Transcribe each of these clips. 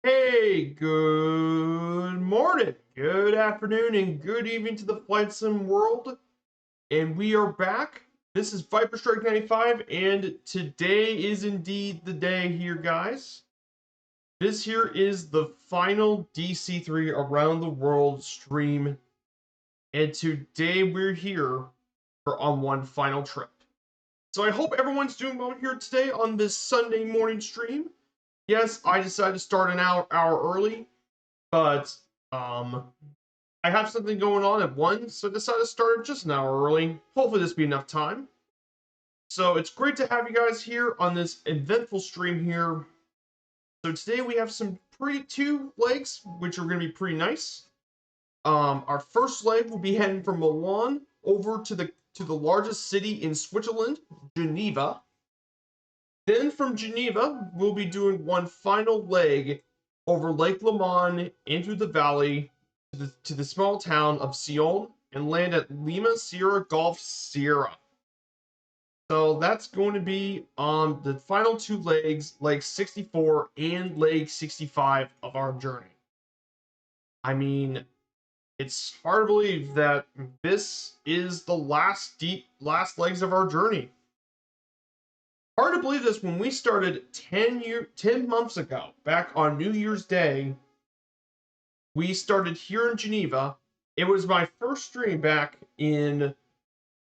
Hey, good morning, good afternoon, and good evening to the Flight Sim world. And we are back. This is Viper Strike 95, and today is indeed the day here, guys. This here is the final DC-3 Around the World stream, and today we're here on one final trip. So I hope everyone's doing well here today on this Sunday morning stream. Yes, I decided to start an hour early, but I have something going on at 1, so I decided to start just an hour early. Hopefully this will be enough time. So it's great to have you guys here on this eventful stream here. So today we have some two legs, which are going to be pretty nice. Our first leg will be heading from Milan over to the largest city in Switzerland, Geneva. Then from Geneva, we'll be doing one final leg over Lake Leman into the valley to the small town of Sion and land at Lima Sierra Golf Sierra. So that's going to be on the final two legs, leg 64 and leg 65 of our journey. I mean, it's hard to believe that this is the last legs of our journey. Hard to believe this when we started 10 months ago, back on New Year's Day, we started here in Geneva. It was my first stream back in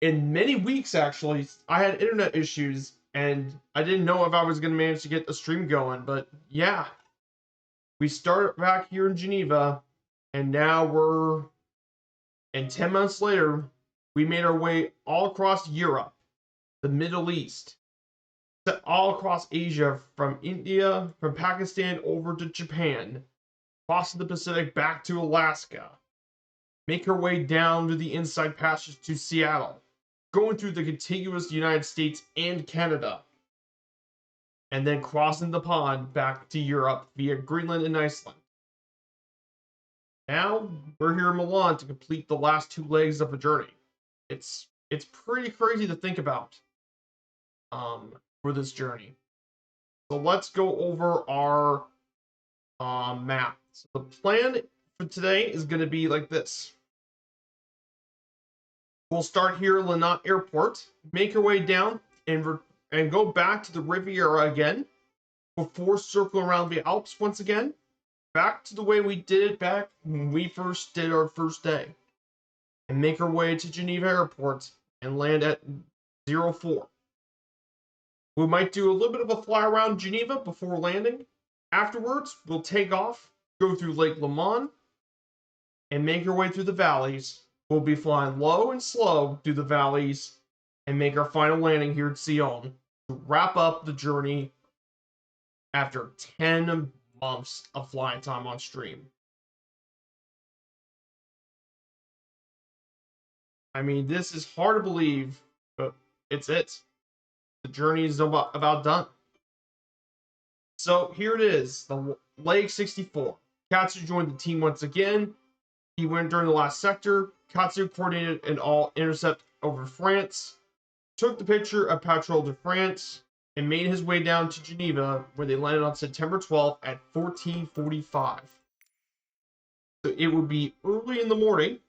many weeks, actually. I had internet issues and I didn't know if I was going to manage to get the stream going, but yeah, we started back here in Geneva, and now and 10 months later, we made our way all across Europe, the Middle East, all across Asia, from India, from Pakistan over to Japan, crossing the Pacific back to Alaska, make our way down to the Inside Passage to Seattle, going through the contiguous United States and Canada, and then crossing the pond back to Europe via Greenland and Iceland. Now we're here in Milan to complete the last 2 legs of the journey. It's pretty crazy to think about for this journey. So let's go over our map. So the plan for today is going to be like this. We'll start here at Lannat Airport, make our way down, and go back to the Riviera again before circling around the Alps once again, back to the way we did it back when we first did our first day, and make our way to Geneva Airport and land at 04. We might do a little bit of a fly around Geneva before landing. Afterwards, we'll take off, go through Lake Leman, and make our way through the valleys. We'll be flying low and slow through the valleys and make our final landing here at Sion to wrap up the journey after 10 months of flying time on stream. I mean, this is hard to believe, but it's it. The journey is about done. So here it is, the leg 64. Katsu joined the team once again. He went during the last sector. Katsu coordinated an all-intercept over France, took the picture of Patrol de France, and made his way down to Geneva, where they landed on September 12th at 14:45. So it would be early in the morning.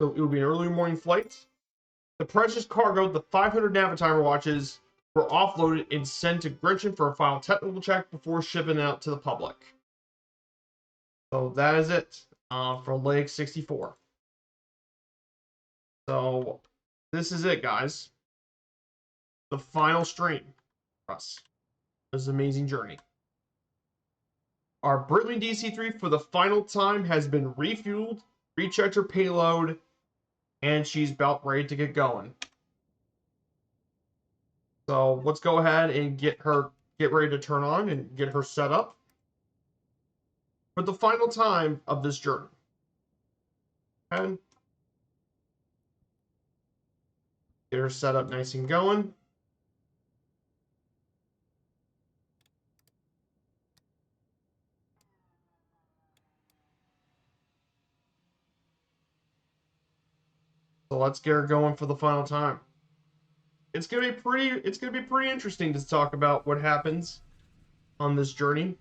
So it would be an early morning flight. The precious cargo, the 500 Navitimer watches, were offloaded and sent to Gretchen for a final technical check before shipping out to the public. So that is it for leg 64. So this is it, guys. The final stream for us. This amazing journey. Our Breitling DC-3 for the final time has been refueled, rechecked her payload, and she's about ready to get going. So let's go ahead and get ready to turn on and get her set up for the final time of this journey. And get her set up nice and going. So let's get her going for the final time. It's gonna be pretty interesting to talk about what happens on this journey.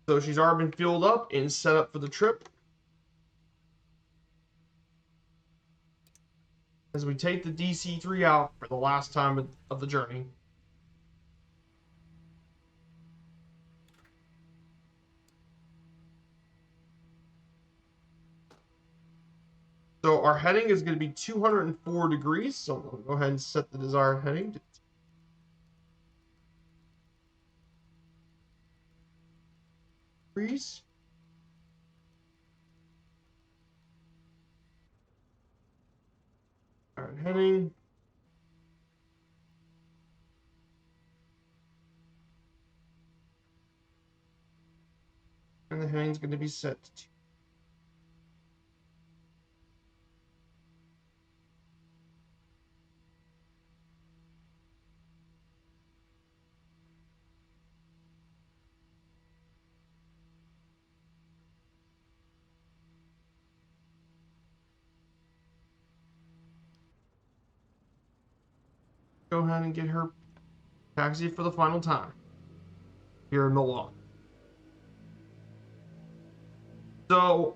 So she's already been fueled up and set up for the trip. As we take the DC-3 out for the last time of the journey. So our heading is going to be 204 degrees. So we'll go ahead and set the desired heading. Degrees. Desired heading. And the heading is going to be set to go ahead and get her taxi for the final time here in Milan. So,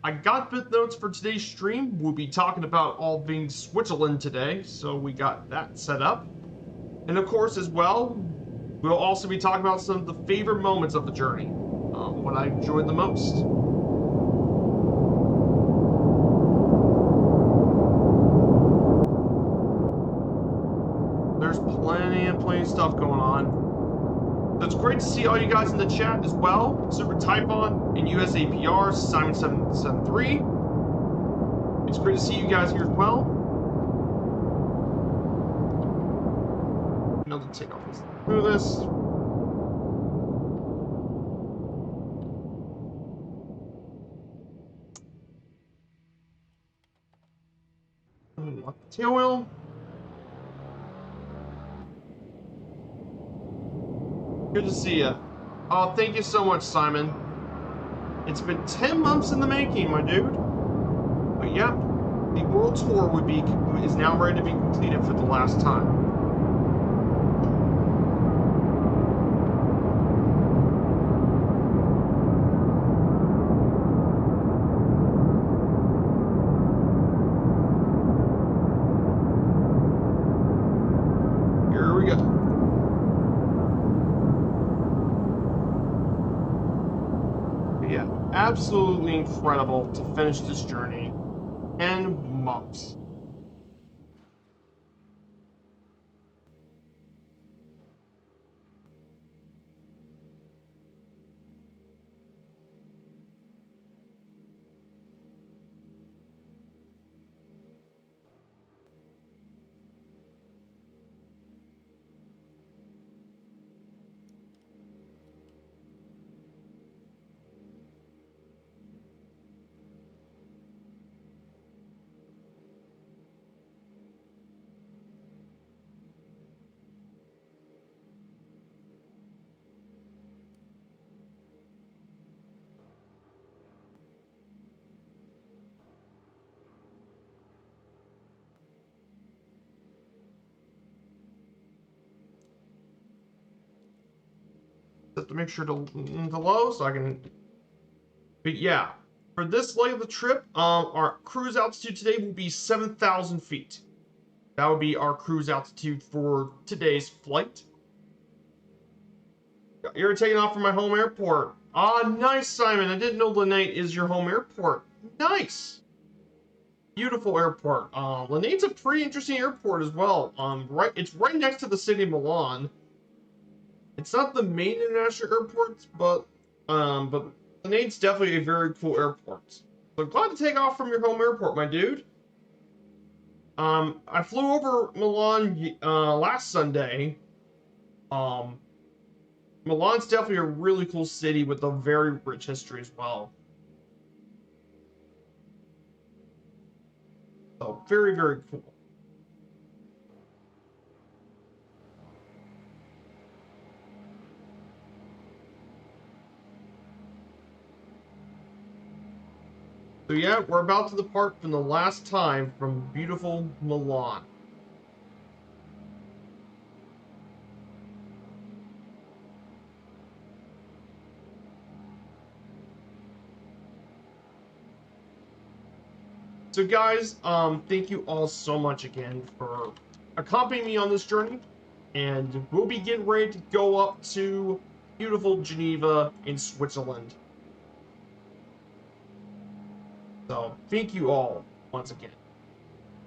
I got bit notes for today's stream. We'll be talking about all things Switzerland today, so we got that set up. And of course, as well, we'll also be talking about some of the favorite moments of the journey, what I enjoyed the most. There's plenty of stuff going on. So it's great to see all you guys in the chat as well. Super Typhon and USAPR, Simon773. It's great to see you guys here as well. I'll take off this through this. Lock the tail wheel. Good to see you. Oh, thank you so much, Simon. It's been 10 months in the making, my dude. But yeah, the world tour is now ready to be completed for the last time. Here we go. Yeah, absolutely incredible to finish this journey. 10 months. Have to make sure to low so I can. But yeah, for this leg of the trip, our cruise altitude today will be 7,000 feet. That would be our cruise altitude for today's flight. You're taking off from my home airport. Ah, nice, Simon. I didn't know Lynette is your home airport. Nice. Beautiful airport. Lynette's a pretty interesting airport as well. It's right next to the city of Milan. It's not the main international airport, but Lynette's definitely a very cool airport. So glad to take off from your home airport, my dude. I flew over Milan last Sunday. Milan's definitely a really cool city with a very rich history as well. So very, very cool. So yeah, we're about to depart from the last time from beautiful Milan. So guys, thank you all so much again for accompanying me on this journey. And we'll be getting ready to go up to beautiful Geneva in Switzerland. So thank you all once again.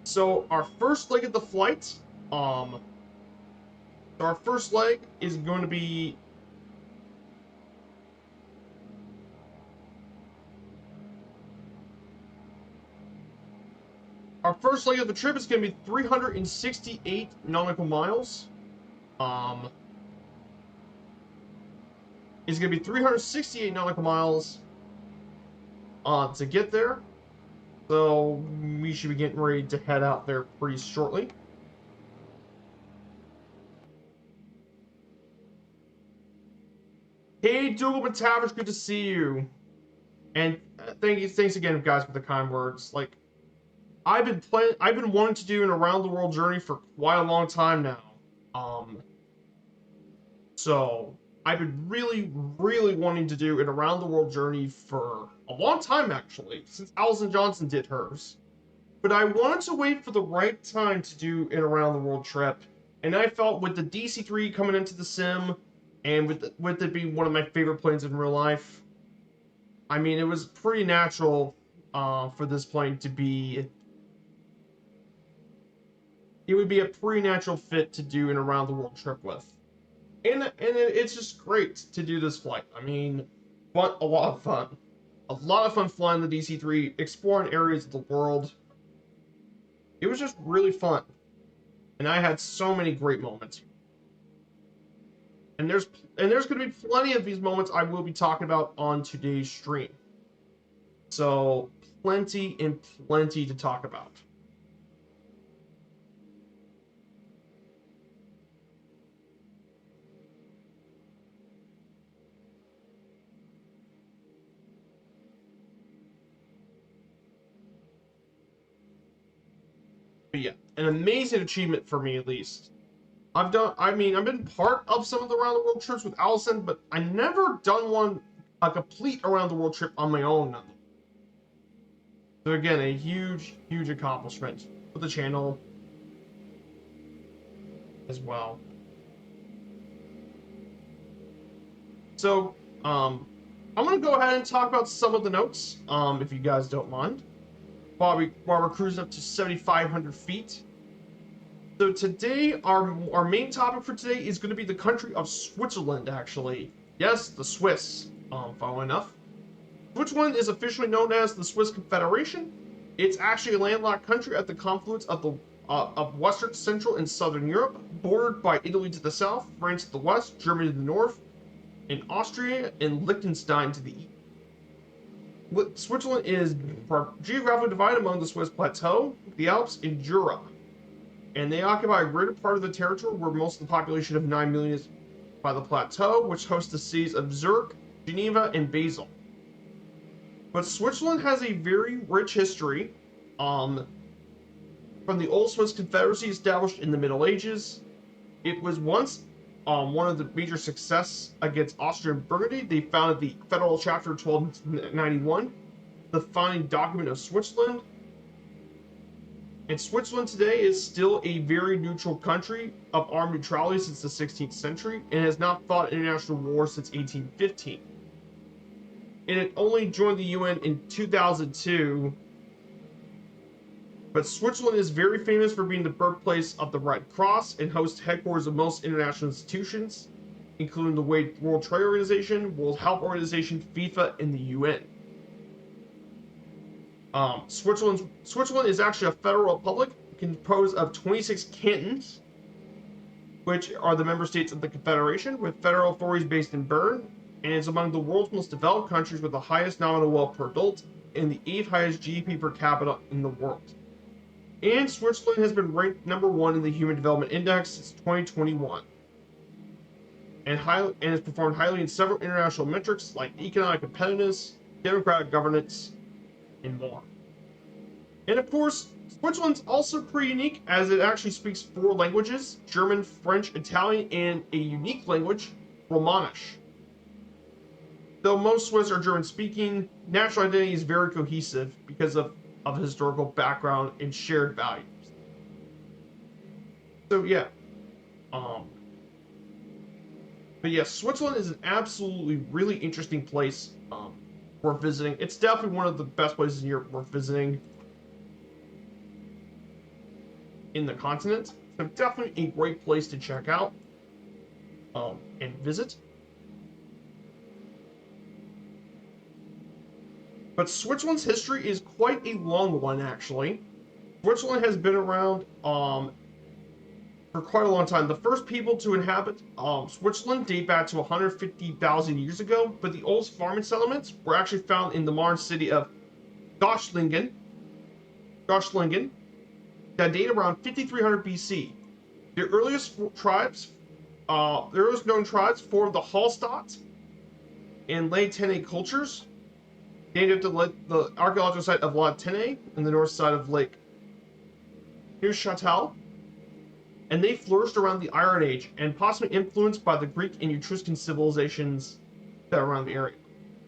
So our first leg of the flight, our first leg is going to be our first leg of the trip is going to be 368 nautical miles. Is going to be 368 nautical miles to get there. So we should be getting ready to head out there pretty shortly. Hey, Dougal McTavish, good to see you. And thanks again, guys, for the kind words. Like, I've been wanting to do an around the world journey for quite a long time now. So I've been really, really wanting to do an around the world journey for a long time actually, since Allison Johnson did hers. But I wanted to wait for the right time to do an around the world trip, and I felt with the DC-3 coming into the sim, and with it being one of my favorite planes in real life, I mean, it was pretty natural for this plane to be. It would be a pretty natural fit to do an around the world trip with, and it's just great to do this flight. I mean, but a lot of fun. A lot of fun flying the DC-3, exploring areas of the world. It was just really fun, and I had so many great moments. And there's going to be plenty of these moments I will be talking about on today's stream. So plenty and plenty to talk about. But yeah, an amazing achievement for me at least. I've been part of some of the around the world trips with Allison, but I never done a complete around the world trip on my own. So again, a huge, huge accomplishment for the channel as well. So, I'm gonna go ahead and talk about some of the notes, if you guys don't mind, while we're cruising up to 7,500 feet. So today, our main topic for today is going to be the country of Switzerland, actually. Yes, the Swiss, funnily enough. Switzerland is officially known as the Swiss Confederation. It's actually a landlocked country at the confluence of Western, Central, and Southern Europe, bordered by Italy to the south, France to the west, Germany to the north, and Austria and Liechtenstein to the east. Switzerland is geographically divided among the Swiss Plateau, the Alps, and Jura. And they occupy a greater part of the territory where most of the population of 9 million is by the plateau, which hosts the cities of Zurich, Geneva, and Basel. But Switzerland has a very rich history, from the old Swiss Confederacy established in the Middle Ages. It was once one of the major success against Austrian Burgundy. They founded the Federal Chapter 1291, the founding document of Switzerland. And Switzerland today is still a very neutral country of armed neutrality since the 16th century and has not fought international war since 1815. And it only joined the UN in 2002. But Switzerland is very famous for being the birthplace of the Red Cross and hosts headquarters of most international institutions, including the World Trade Organization, World Health Organization, FIFA, and the UN. Switzerland is actually a federal republic composed of 26 cantons, which are the member states of the Confederation, with federal authorities based in Bern, and is among the world's most developed countries with the highest nominal wealth per adult and the 8th highest GDP per capita in the world. And Switzerland has been ranked #1 in the Human Development Index since 2021, and has performed highly in several international metrics like economic competitiveness, democratic governance, and more. And of course, Switzerland's also pretty unique as it actually speaks 4 languages: German, French, Italian, and a unique language, Romanish. Though most Swiss are German speaking, national identity is very cohesive because of historical background and shared values. So yeah. But yes, Switzerland is an absolutely really interesting place worth visiting. It's definitely one of the best places in Europe worth visiting in the continent. So definitely a great place to check out and visit. But Switzerland's history is quite a long one, actually. Switzerland has been around for quite a long time. The first people to inhabit Switzerland date back to 150,000 years ago, but the oldest farming settlements were actually found in the modern city of Goschlingen, that date around 5300 BC. The earliest known tribes formed the Hallstatt and La Tène cultures, named after the archaeological site of La Tène in the north side of Lake Neuchâtel, and they flourished around the Iron Age and possibly influenced by the Greek and Etruscan civilizations that are around the area.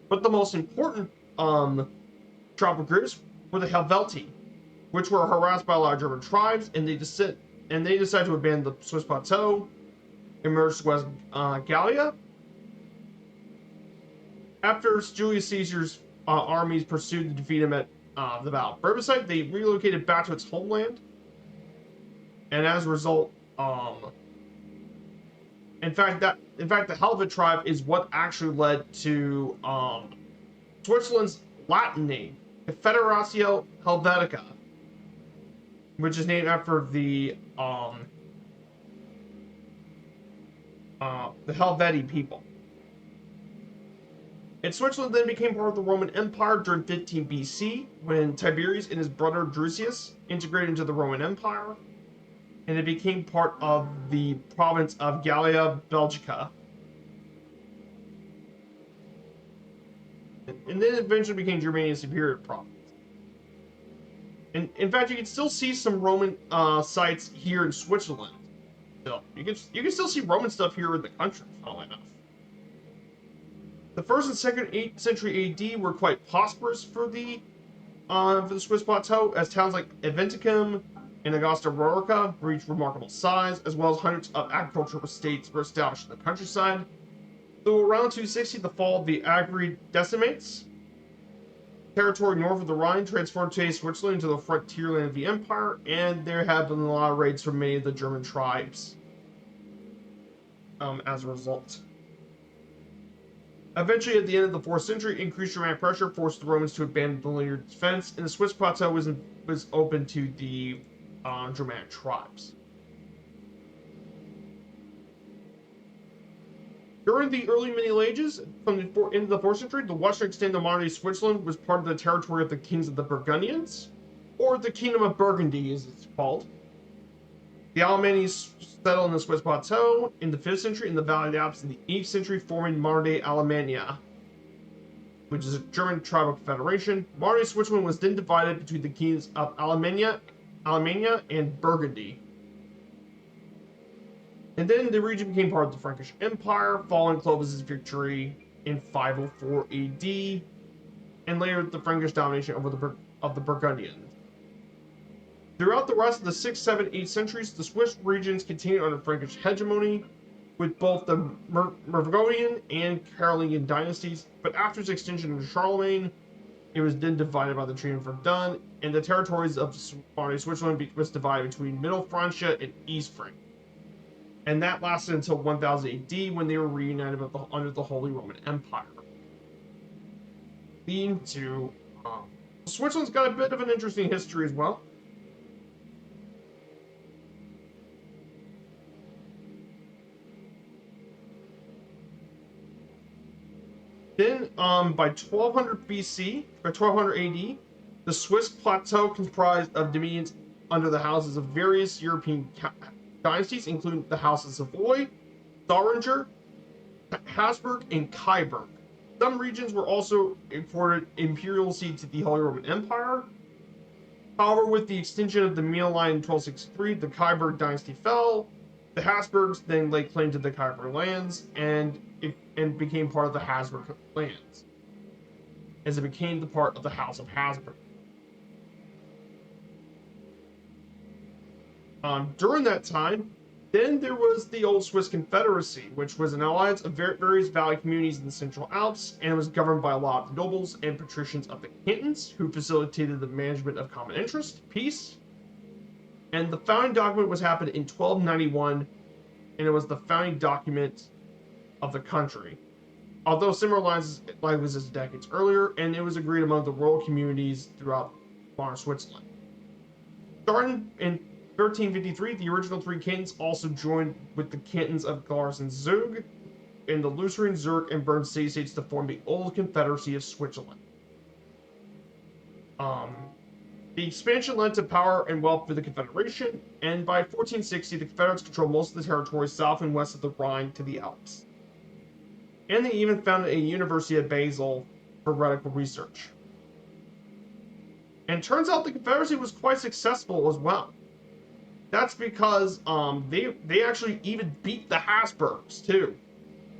But the most important tribal groups were the Helvetii, which were harassed by a lot of German tribes, and they decided to abandon the Swiss plateau, emerged to West Gallia. After Julius Caesar's armies pursued and defeated him at the Battle of Burbicide, they relocated back to its homeland, and as a result, in fact, the Helvet tribe is what actually led to Switzerland's Latin name, Confederatio Helvetica, which is named after the Helvetii people. And Switzerland then became part of the Roman Empire during 15 BC, when Tiberius and his brother Drusus integrated into the Roman Empire, and it became part of the province of Gallia Belgica. And then eventually became Germania's superior province. And in fact, you can still see some Roman sites here in Switzerland. Still, you can still see Roman stuff here in the country, funnily enough. The 1st and 2nd 8th century AD were quite prosperous for the Swiss plateau, as towns like Aventicum and Augusta Raurica reached remarkable size, as well as hundreds of agricultural estates were established in the countryside. Though around 260, the fall of the Agri decimates territory north of the Rhine, transformed today's Switzerland into the frontierland of the empire, and there have been a lot of raids from many of the German tribes as a result. Eventually, at the end of the 4th century, increased Germanic pressure forced the Romans to abandon the linear defense, and the Swiss plateau was open to the Germanic tribes. During the early Middle Ages, from the end of the 4th century, the western extent of modern-day Switzerland was part of the territory of the kings of the Burgundians, or the Kingdom of Burgundy, as it's called. The Alemannis settled in the Swiss plateau in the 5th century, and the Valley of the Alps in the 8th century, forming modern-day Alemannia, which is a German tribal confederation. Modern-day Switzerland was then divided between the kings of Alemannia and Burgundy. And then the region became part of the Frankish Empire, following Clovis' victory in 504 AD, and later the Frankish domination of the Burgundians. Throughout the rest of the 6th, 7th, 8th centuries, the Swiss regions continued under Frankish hegemony, with both the Merovingian and Carolingian dynasties, but after its extension into Charlemagne, it was then divided by the Treaty of Verdun, and the territories of modern Switzerland was divided between Middle Francia and East Francia. And that lasted until 1000 AD, when they were reunited under the Holy Roman Empire. Leading to Switzerland's got a bit of an interesting history as well. Then, by 1200 BC, or 1200 AD, the Swiss plateau comprised of dominions under the houses of various European dynasties, including the House of Savoy, Thuringia, Habsburg, and Kyburg. Some regions were also accorded imperial seat to the Holy Roman Empire. However, with the extension of the Milan line in 1263, the Kyburg dynasty fell. The Habsburgs then laid claim to the Kyburg lands, and became part of the Habsburg lands, as it became the part of the House of Habsburg. During that time, then there was the Old Swiss Confederacy, which was an alliance of various valley communities in the Central Alps, and was governed by a lot of nobles and patricians of the cantons, who facilitated the management of common interest, peace. And the founding document was happened in 1291, and it was the founding document of the country. Although similar language as decades earlier, and it was agreed among the royal communities throughout modern Switzerland. Starting in 1353, the original three cantons also joined with the cantons of Glarus and Zug, and the Lucerne, Zurich, and Bern city-states to form the Old Confederacy of Switzerland. The expansion led to power and wealth for the Confederation, and by 1460, the Confederates controlled most of the territory south and west of the Rhine to the Alps. And they even founded a university at Basel for radical research. And it turns out the Confederacy was quite successful as well. That's because they actually even beat the Habsburgs too,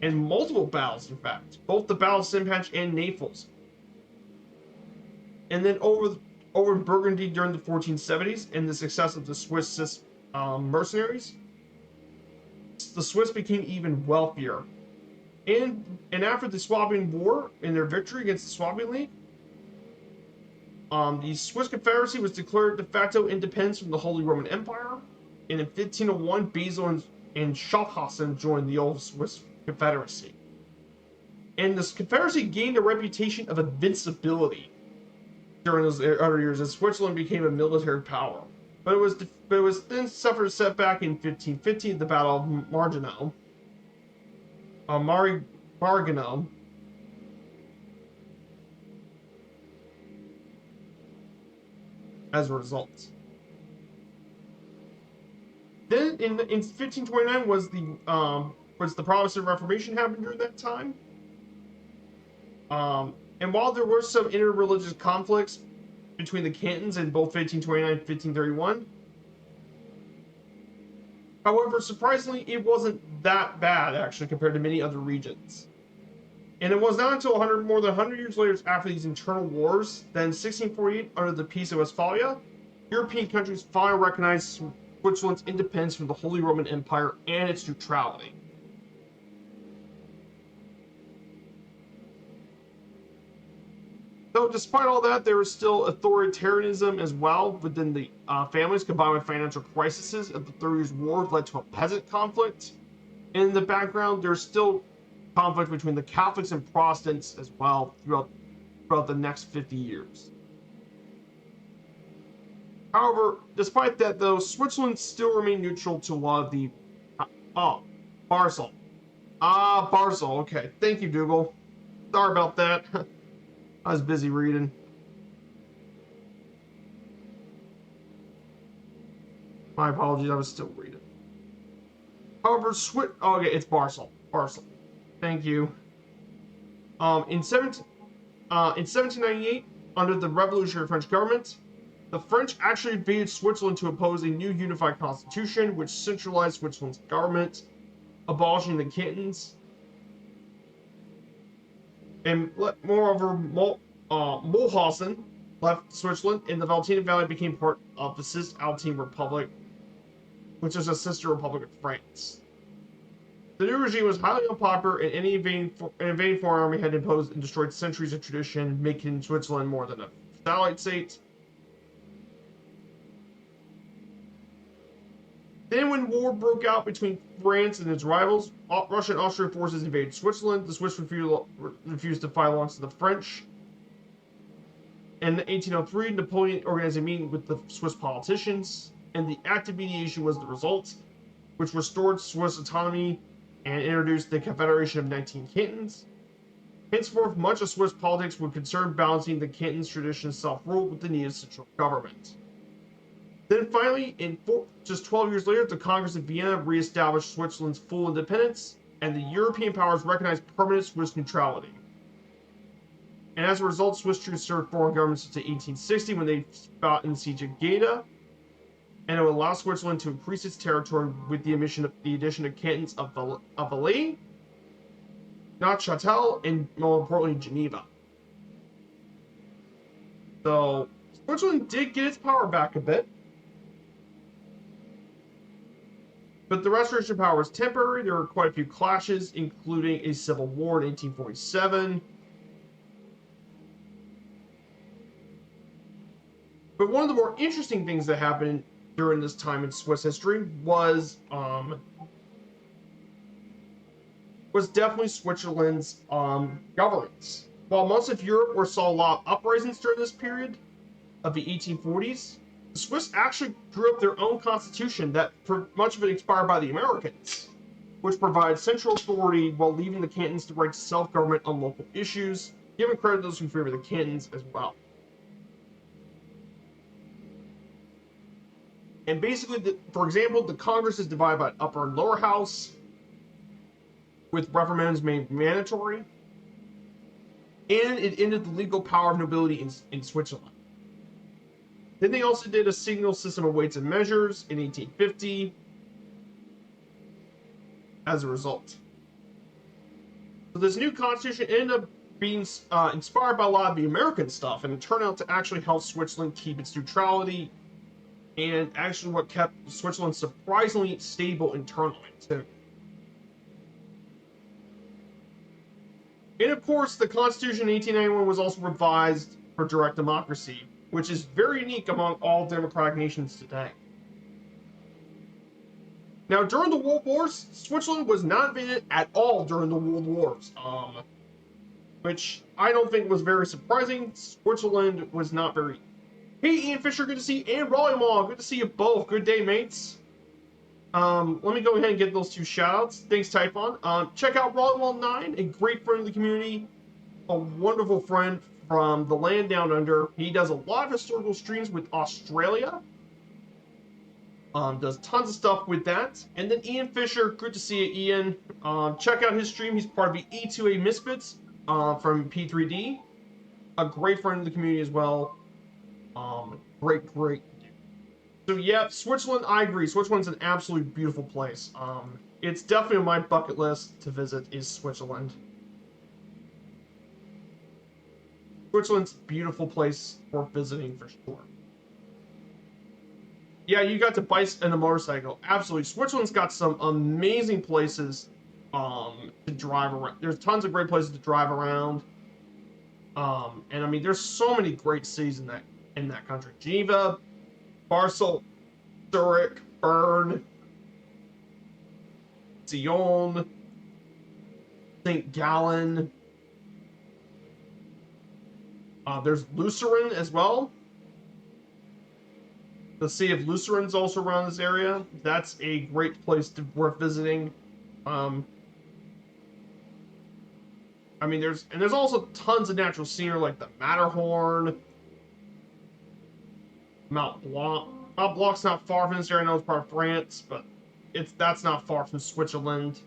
in multiple battles. In fact, both the Battle of Sempach and Naples. And then over in Burgundy during the 1470s and the success of the Swiss mercenaries, the Swiss became even wealthier. And after the Swabian War and their victory against the Swabian League, the Swiss Confederacy was declared de facto independence from the Holy Roman Empire. And in 1501, Basil and Schaffhausen joined the old Swiss Confederacy. And this Confederacy gained a reputation of invincibility during those other years as Switzerland became a military power. But it was then suffered a setback in 1550 at the Battle of Marginal. Marginal. As a result. Then in 1529 was the Protestant Reformation happened during that time. And while there were some interreligious conflicts between the cantons in both 1529 and 1531, however, surprisingly, it wasn't that bad actually compared to many other regions. And it was not until more than 100 years later after these internal wars that in 1648, under the Peace of Westphalia, European countries finally recognized Switzerland's independence from the Holy Roman Empire and its neutrality. Though despite all that, there was still authoritarianism as well within the families, combined with financial crises of the 30 Years' War led to a peasant conflict. In the background, there's still conflict between the Catholics and Protestants as well throughout the next 50 years. However, despite that, though, Switzerland still remained neutral to a lot of the... Basel. Basel. Okay, thank you, Google. Sorry about that. I was busy reading. My apologies, I was still reading. However, okay, it's Basel. Basel. Thank you. In 1798, under the revolutionary French government, the French actually invaded Switzerland to oppose a new unified constitution, which centralized Switzerland's government, abolishing the cantons. And moreover, Mulhausen left Switzerland, and the Valtina Valley became part of the Cisalpine Republic, which is a sister republic of France. The new regime was highly unpopular, and any invading foreign army had imposed and destroyed centuries of tradition, making Switzerland more than a satellite state. Then when war broke out between France and its rivals, Russian and Austrian forces invaded Switzerland. The Swiss refused to fight alongside the French. In 1803, Napoleon organized a meeting with the Swiss politicians, and the act of mediation was the result, which restored Swiss autonomy and introduced the Confederation of 19 cantons. Henceforth, much of Swiss politics would concern balancing the cantons' tradition of self-rule with the need of central government. Then finally, just 12 years later, the Congress of Vienna re-established Switzerland's full independence, and the European powers recognized permanent Swiss neutrality. And as a result, Swiss troops served foreign governments until 1860 when they fought in the Siege of Gaeta, and it would allow Switzerland to increase its territory with the addition of cantons of Valais, Neuchâtel, and more importantly, Geneva. So, Switzerland did get its power back a bit. But the restoration of power was temporary. There were quite a few clashes, including a civil war in 1847. But one of the more interesting things that happened during this time in Swiss history was definitely Switzerland's governance. While most of Europe saw a lot of uprisings during this period of the 1840s, the Swiss actually drew up their own constitution that, for much of it, inspired by the Americans, which provides central authority while leaving the cantons the right to self-government on local issues, giving credit to those who favor the cantons as well. And basically, for example, the Congress is divided by upper and lower house, with referendums made mandatory, and it ended the legal power of nobility in Switzerland. Then they also did a signal system of weights and measures in 1850 as a result. So this new constitution ended up being inspired by a lot of the American stuff, and it turned out to actually help Switzerland keep its neutrality, and actually what kept Switzerland surprisingly stable internally too. And of course, the Constitution in 1891 was also revised for direct democracy, which is very unique among all democratic nations today. Now, during the World Wars, Switzerland was not invaded at all during the World Wars, which I don't think was very surprising. Switzerland was not very... Hey, Ian Fisher, good to see you, and Raleigh Mall, good to see you both. Good day, mates. Let me go ahead and get those two shoutouts. Thanks, Typhon. Check out Raleigh Mall 9, a great friend of the community, a wonderful friend from the land down under. He does a lot of historical streams with Australia. Does tons of stuff with that. And then Ian Fisher, good to see you, Ian. Check out his stream. He's part of the E2A Misfits from P3D. A great friend of the community as well. Great. So yeah, Switzerland, I agree. Switzerland's an absolutely beautiful place. It's definitely on my bucket list to visit is Switzerland. Switzerland's a beautiful place for visiting for sure. Yeah, you got to bike and a motorcycle. Absolutely. Switzerland's got some amazing places to drive around. There's tons of great places to drive around. And I mean, there's so many great cities in that country. Geneva, Basel, Zurich, Bern, Sion, St. Gallen. There's Lucerne as well. The Sea of Luceren's also around this area. That's a great place worth visiting. I mean, there's also tons of natural scenery like the Matterhorn, Mount Blanc. Mount Blanc's not far from this area. I know it's part of France, but that's not far from Switzerland.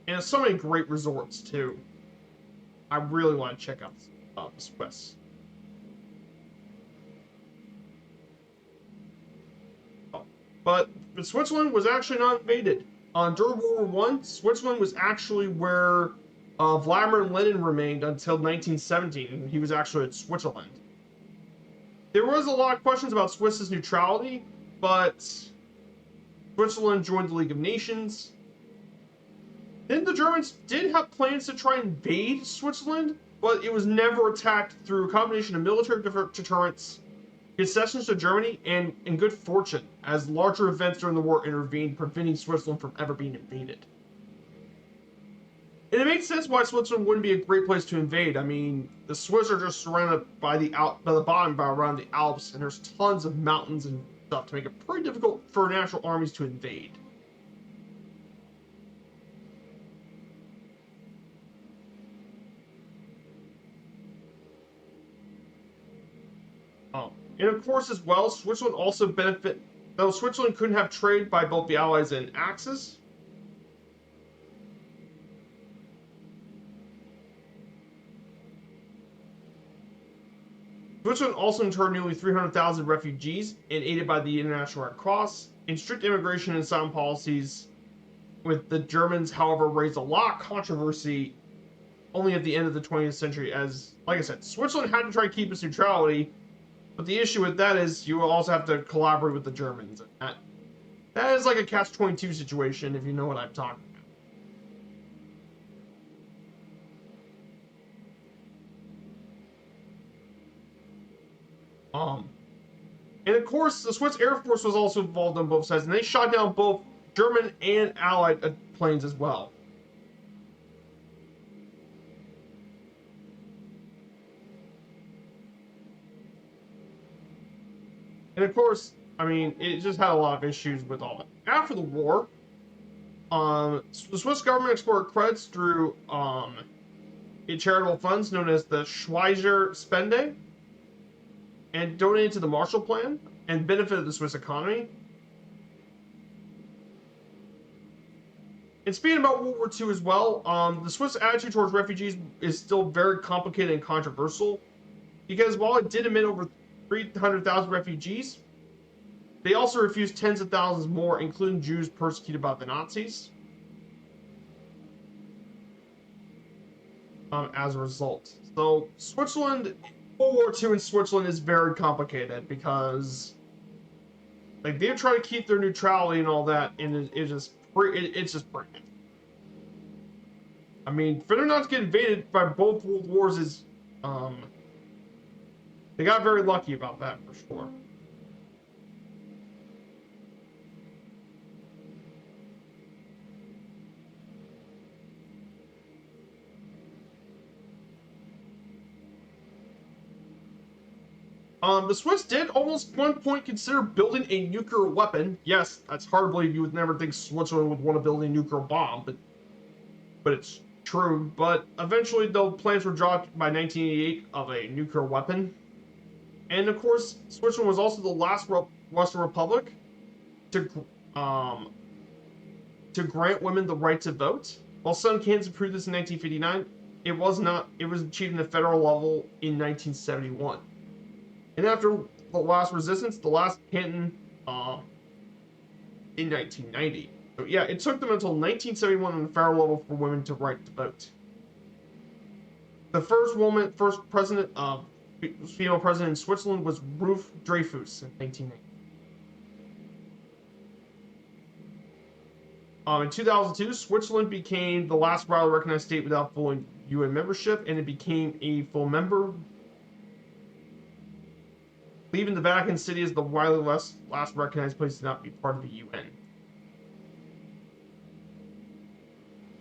And there's so many great resorts too. I really want to check out the Swiss. But Switzerland was actually not invaded. During World War I, Switzerland was actually where Vladimir Lenin remained until 1917, and he was actually in Switzerland. There was a lot of questions about Swiss's neutrality, but Switzerland joined the League of Nations. Then the Germans did have plans to try and invade Switzerland, but it was never attacked through a combination of military deterrence, concessions to Germany, and good fortune, as larger events during the war intervened, preventing Switzerland from ever being invaded. And it makes sense why Switzerland wouldn't be a great place to invade. I mean, the Swiss are just surrounded by the bottom by around the Alps, and there's tons of mountains and stuff to make it pretty difficult for national armies to invade. And of course, as well, Switzerland also benefit, though Switzerland couldn't have trade by both the Allies and Axis. Switzerland also interned nearly 300,000 refugees and aided by the International Red Cross. And strict immigration and asylum policies with the Germans, however, raised a lot of controversy only at the end of the 20th century as, like I said, Switzerland had to try to keep its neutrality. But the issue with that is you also have to collaborate with the Germans. That is like a catch-22 situation, if you know what I'm talking about. And of course, the Swiss Air Force was also involved on both sides, and they shot down both German and Allied planes as well. And of course, I mean, it just had a lot of issues with all that. After the war, the Swiss government exported credits through charitable funds known as the Schweizer Spende, and donated to the Marshall Plan, and benefited the Swiss economy. And speaking about World War II as well, the Swiss attitude towards refugees is still very complicated and controversial, because while it did admit over 300,000 refugees, they also refused tens of thousands more, including Jews persecuted by the Nazis. as a result. So Switzerland, World War II in Switzerland is very complicated because like they're trying to keep their neutrality and all that, and it's just brilliant. I mean, for them not to get invaded by both world wars is um they got very lucky about that for sure. The Swiss did almost one point consider building a nuclear weapon. Yes, that's hard to believe. You would never think Switzerland would want to build a nuclear bomb, but it's true. But eventually, the plans were dropped by 1988 of a nuclear weapon. And of course, Switzerland was also the last Western republic to um, to grant women the right to vote. While some cantons approved this in 1959, it was not. It was achieved in the federal level in 1971. And after the last resistance, the last canton in 1990. So yeah, it took them until 1971 on the federal level for women to right to vote. The first president, female president in Switzerland was Ruth Dreyfus in 1990. In 2002, Switzerland became the last widely recognized state without full UN membership, and it became a full member, leaving the Vatican City as the widely last recognized place to not be part of the UN.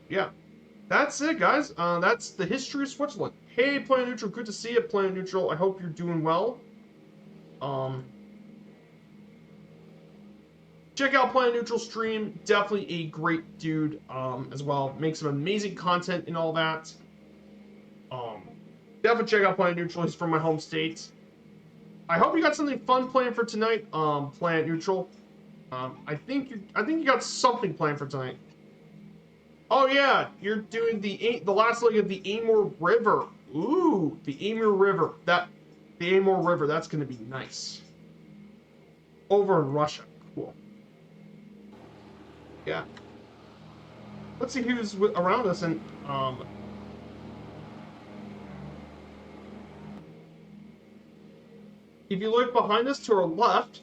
Yeah, that's it, guys. That's the history of Switzerland. Hey, Planet Neutral, good to see you, Planet Neutral. I hope you're doing well. Check out Planet Neutral stream. Definitely a great dude as well. Makes some amazing content and all that. Definitely check out Planet Neutral. He's from my home state. I hope you got something fun planned for tonight, Planet Neutral. I think you got something planned for tonight. Oh yeah, you're doing the last leg of the Amur River. Ooh, the Amur River. The Amur River. That's gonna be nice. Over in Russia. Cool. Yeah. Let's see who's around us and if you look behind us to our left,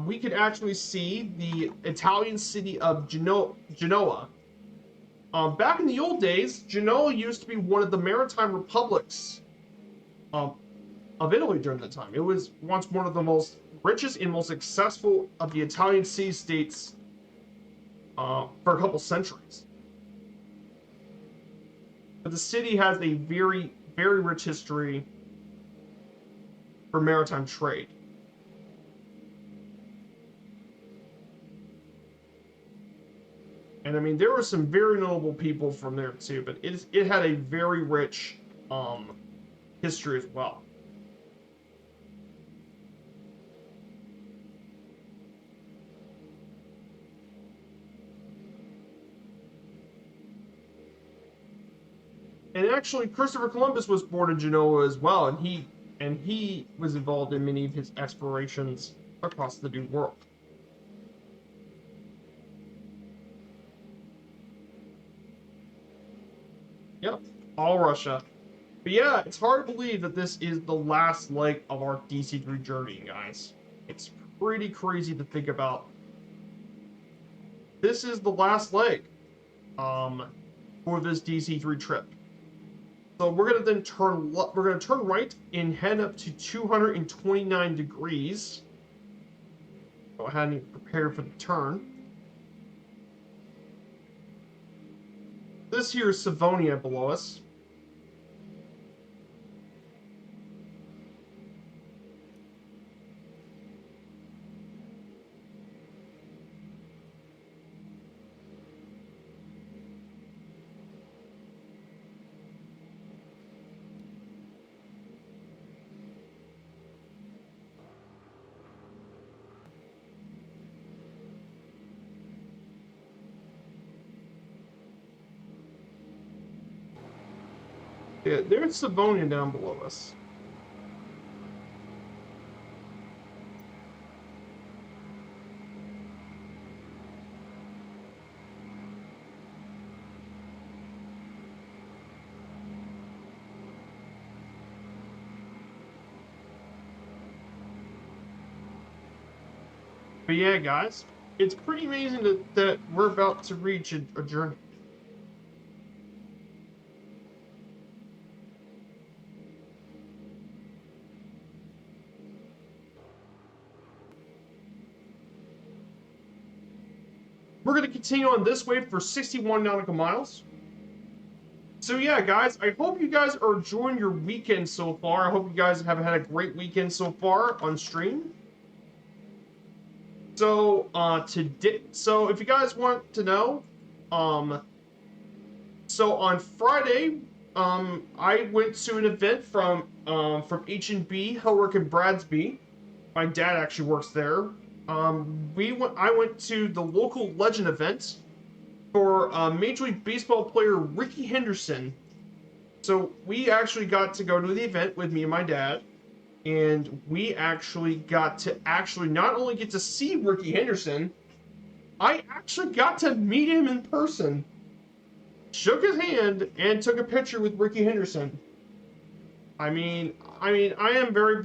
we can actually see the Italian city of Genoa. Back in the old days, Genoa used to be one of the maritime republics of Italy during that time. It was once one of the most richest and most successful of the Italian city-states for a couple centuries. But the city has a very, very rich history for maritime trade. And I mean, there were some very notable people from there too, but it had a very rich history as well. And actually, Christopher Columbus was born in Genoa as well, and he was involved in many of his explorations across the New World. Yep, all Russia. But yeah, it's hard to believe that this is the last leg of our DC-3 journey, guys. It's pretty crazy to think about. This is the last leg for this DC-3 trip. So we're gonna then turn right and head up to 229 degrees. Go ahead and prepare for the turn. This here is Savonia below us. Yeah, there's Savonia down below us. But yeah, guys, it's pretty amazing that we're about to reach a journey. We're going to continue on this way for 61 nautical miles. So yeah, guys, I hope you guys are enjoying your weekend so far. I hope you guys have had a great weekend so far on stream. So so if you guys want to know, so on Friday, I went to an event from H&B, Hillwork and Bradsby. My dad actually works there. I went to the local legend event for Major League Baseball player Ricky Henderson. So we actually got to go to the event with me and my dad, and we actually got to not only get to see Ricky Henderson, I actually got to meet him in person, shook his hand, and took a picture with Ricky Henderson. I'm very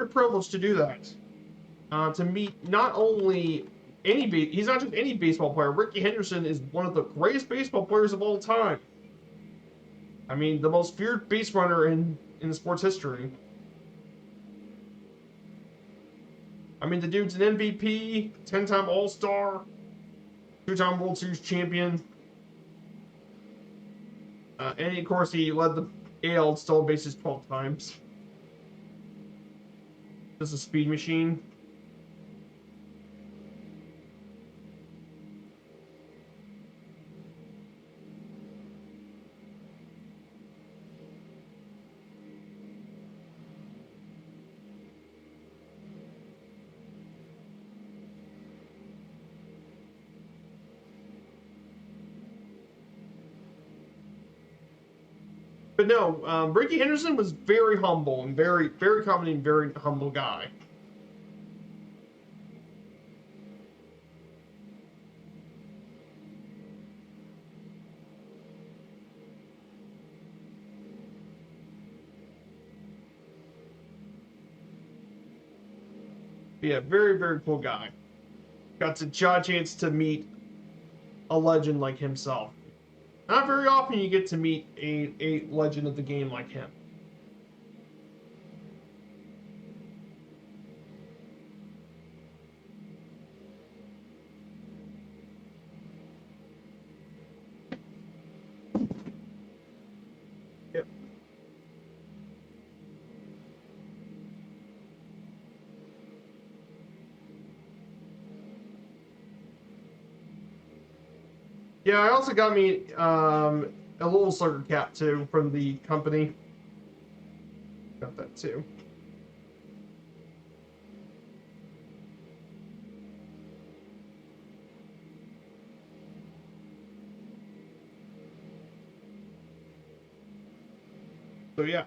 privileged to do that. To meet not only he's not just any baseball player. Ricky Henderson is one of the greatest baseball players of all time. I mean, the most feared base runner in sports history. I mean, the dude's an MVP, 10-time All-Star, 2-time World Series champion. And of course, he led the AL stolen bases 12 times. Just a speed machine. But no, Ricky Henderson was very humble and very, very accommodating, very humble guy. But yeah, very, very cool guy. Got a chance to meet a legend like himself. Not very often you get to meet a legend of the game like him. Yep. Yeah, I also got me a little slugger cap too from the company. Got that too. So yeah.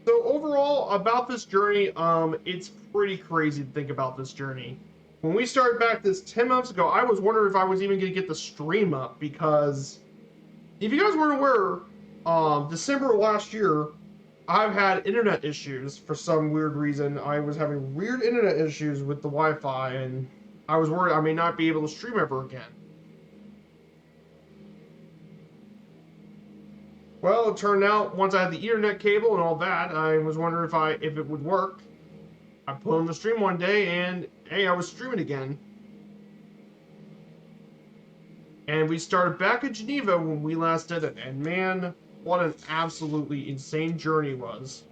So overall, about this journey, it's pretty crazy to think about this journey. When we started back this 10 months ago, I was wondering if I was even going to get the stream up because if you guys weren't aware, December of last year, I've had internet issues for some weird reason. I was having weird internet issues with the Wi-Fi, and I was worried I may not be able to stream ever again. Well, it turned out once I had the Ethernet cable and all that, I was wondering if it would work. I put on the stream one day, and hey, I was streaming again. And we started back in Geneva when we last did it, and man, what an absolutely insane journey it was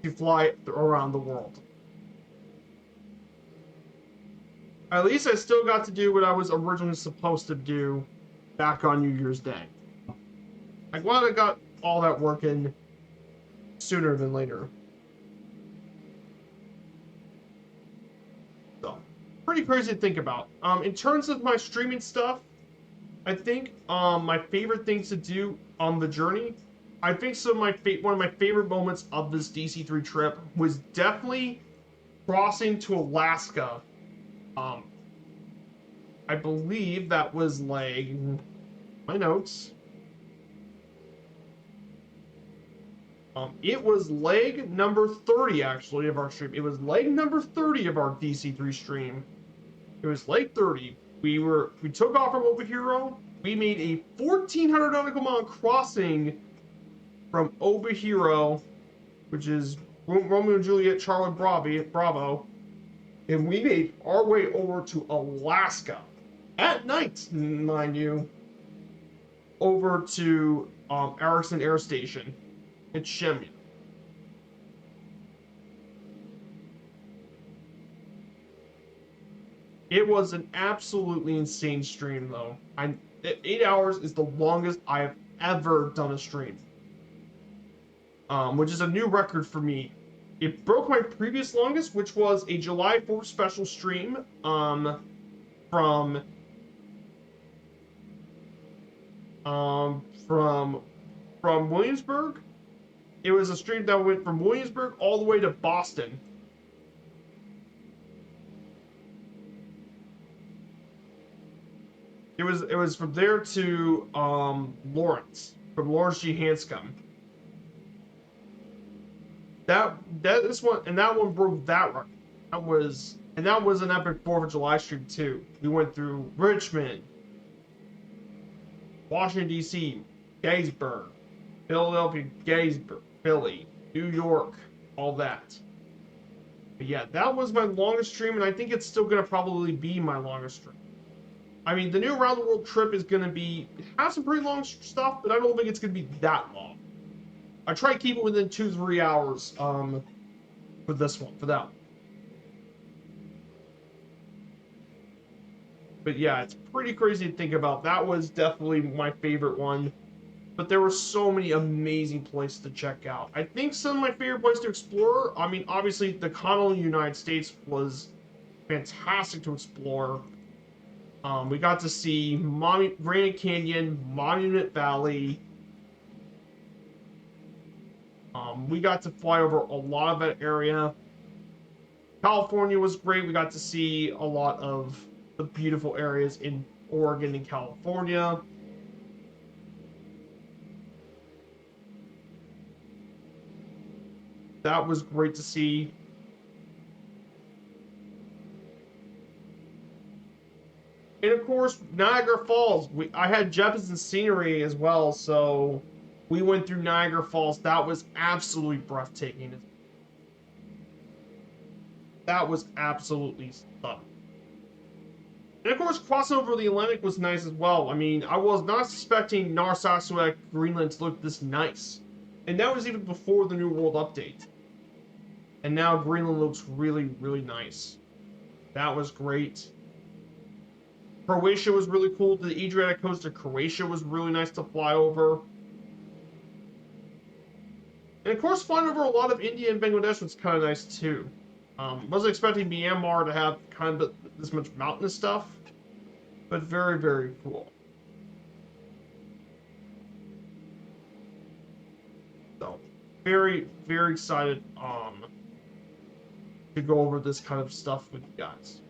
to fly around the world. At least I still got to do what I was originally supposed to do back on New Year's Day. I'm glad I got all that working sooner than later. So, pretty crazy to think about. In terms of my streaming stuff, I think my favorite things to do on the journey, I think one of my favorite moments of this DC-3 trip was definitely crossing to Alaska. I believe that was like my notes. It was leg number 30 actually of our stream. It was leg number 30 of our DC-3 stream. It was leg 30. We took off from Obihiro. We made a 1,400 nautical mile crossing from Obihiro, which is Romeo and Juliet, Charlie Bravo, and we made our way over to Alaska at night, mind you, over to Erickson Air Station at Shemya. It was an absolutely insane stream, though. 8 hours is the longest I have ever done a stream, which is a new record for me. It broke my previous longest, which was a July 4th special stream from Williamsburg. It was a stream that went from Williamsburg all the way to Boston. It was from there to Lawrence, from Lawrence G. Hanscom. That one broke that record. That was an epic 4th of July stream too. We went through Richmond, Washington D.C., Gettysburg, Philadelphia, Gettysburg, Philly, New York, all that. But yeah, that was my longest stream, and I think it's still gonna probably be my longest stream. I mean, the new around the world trip is gonna have some pretty long stuff, but I don't think it's gonna be that long. I try to keep it within 2-3 hours for this one, for that one. But yeah, it's pretty crazy to think about. That was definitely my favorite one. But there were so many amazing places to check out. I think some of my favorite places to explore, I mean, obviously the continental United States was fantastic to explore. We got to see Granite Canyon, Monument Valley. We got to fly over a lot of that area. California was great. We got to see a lot of the beautiful areas in Oregon and California. That was great to see. And of course, Niagara Falls. I had Jefferson scenery as well, so we went through Niagara Falls. That was absolutely breathtaking. That was absolutely stunning. And of course, crossing over the Atlantic was nice as well. I mean, I was not expecting Narsarsuaq, Greenland to look this nice. And that was even before the New World Update. And now Greenland looks really, really nice. That was great. Croatia was really cool. The Adriatic coast of Croatia was really nice to fly over. And of course, flying over a lot of India and Bangladesh was kind of nice too. Wasn't expecting Myanmar to have kind of this much mountainous stuff, but very, very cool. So, very, very excited to go over this kind of stuff with you guys.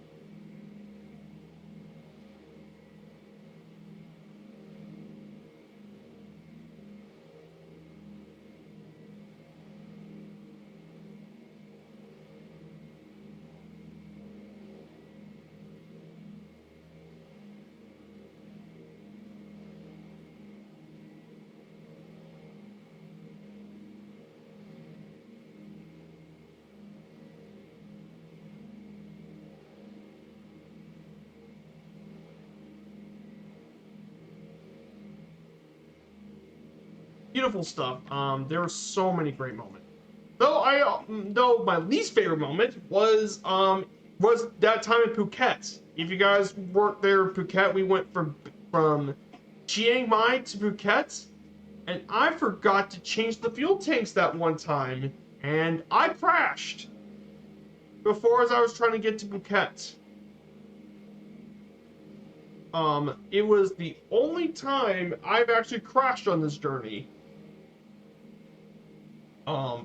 Beautiful stuff. There were so many great moments. Though my least favorite moment was that time in Phuket. If you guys weren't there in Phuket, we went from Chiang Mai to Phuket, and I forgot to change the fuel tanks that one time, and I crashed before as I was trying to get to Phuket. It was the only time I've actually crashed on this journey.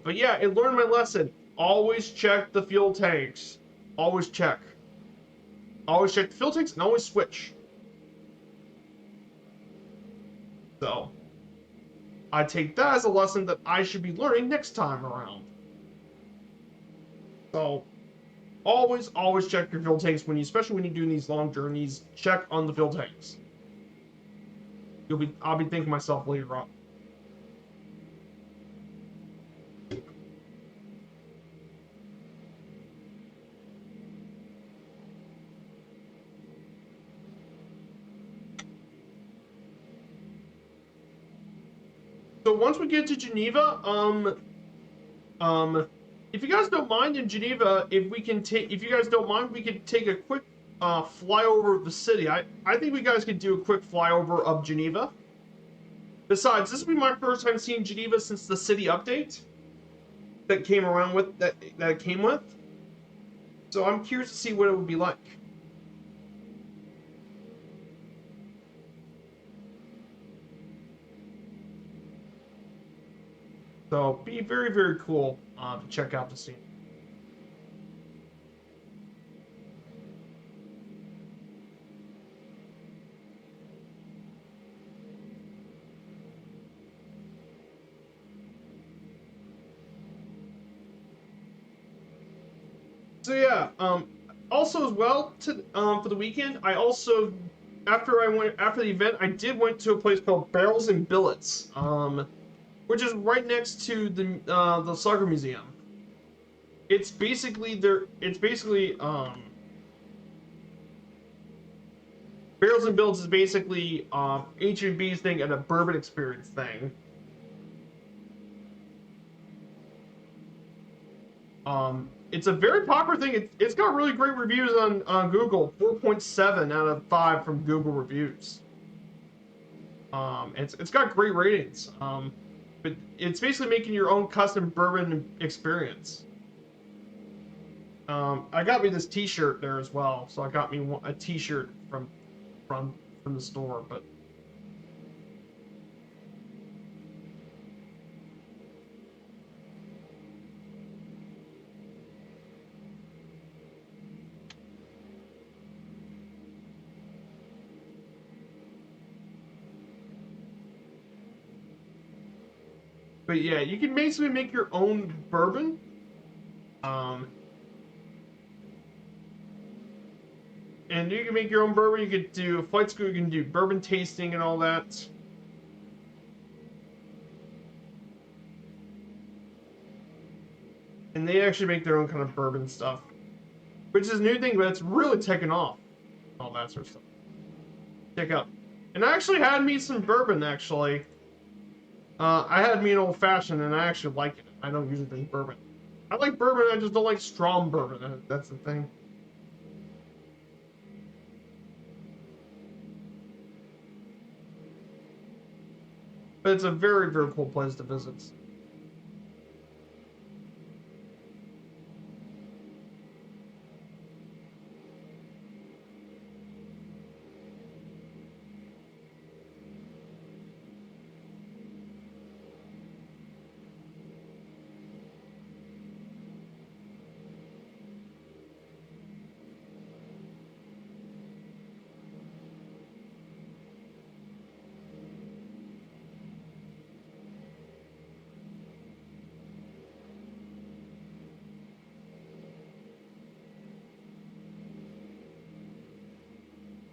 But yeah, it learned my lesson. Always check the fuel tanks. Always check. Always check the fuel tanks and always switch. So, I take that as a lesson that I should be learning next time around. So always check your fuel tanks when you, especially when you're doing these long journeys. Check on the fuel tanks. I'll be thinking myself later on. So once we get to Geneva, if you guys don't mind in Geneva, if you guys don't mind, we can take a quick flyover of the city. I think we guys could do a quick flyover of Geneva. Besides, this will be my first time seeing Geneva since the city update that came around with that it came with. So I'm curious to see what it would be like. So be very cool to check out the scene. So yeah, also as well to for the weekend, I also after the event, I did went to a place called Barrels and Billets, which is right next to the Soccer Museum. It's basically Barrels and Billets is basically H&B's thing and a bourbon experience thing. It's a very popular thing. It's got really great reviews on Google. 4.7 out of 5 from Google reviews. It's got great ratings. But it's basically making your own custom bourbon experience. I got me this T-shirt there as well, so I got me a T-shirt from the store. But yeah, you can basically make your own bourbon. Um, and you can make your own bourbon. You could do flight school. You can do bourbon tasting and all that. And they actually make their own kind of bourbon stuff, which is a new thing, but it's really taken off. All that sort of stuff. Check out. And I actually had me some bourbon, actually. I had me an old fashioned, and I actually like it. I don't usually drink bourbon. I like bourbon, I just don't like strong bourbon. That's the thing. But it's a very cool place to visit.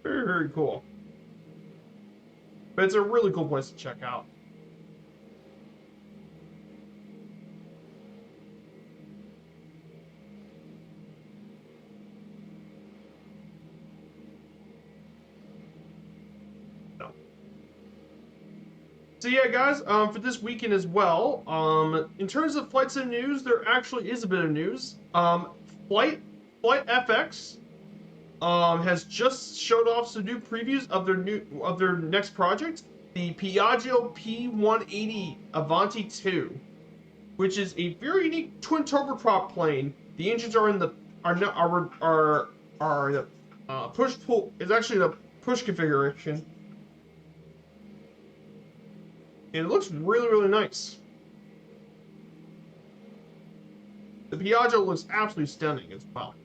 Very cool. But it's a really cool place to check out. So yeah, guys, for this weekend as well, in terms of flight sim news, there actually is a bit of news. Flight FX has just showed off some new previews of their next project, the Piaggio P180 Avanti 2, which is a very unique twin turboprop plane. The engines are in the are push pull is actually the push configuration. And it looks really nice. The Piaggio looks absolutely stunning as well.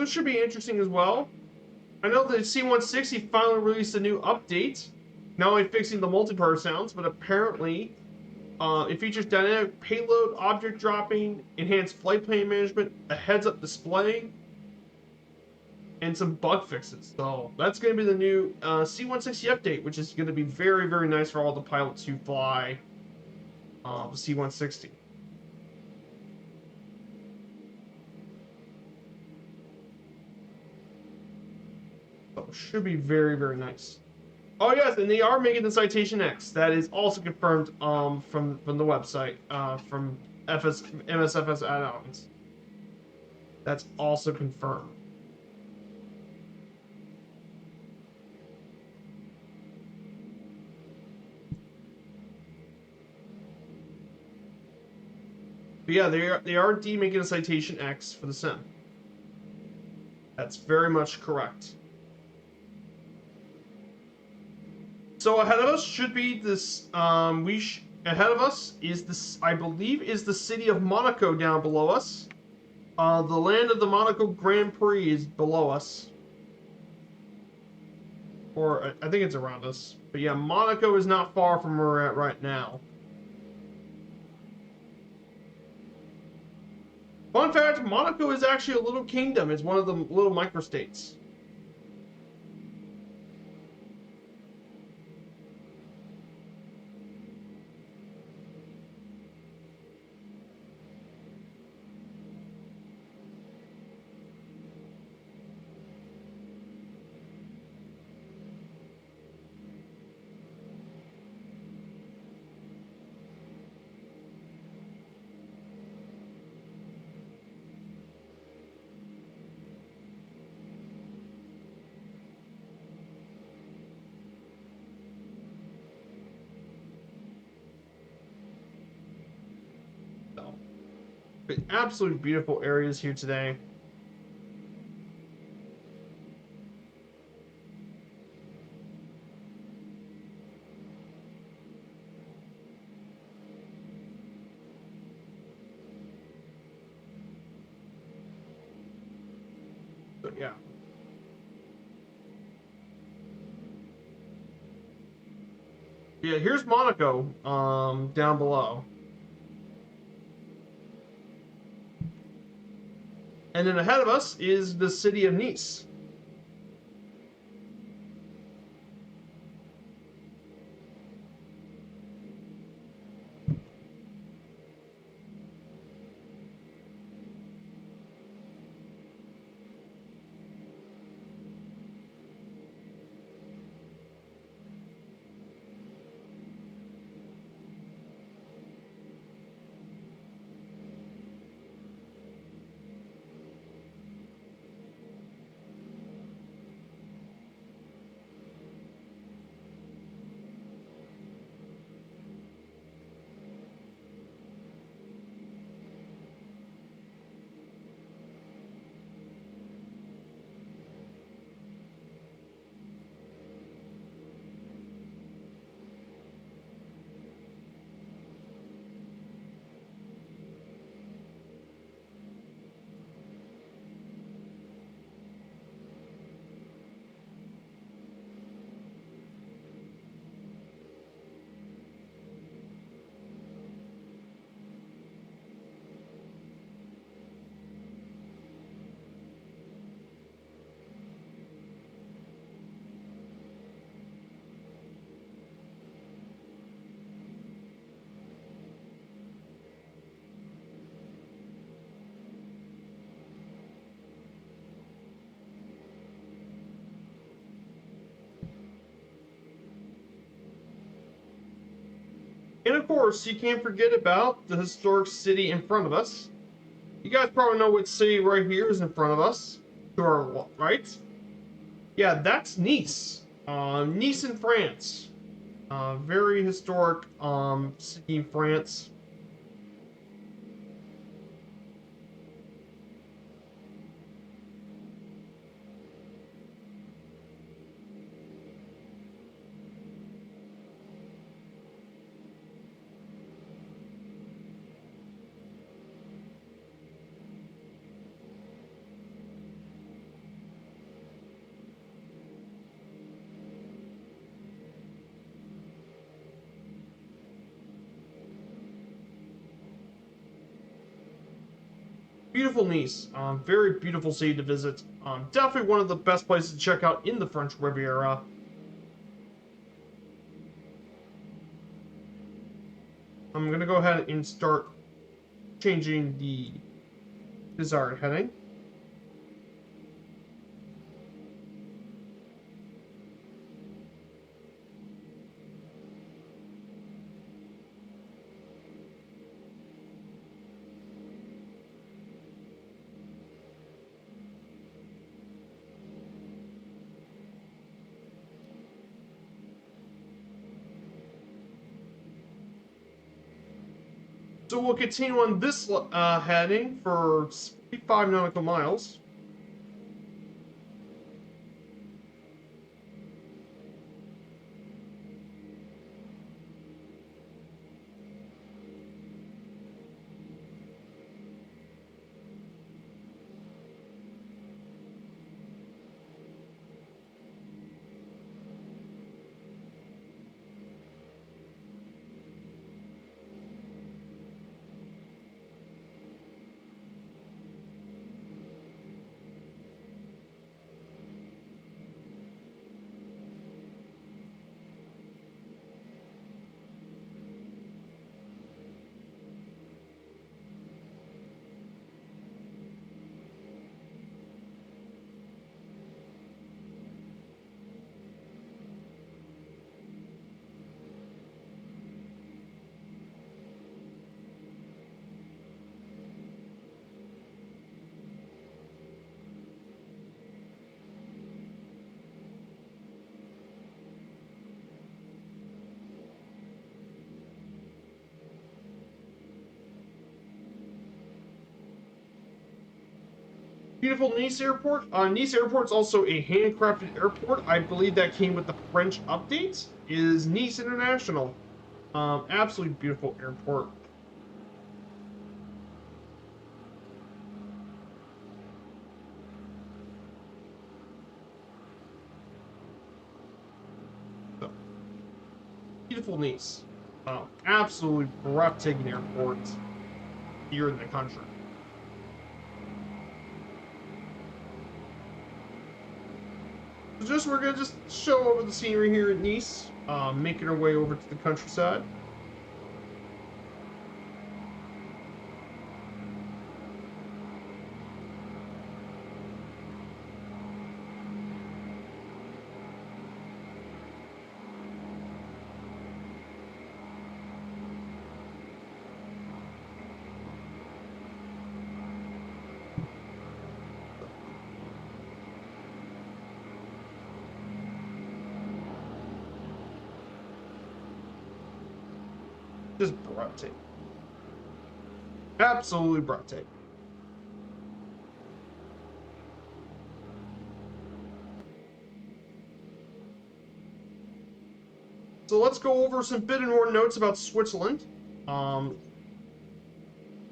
This should be interesting as well. I know the C-160 finally released a new update, not only fixing the multiplayer sounds, but apparently it features dynamic payload, object dropping, enhanced flight plane management, a heads-up display, and some bug fixes. So that's going to be the new C-160 update, which is going to be very, very nice for all the pilots who fly the C-160. So it should be very, very nice. Oh yes, and they are making the Citation X. That is also confirmed from the website from MSFS add-ons. That's also confirmed. But yeah, they are indeed making a Citation X for the sim. That's very much correct. So ahead of us should be this. Ahead of us is this. I believe is the city of Monaco down below us. The land of the Monaco Grand Prix is below us, or I think it's around us. But yeah, Monaco is not far from where we're at right now. Fun fact: Monaco is actually a little kingdom. It's one of the little microstates. So, but absolutely beautiful areas here today. So yeah. Yeah, here's Monaco, down below. And then ahead of us is the city of Nice. And of course, you can't forget about the historic city in front of us. You guys probably know what city right here is in front of us. To our right. Yeah, that's Nice. Nice in France. Very historic city in France. Beautiful Nice. Very beautiful city to visit. Definitely one of the best places to check out in the French Riviera. I'm going to go ahead and start changing the desired heading. So we'll continue on this heading for 55 nautical miles. Beautiful Nice Airport. Nice Airport is also a handcrafted airport. I believe that came with the French update. Is Nice International. Absolutely beautiful airport. So, beautiful Nice. Absolutely breathtaking airport here in the country. So we're gonna just show over the scenery here at Nice, making our way over to the countryside. Just breathtaking. Absolutely breathtaking. So let's go over some bit and more notes about Switzerland. So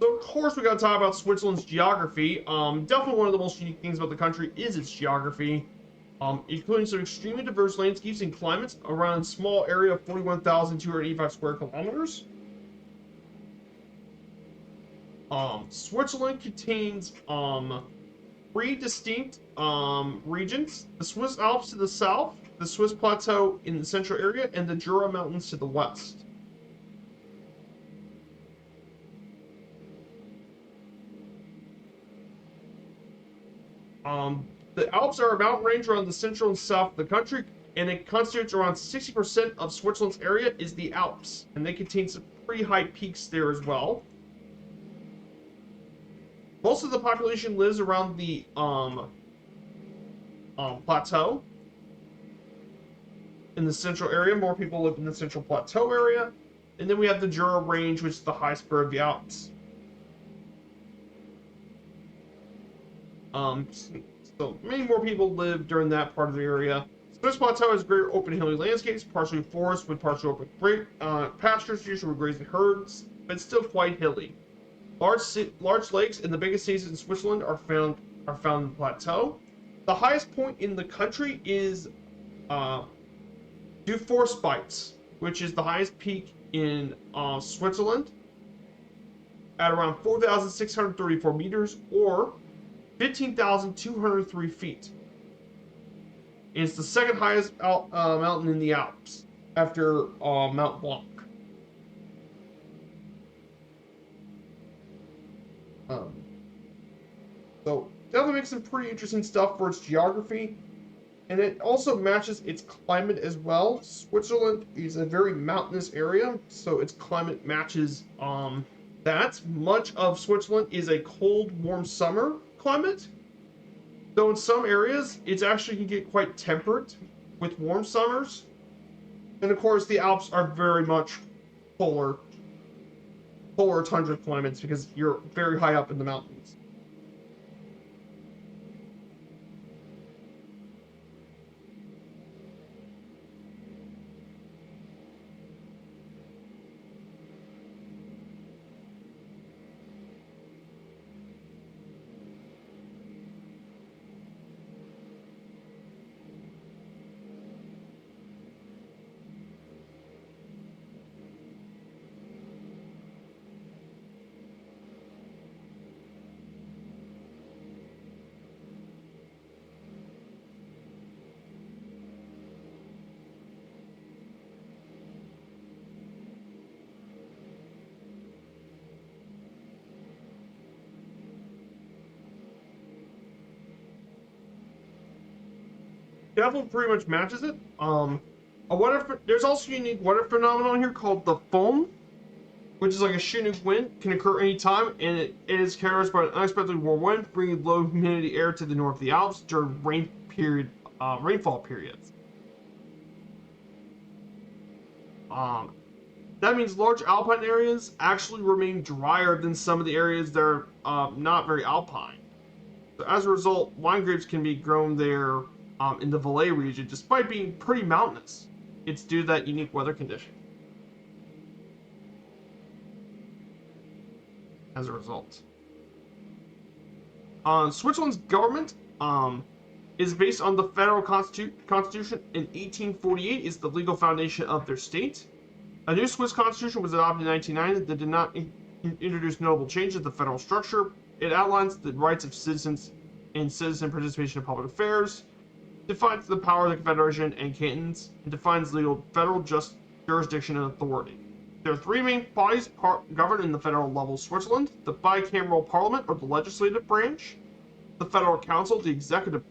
of course we got to talk about Switzerland's geography. Definitely one of the most unique things about the country is its geography, including some extremely diverse landscapes and climates around a small area of 41,285 square kilometers. Switzerland contains three distinct regions: the Swiss Alps to the south, the Swiss Plateau in the central area, and the Jura Mountains to the west. The Alps are a mountain range around the central and south of the country, and it constitutes around 60% of Switzerland's area is the Alps, and they contain some pretty high peaks there as well. Most of the population lives around the plateau in the central area. More people live in the central plateau area, and then we have the Jura range, which is the highest part of the Alps. So many more people live during that part of the area. Swiss Plateau has great open hilly landscapes, partially forest with partially open great pastures, usually with grazing herds, but it's still quite hilly. Large lakes and the biggest cities in Switzerland are found in the plateau. The highest point in the country is Dufourspites, which is the highest peak in Switzerland. at around 4,634 meters or 15,203 feet. It's the second highest mountain in the Alps after Mount Blanc. Um, so definitely makes some pretty interesting stuff for its geography, and it also matches its climate as well. Switzerland is a very mountainous area, so its climate matches that. Much of Switzerland is a cold, warm summer climate, though in some areas it's actually can get quite temperate with warm summers. And of course, the Alps are very much polar tundra climates because you're very high up in the mountains. Definitely pretty much matches it. There's also a unique weather phenomenon here called the foam, which is like a Chinook wind, can occur anytime, and it is characterized by an unexpectedly warm wind, bringing low humidity air to the north of the Alps during rainfall periods. Um, that means large alpine areas actually remain drier than some of the areas that are not very alpine. So as a result, wine grapes can be grown there in the Valais region, despite being pretty mountainous. It's due to that unique weather condition. As a result, Switzerland's government is based on the federal constitution in 1848. Is the legal foundation of their state. A new Swiss constitution was adopted in 1990 that did not introduce notable changes to the federal structure. It outlines the rights of citizens and citizen participation in public affairs, defines the power of the confederation and cantons, and defines legal federal jurisdiction and authority. There are three main bodies governed in the federal level of Switzerland: the bicameral parliament, or the legislative branch, the federal council, the executive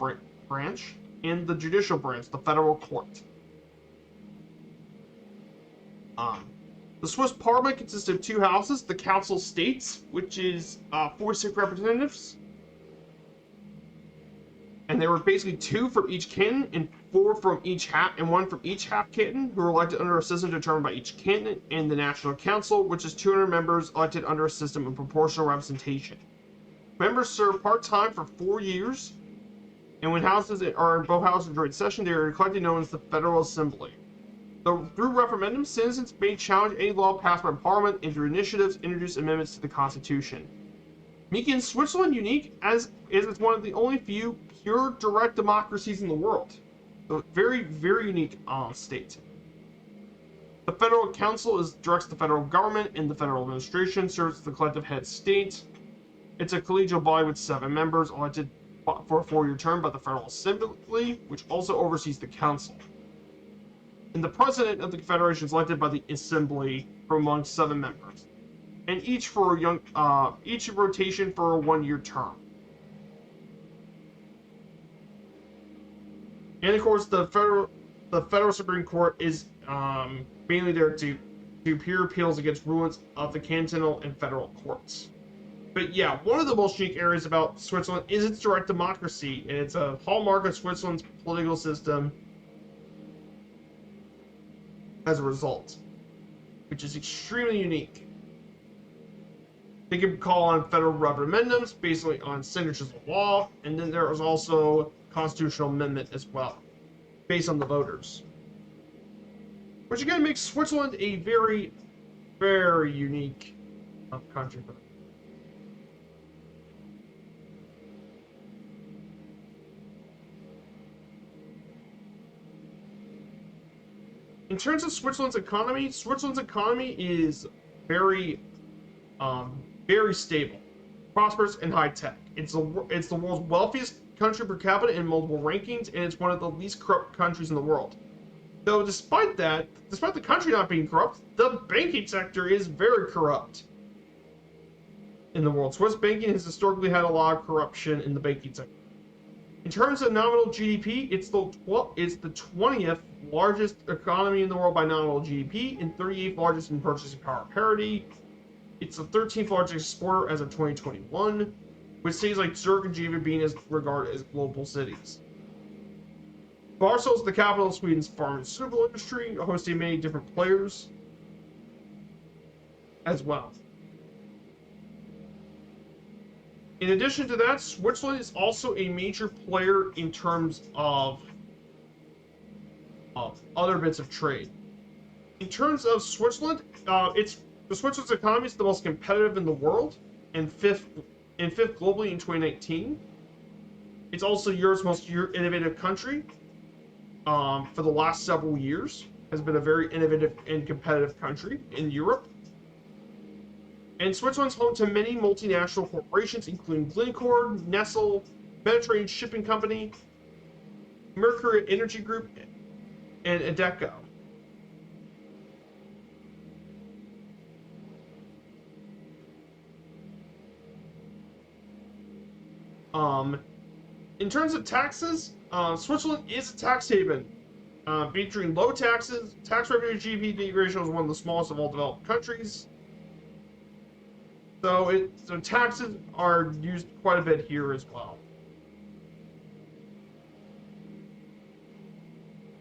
branch, and the judicial branch, the federal court. The Swiss parliament consists of two houses: the Council States, which is 46 representatives, and there were basically two from each canton and four from each and one from each half canton, who are elected under a system determined by each canton, and the National Council, which is 200 members elected under a system of proportional representation. Members serve part-time for 4 years, and when houses are in both houses during session, they are collectively known as the Federal Assembly. Through referendum, citizens may challenge any law passed by Parliament, and through initiatives, introduce amendments to the Constitution, making Switzerland unique as it's one of the only few pure direct democracies in the world. So very, very unique state. The Federal Council directs the federal government, and the federal administration serves as the collective head state. It's a collegial body with 7 members elected for a 4-year term by the Federal Assembly, which also oversees the council. And the president of the confederation is elected by the assembly from among 7 members, and each rotation for a 1-year term. And of course, the federal Supreme Court is mainly there to hear appeals against rulings of the cantonal and federal courts. But yeah, one of the most unique areas about Switzerland is its direct democracy, and it's a hallmark of Switzerland's political system as a result, which is extremely unique. They can call on federal referendums basically on signatures of law, and then there is also constitutional amendment as well, based on the voters. Which again makes Switzerland a very, very unique country. In terms of Switzerland's economy is very very stable, prosperous, and high tech. It's the world's wealthiest country per capita in multiple rankings, and it's one of the least corrupt countries in the world. Though despite the country not being corrupt, the banking sector is very corrupt in the world. Swiss banking has historically had a lot of corruption in the banking sector. In terms of nominal GDP, it's the 20th largest economy in the world by nominal GDP and 38th largest in purchasing power parity. It's the 13th largest exporter as of 2021, with cities like Zurich and Geneva being regarded as global cities. Warsaw is the capital of Sweden's pharmaceutical industry, hosting many different players as well. In addition to that, Switzerland is also a major player in terms of other bits of trade. In terms of Switzerland, Switzerland's economy is the most competitive in the world and fifth globally in 2019. It's also Europe's most innovative country. For the last several years, has been a very innovative and competitive country in Europe. And Switzerland's home to many multinational corporations, including Glencore, Nestle, Mediterranean Shipping Company, Mercury Energy Group, and Adecco. In terms of taxes, Switzerland is a tax haven, featuring low taxes. Tax revenue to GDP ratio is one of the smallest of all developed countries. So taxes are used quite a bit here as well.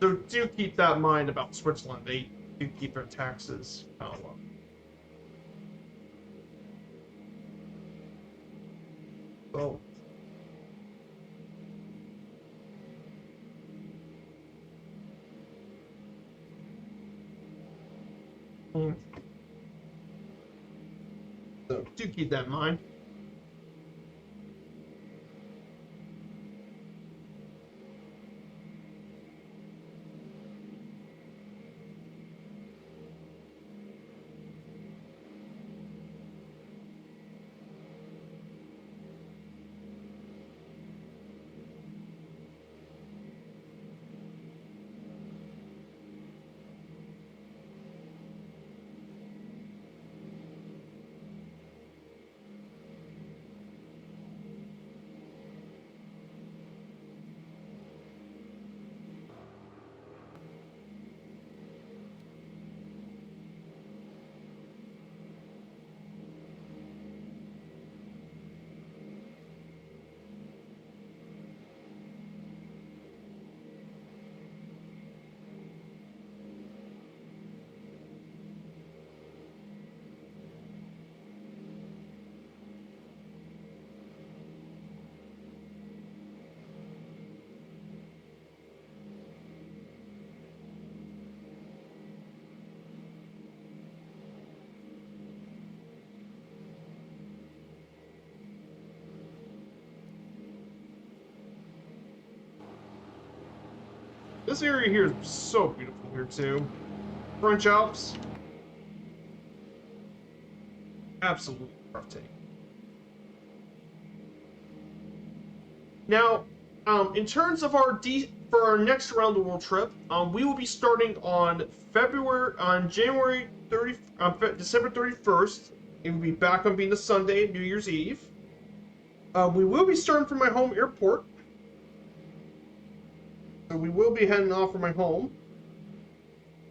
So do keep that in mind about Switzerland. They do keep their taxes kind of low. So. So do keep that in mind. This area here is so beautiful here too. French Alps, absolutely breathtaking. Now, in terms of for our next around the world trip, we will be starting on January 30, December 31st. It will be back on being a Sunday, New Year's Eve. We will be starting from my home airport. So we will be heading off from my home.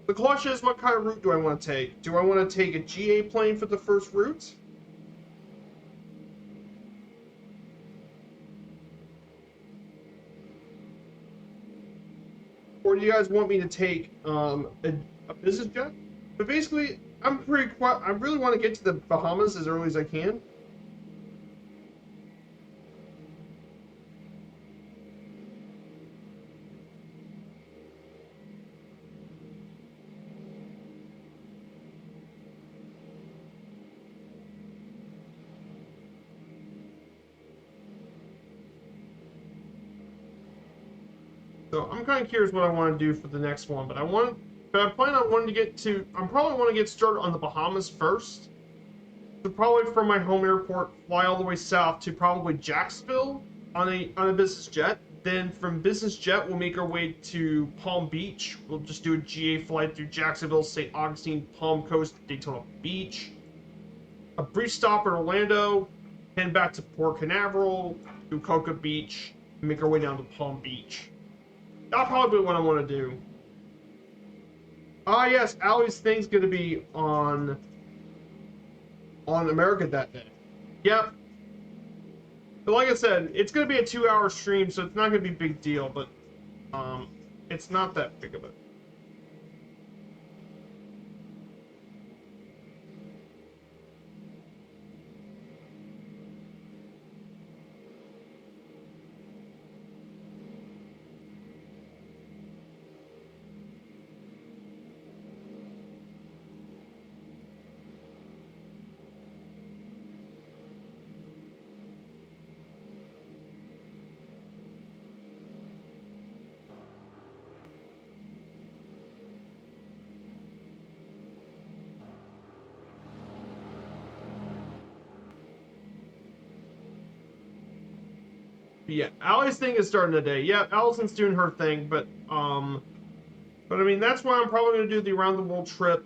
The question is, what kind of route do I want to take? Do I want to take a GA plane for the first route? Or do you guys want me to take a business jet? But basically, I really want to get to the Bahamas as early as I can. So I'm kind of curious what I want to do for the next one, but I probably want to get started on the Bahamas first. So probably from my home airport, fly all the way south to probably Jacksonville on a business jet. Then from business jet, we'll make our way to Palm Beach. We'll just do a GA flight through Jacksonville, St. Augustine, Palm Coast, Daytona Beach. A brief stop in Orlando, head back to Port Canaveral, to Cocoa Beach, and make our way down to Palm Beach. That'll probably be what I want to do. Ah, yes, Allie's thing's gonna be on America that day. Yep. But like I said, it's gonna be a 2-hour stream, so it's not gonna be a big deal. But it's not that big of it. But yeah, Allie's thing is starting today. Yeah, Allison's doing her thing, but I mean that's why I'm probably gonna do the around the world trip.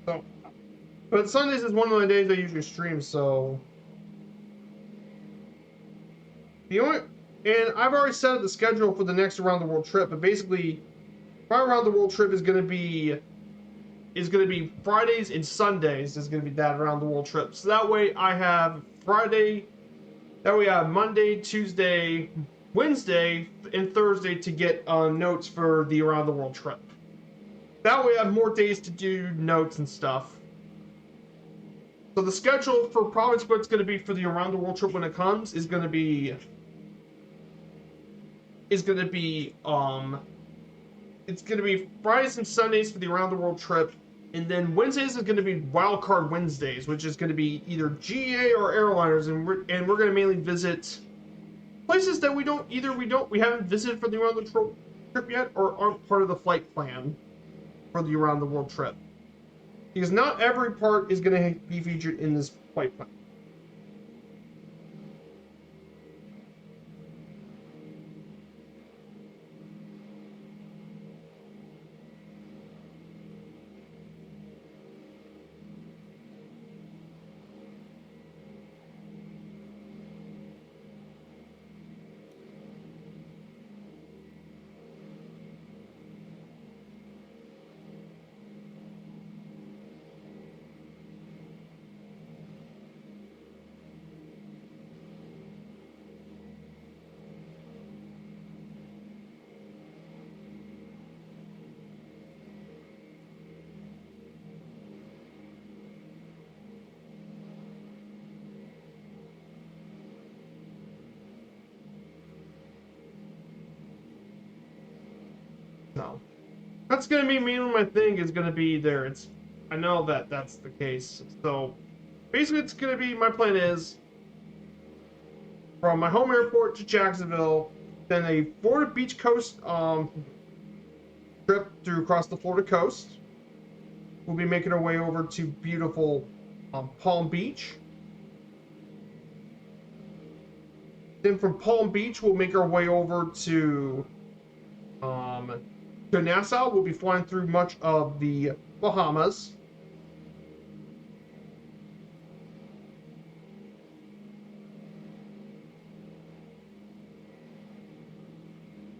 So, but Sundays is one of the days I usually stream. So the only and I've already set up the schedule for the next around the world trip. But basically, my around the world trip is gonna be Fridays and Sundays is gonna be that around the world trip. So that way I have Friday, that way I have Monday, Tuesday, Wednesday, and Thursday to get notes for the around the world trip. That way I have more days to do notes and stuff. So the schedule for probably what's going to be for the around the world trip when it comes is going to be it's going to be Fridays and Sundays for the around the world trip, and then Wednesdays is going to be wildcard Wednesdays, which is going to be either GA or airliners, and we're going to mainly visit places that we haven't visited for the around the trip yet, or aren't part of the flight plan for the around the world trip. Because not every part is going to be featured in this flight plan. No. That's going to be mainly my thing is going to be there. I know that that's the case. So basically it's going to be, my plan is from my home airport to Jacksonville, then a Florida beach coast trip through across the Florida coast. We'll be making our way over to beautiful Palm Beach. Then from Palm Beach, we'll make our way over to Nassau. We'll be flying through much of the Bahamas.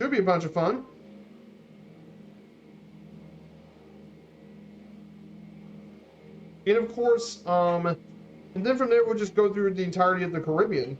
Should be a bunch of fun. And of course, And then from there, we'll just go through the entirety of the Caribbean.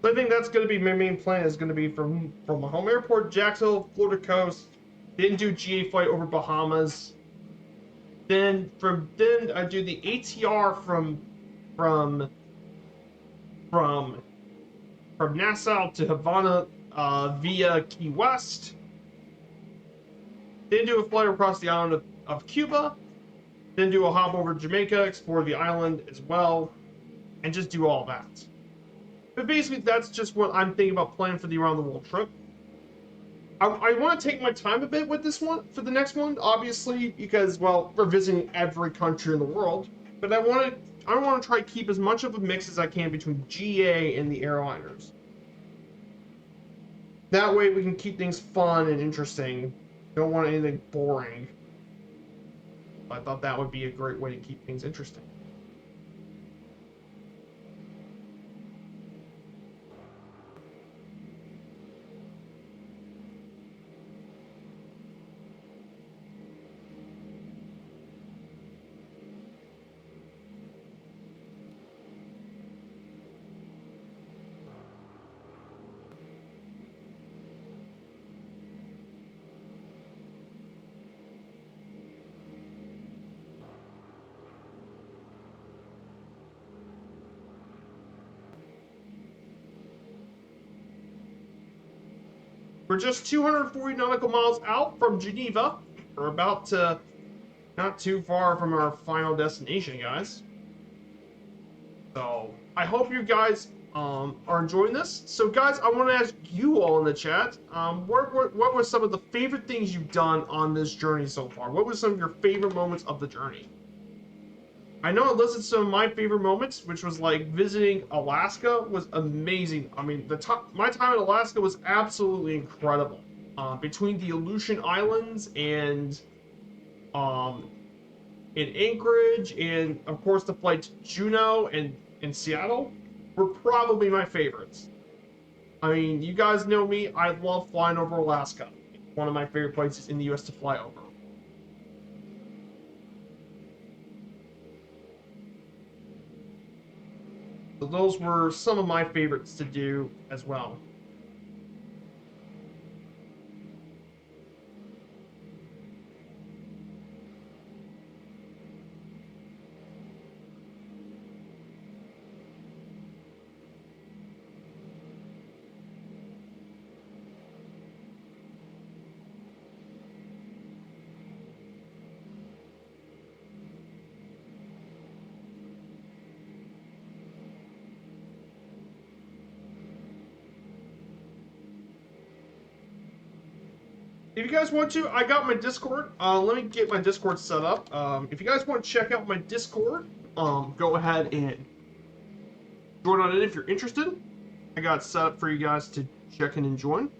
So I think that's going to be my main plan. Is going to be from my home airport, Jacksonville, Florida coast. Then do GA flight over Bahamas. Then I do the ATR from from from Nassau to Havana via Key West. Then do a flight across the island of Cuba. Then do a hop over to Jamaica, explore the island as well, and just do all that. But basically, that's just what I'm thinking about planning for the around the world trip. I want to take my time a bit with this one for the next one, obviously, because, well, we're visiting every country in the world. But I want to try to keep as much of a mix as I can between GA and the airliners. That way we can keep things fun and interesting. Don't want anything boring. I thought that would be a great way to keep things interesting. We're just 240 nautical miles out from Geneva. We're about to, not too far from our final destination, guys. So I hope you guys are enjoying this. So guys, I want to ask you all in the chat, what were some of the favorite things you've done on this journey so far? What were some of your favorite moments of the journey? I know I listed some of my favorite moments, which was like visiting Alaska was amazing. I mean, my time in Alaska was absolutely incredible. Between the Aleutian Islands and um, in Anchorage, and of course the flight to Juneau and Seattle were probably my favorites. I mean, you guys know me, I love flying over Alaska. It's one of my favorite places in the US to fly over. So those were some of my favorites to do as well. If you guys want to, I got my Discord. Let me get my Discord set up. If you guys want to check out my Discord, go ahead and join on it if you're interested. I got it set up for you guys to check in and join.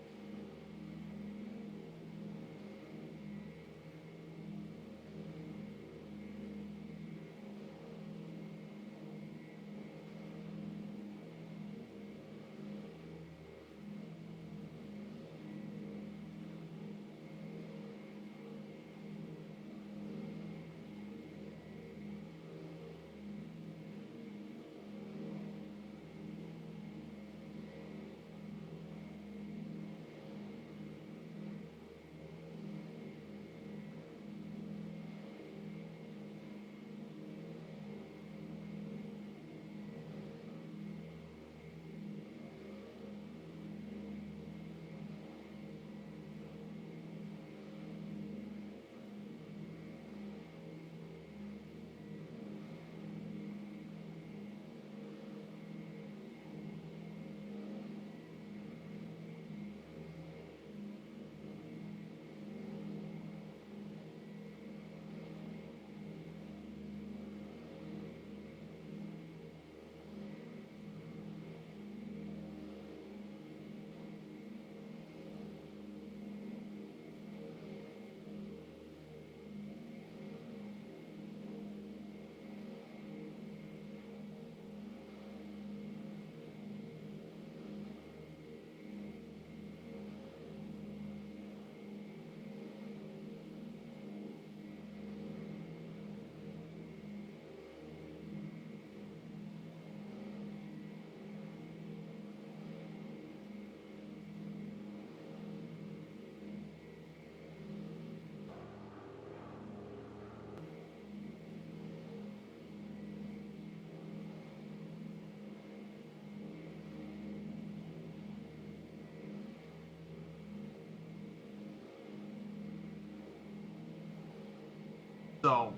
though.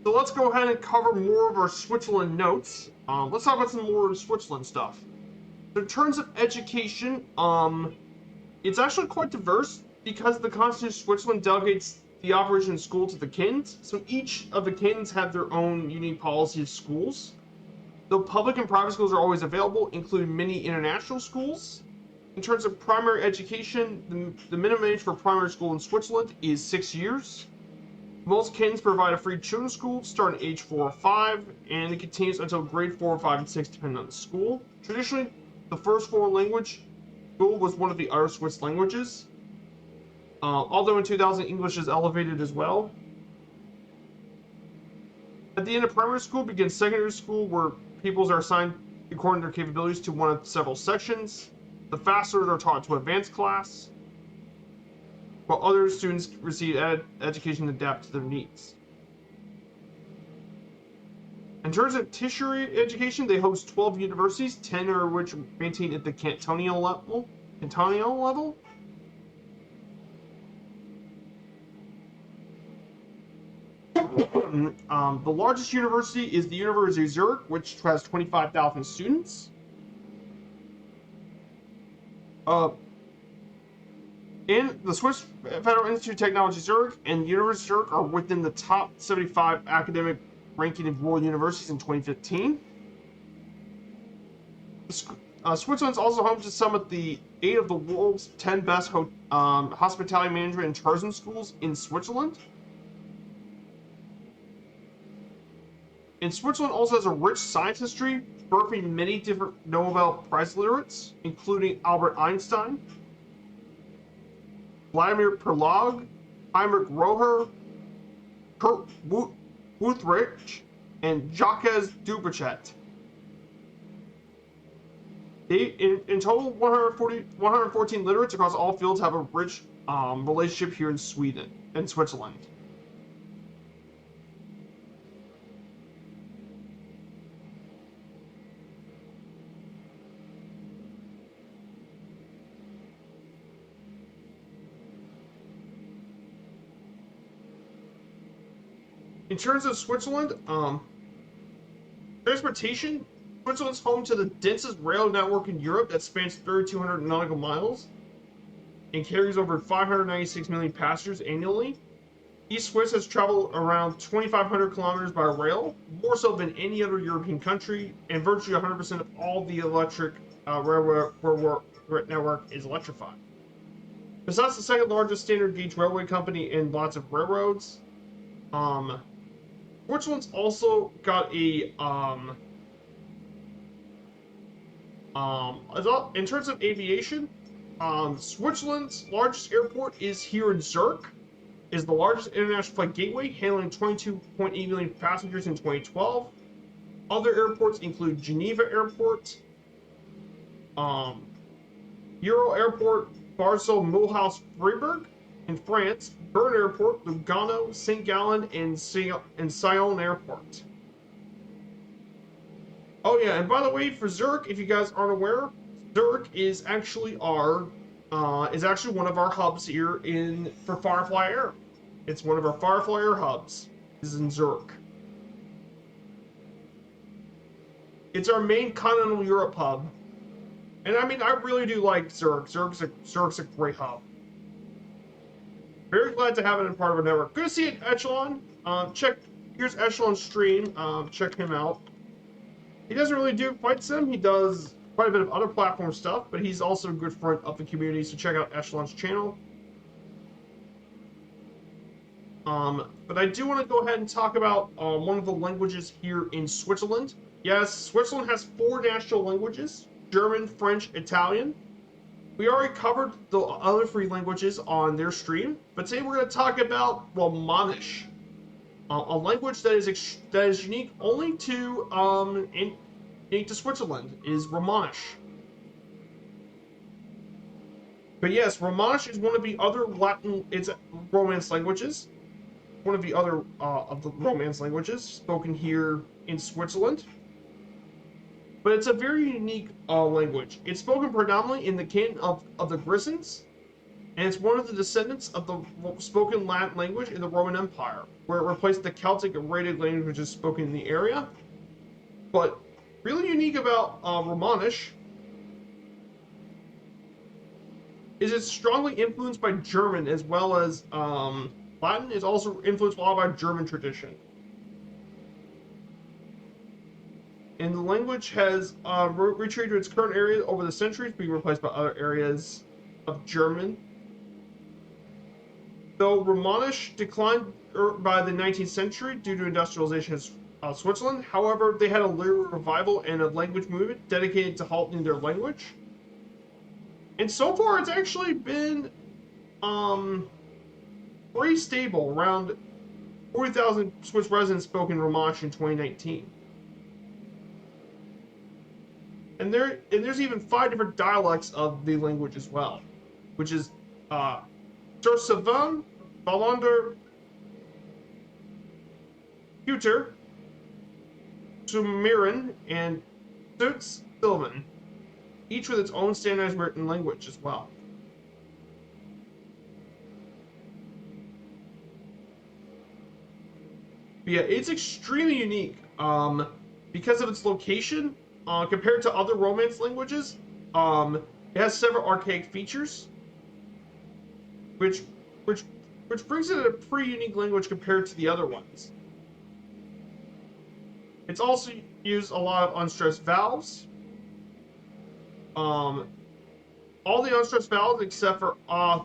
So let's go ahead and cover more of our Switzerland notes. Let's talk about some more Switzerland stuff. So in terms of education, it's actually quite diverse because the Constitution of Switzerland delegates the operation of school to the kins. So each of the kins have their own unique policy of schools. Though public and private schools are always available, including many international schools. In terms of primary education, the minimum age for primary school in Switzerland is 6 years. Most kins provide a free children's school starting at age 4 or 5, and it continues until grade 4, 5, and 6, depending on the school. Traditionally, the first foreign language school was one of the other Swiss languages. Although in 2000, English is elevated as well. At the end of primary school begins secondary school, where pupils are assigned according to their capabilities to one of several sections. The fastest are taught to advanced class, while other students receive education adapted to their needs. In terms of tertiary education, they host 12 universities, 10 of which maintain at the cantonal level. The largest university is the University of Zurich, which has 25,000 students. And the Swiss Federal Institute of Technology Zurich and the University of Zurich are within the top 75 academic ranking of world universities in 2015. Switzerland's also home to some of the 8 of the world's 10 best hospitality management and tourism schools in Switzerland. And Switzerland also has a rich science history, birthing many different Nobel Prize laureates, including Albert Einstein, Vladimir Perlog, Heinrich Roher, Kurt Wuthrich, and Jacques Dubochet. In total, 114 literates across all fields have a rich relationship here in Switzerland. In terms of Switzerland, transportation, Switzerland's home to the densest rail network in Europe that spans 3,200 nautical miles and carries over 596 million passengers annually. East Swiss has traveled around 2,500 kilometers by rail, more so than any other European country, and virtually 100% of all the electric railway network is electrified. Besides the second largest standard gauge railway company and lots of railroads, Switzerland's also got a in terms of aviation, Switzerland's largest airport is here in Zurich, is the largest international flight gateway, handling 22.8 million passengers in 2012. Other airports include Geneva Airport, Euro Airport, Barcelona Mulhouse Freiburg in France, Bern Airport, Lugano, St. Gallen, and Sion Airport. Oh yeah, and by the way, for Zurich, if you guys aren't aware, Zurich is actually one of our hubs here for Firefly Air. It's one of our Firefly Air hubs. This is in Zurich. It's our main continental Europe hub. And I mean, I really do like Zurich. Zurich's a great hub. Very glad to have it in part of our network. Good to see it, Echelon. Here's Echelon's stream. Check him out. He doesn't really do Fight Sim. He does quite a bit of other platform stuff, but he's also a good friend of the community, so check out Echelon's channel. But I do want to go ahead and talk about one of the languages here in Switzerland. Yes, Switzerland has 4 national languages: German, French, Italian. We already covered the other 3 languages on their stream, but today we're going to talk about Romanish, a language that is unique only to Switzerland, is Romanish. But yes, Romanish is one of the other Romance languages, one of the other of the Romance languages spoken here in Switzerland. But it's a very unique language. It's spoken predominantly in the canton of the Grisons, and it's one of the descendants of the spoken Latin language in the Roman Empire, where it replaced the Celtic rated languages spoken in the area. But really unique about Romanish is it's strongly influenced by German, as well as Latin is also influenced a lot by German tradition. And the language has retreated to its current area over the centuries, being replaced by other areas of German. Though Romanish declined by the 19th century due to industrialization of Switzerland, however, they had a literary revival and a language movement dedicated to halting their language. And so far, it's actually been pretty stable. Around 40,000 Swiss residents spoke in Romansh in 2019. And there's even 5 different dialects of the language as well, which is Sursavan, Valander, Puter, Sumerian, and Suits Sylvan, each with its own standardized written language as well. But yeah, it's extremely unique because of its location. Compared to other Romance languages, it has several archaic features, which brings it a pretty unique language compared to the other ones. It's also used a lot of unstressed vowels. All the unstressed vowels except for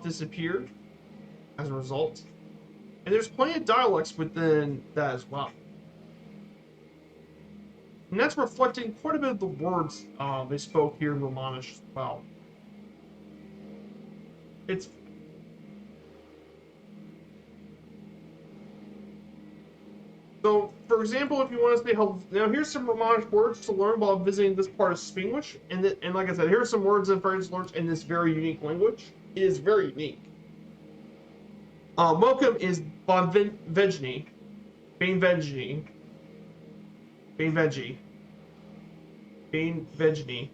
disappeared as a result, and there's plenty of dialects within that as well. And that's reflecting quite a bit of the words they spoke here in Romanish as well. It's so, for example, if you want to say now here's some Romanish words to learn while visiting this part of Spanish, and like I said, here's some words and phrases learned in this very unique language. It is very unique. Welcome is Bonvegni, Bainvegni, Bainveggie, Bainvegni,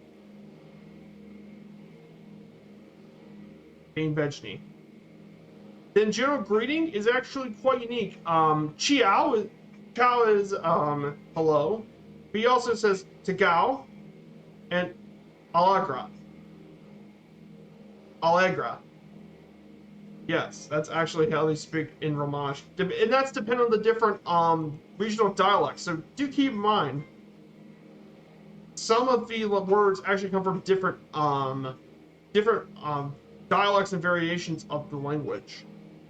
Bainvegni. Then general greeting is actually quite unique. Ciao is hello. But he also says Tagau and Allegra. Allegra. Yes, that's actually how they speak in Romansh. And that's dependent on the different regional dialects. So do keep in mind, some of the words actually come from different dialects and variations of the language.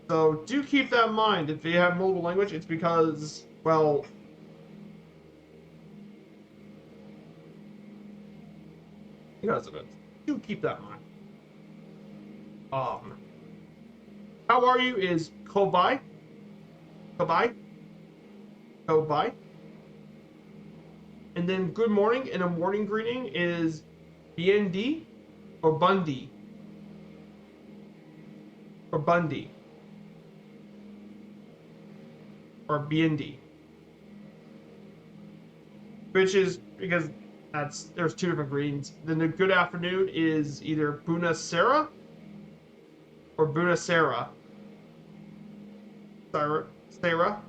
So do keep that in mind. If you have multiple language, it's because, well, because of it. Do keep that in mind. How are you is Kobai. Kobai. Kobai. And then good morning and a morning greeting is BND or Bundy. Or Bundy. Or BND. Which is because there's 2 different greetings. Then the good afternoon is either Buna Sera or Buna Sera. Sarah.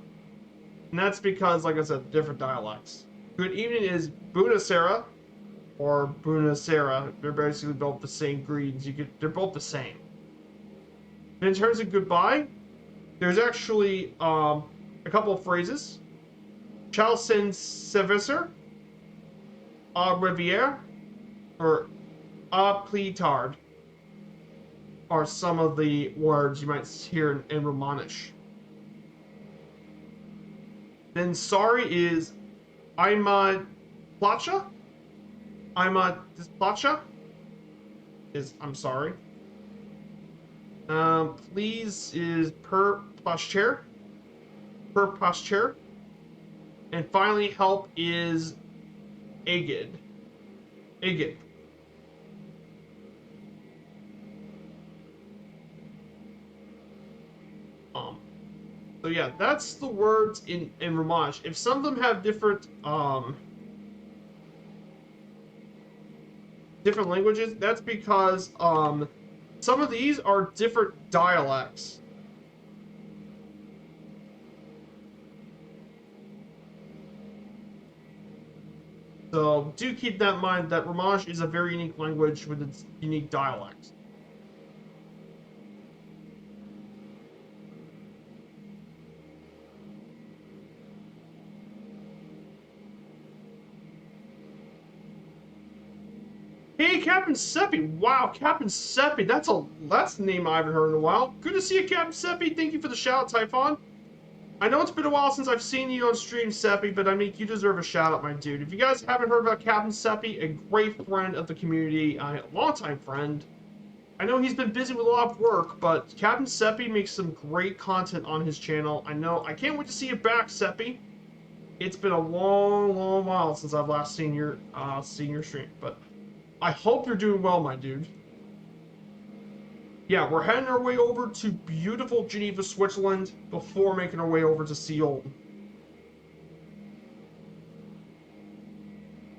And that's because, like I said, different dialects. Good evening is Buna Sera or Buna Sera. They're basically both the same greetings. They're both the same. And in terms of goodbye, there's actually a couple of phrases. Ciao sen seviser, a revier, or a plus tard are some of the words you might hear in Romanish. Then sorry is I'm a placha. I'm a displacha is I'm sorry. Please is per posture. Per posture. And finally help is agid. Agid. So yeah, that's the words in Romansh. If some of them have different different languages, that's because some some of these are different dialects. So do keep that in mind that Romansh is a very unique language with its unique dialect. Hey, Captain Seppi! Wow, Captain Seppi, that's a name I haven't heard in a while. Good to see you, Captain Seppi. Thank you for the shout, Typhon. I know it's been a while since I've seen you on stream, Seppi, but I mean, you deserve a shout out, my dude. If you guys haven't heard about Captain Seppi, a great friend of the community, a longtime friend. I know he's been busy with a lot of work, but Captain Seppi makes some great content on his channel. I can't wait to see you back, Seppi. It's been a long, long while since I've last seen your stream, but I hope you're doing well, my dude. Yeah, we're heading our way over to beautiful Geneva, Switzerland, before making our way over to Seoul.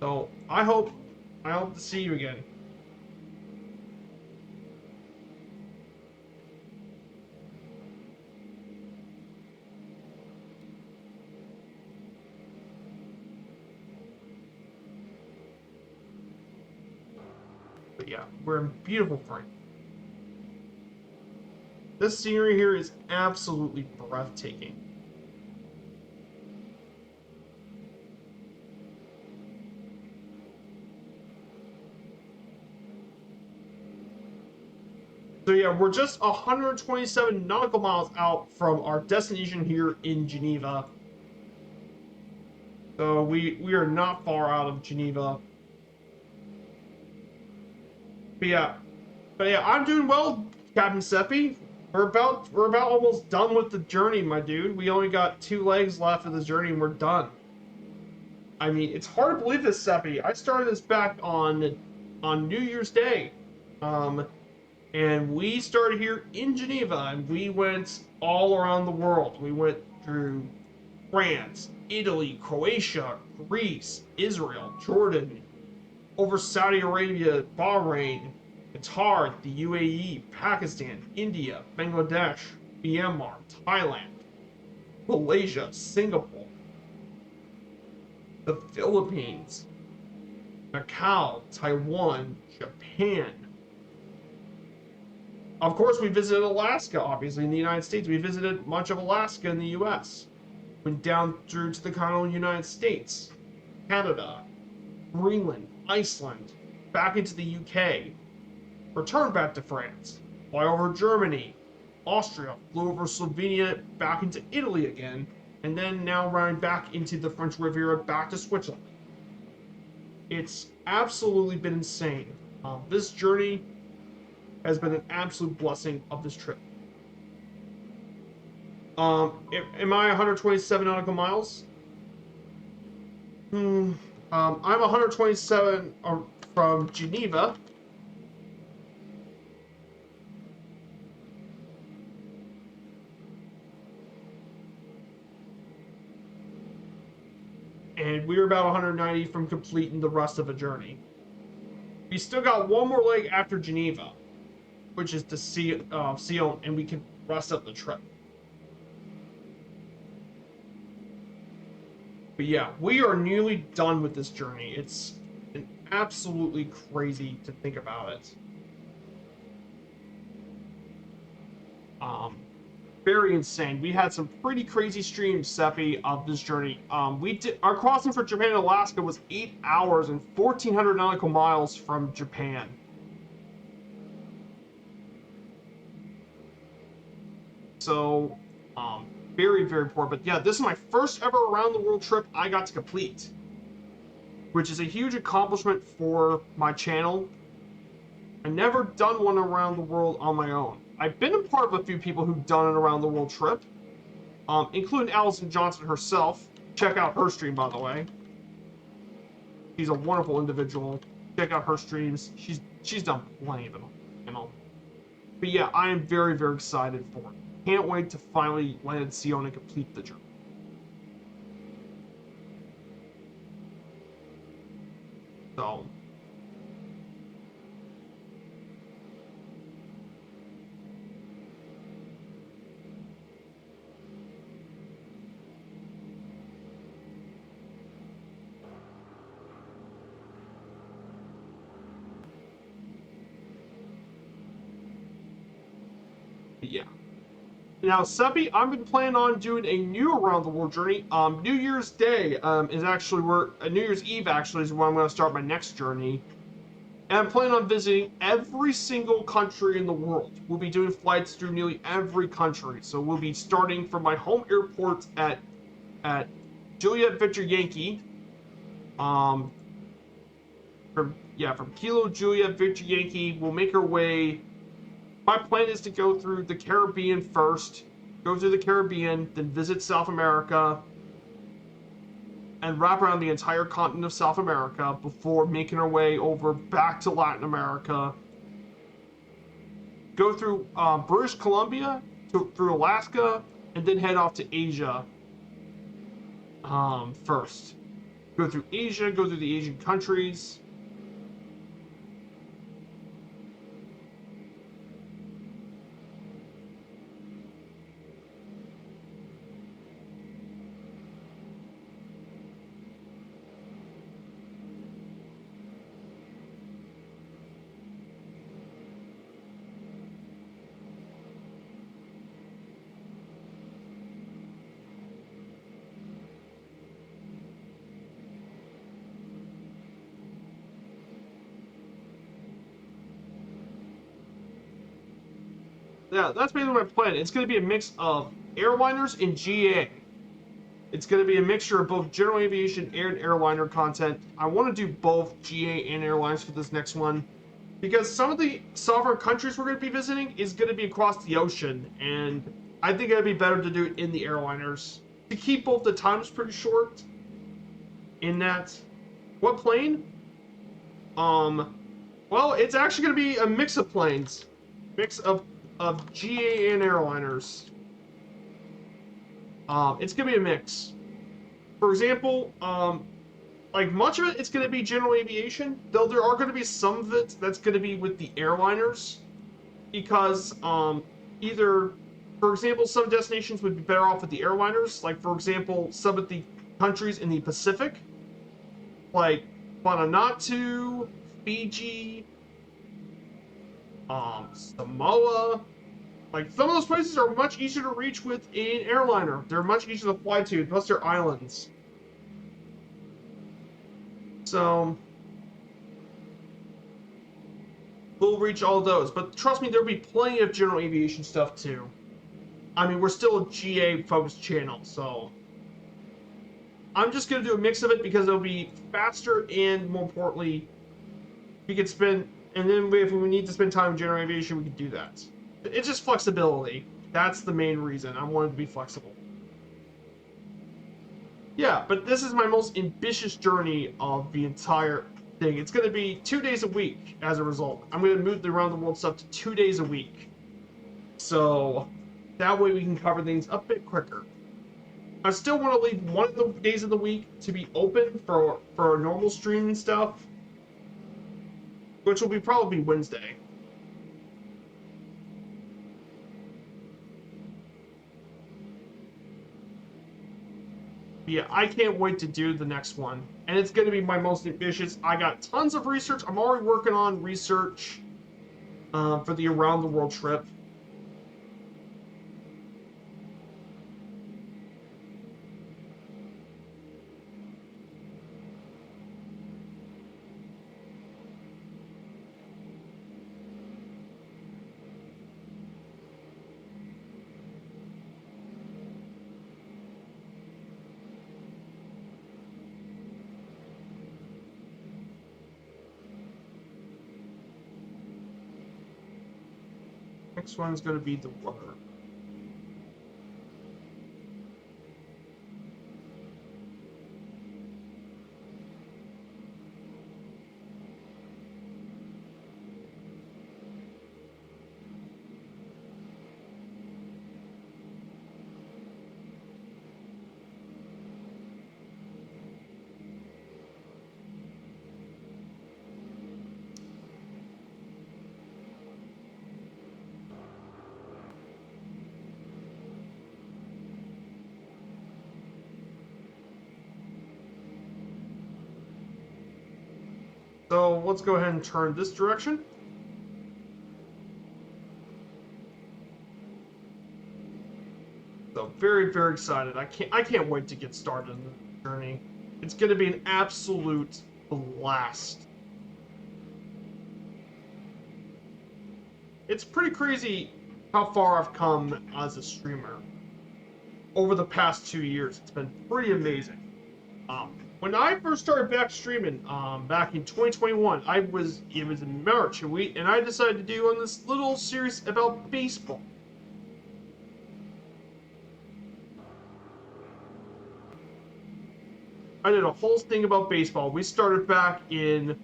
So I hope to see you again. But yeah, we're in beautiful France. This scenery here is absolutely breathtaking. So yeah, we're just 127 nautical miles out from our destination here in Geneva. So we are not far out of Geneva. But yeah, I'm doing well, Captain Seppi. We're about almost done with the journey, my dude. We only got 2 legs left of the journey and we're done. I mean, it's hard to believe this, Seppi. I started this back on New Year's Day. And we started here in Geneva and we went all around the world. We went through France, Italy, Croatia, Greece, Israel, Jordan, over Saudi Arabia, Bahrain, Qatar, the UAE, Pakistan, India, Bangladesh, Myanmar, Thailand, Malaysia, Singapore, the Philippines, Macau, Taiwan, Japan. Of course, we visited Alaska, obviously, in the United States. We visited much of Alaska in the US. Went down through to the continental United States, Canada, Greenland, Iceland, back into the UK, returned back to France, fly over Germany, Austria, flew over Slovenia, back into Italy again, and then now running back into the French Riviera, back to Switzerland. It's absolutely been insane. This journey has been an absolute blessing of this trip. Am I 127 nautical miles? I'm 127 from Geneva. And we're about 190 from completing the rest of the journey. We still got one more leg after Geneva, which is to Sion, and we can rest up the trip. But yeah, we are nearly done with this journey. It's absolutely crazy to think about it. Very insane. We had some pretty crazy streams, Seppi, of this journey. Our crossing for Japan and Alaska was 8 hours and 1,400 nautical miles from Japan. So, very, very poor. But yeah, this is my first ever around the world trip I got to complete, which is a huge accomplishment for my channel. I've never done one around the world on my own. I've been a part of a few people who've done an around the world trip, including Allison Johnson herself. Check out her stream, by the way. She's a wonderful individual. Check out her streams. She's done plenty of them, you know. But yeah, I am very, very excited for it. Can't wait to finally land at Sion and complete the journey. So, Yeah. Now, Seppi, I've been planning on doing a new around the world journey. New Year's Day is actually where New Year's Eve actually is when I'm going to start my next journey, and I'm planning on visiting every single country in the world. We'll be doing flights through nearly every country. So we'll be starting from my home airport at Juliet Victor Yankee. Um, from Kilo Juliet Victor Yankee, we'll make our way. My plan is to go through the Caribbean first, go through the Caribbean, then visit South America, and wrap around the entire continent of South America before making our way over back to Latin America. Go through British Columbia, through Alaska, and then head off to Asia first. Go through Asia, go through the Asian countries. Yeah, that's basically my plan. It's going to be a mix of airliners and GA. It's going to be a mixture of both general aviation and airliner content. I want to do both GA and airlines for this next one because some of the sovereign countries we're going to be visiting is going to be across the ocean, and I think it'd be better to do it in the airliners to keep both the times pretty short. In that, what plane? Well, it's actually going to be a mix of planes, mix of GA and airliners. It's going to be a mix. For example, like much of it, it's going to be general aviation, though there are going to be some of it that's going to be with the airliners, because either, for example, some destinations would be better off with the airliners, like for example, some of the countries in the Pacific, like Vanuatu, Fiji, Samoa. Like some of those places are much easier to reach with an airliner. They're much easier to fly to, plus they're islands. So we'll reach all those. But trust me, there'll be plenty of general aviation stuff too. I mean, we're still a GA focused channel, so I'm just gonna do a mix of it because it'll be faster and more importantly, we could spend. And then if we need to spend time in general aviation, we can do that. It's just flexibility. That's the main reason. I wanted to be flexible. Yeah, but this is my most ambitious journey of the entire thing. It's going to be 2 days a week as a result. I'm going to move the around the world stuff to 2 days a week. So that way we can cover things a bit quicker. I still want to leave one of the days of the week to be open for normal streaming stuff, which will be probably Wednesday. Yeah, I can't wait to do the next one. And it's going to be my most ambitious. I got tons of research. I'm already working on research for the around the world trip. Next one's going to be the weather. So let's go ahead and turn this direction. very, very excited. I can't wait to get started on the journey. It's going to be an absolute blast. It's pretty crazy how far I've come as a streamer over the past 2 years. It's been pretty amazing. When I first started back streaming, back in 2021, it was in March, and I decided to do on this little series about baseball. I did a whole thing about baseball. We started back at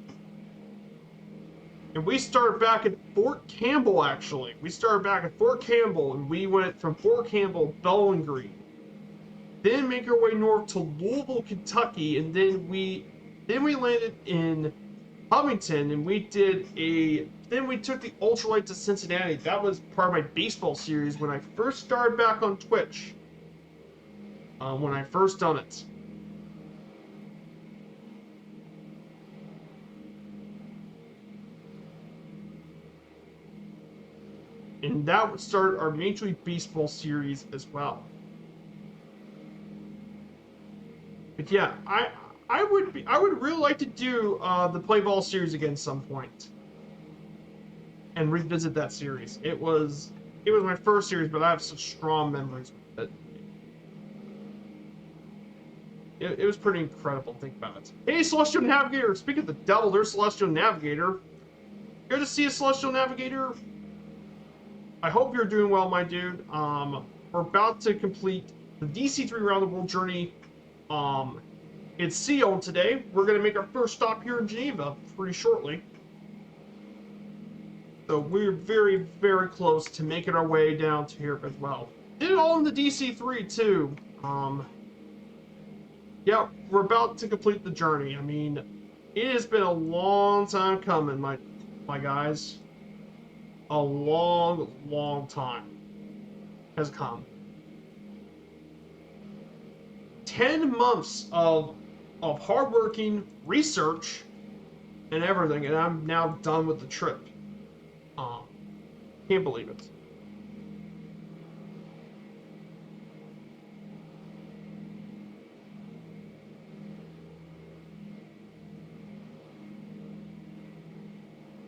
Fort Campbell, actually. We started back at Fort Campbell, and we went from Fort Campbell, Bowling Green, then make our way north to Louisville, Kentucky, and then we landed in Covington, and then we took the ultralight to Cincinnati. That was part of my baseball series when I first started back on Twitch. When I first done it. And that would start our Major League Baseball series as well. But yeah, I would really like to do the Play Ball series again some point, and revisit that series. It was my first series, but I have such strong memories with it. It was pretty incredible. Think about it. Hey, Celestial Navigator. Speaking of the devil, there's Celestial Navigator. Good to see you, Celestial Navigator. I hope you're doing well, my dude. We're about to complete the DC-3 around the world journey. It's sealed today. We're going to make our first stop here in Geneva pretty shortly. So we're very, very close to making our way down to here as well. Did it all in the DC-3 too. Yeah, we're about to complete the journey. I mean, it has been a long time coming, my guys. A long, long time has come. 10 months of hardworking research and everything, and I'm now done with the trip. Can't believe it.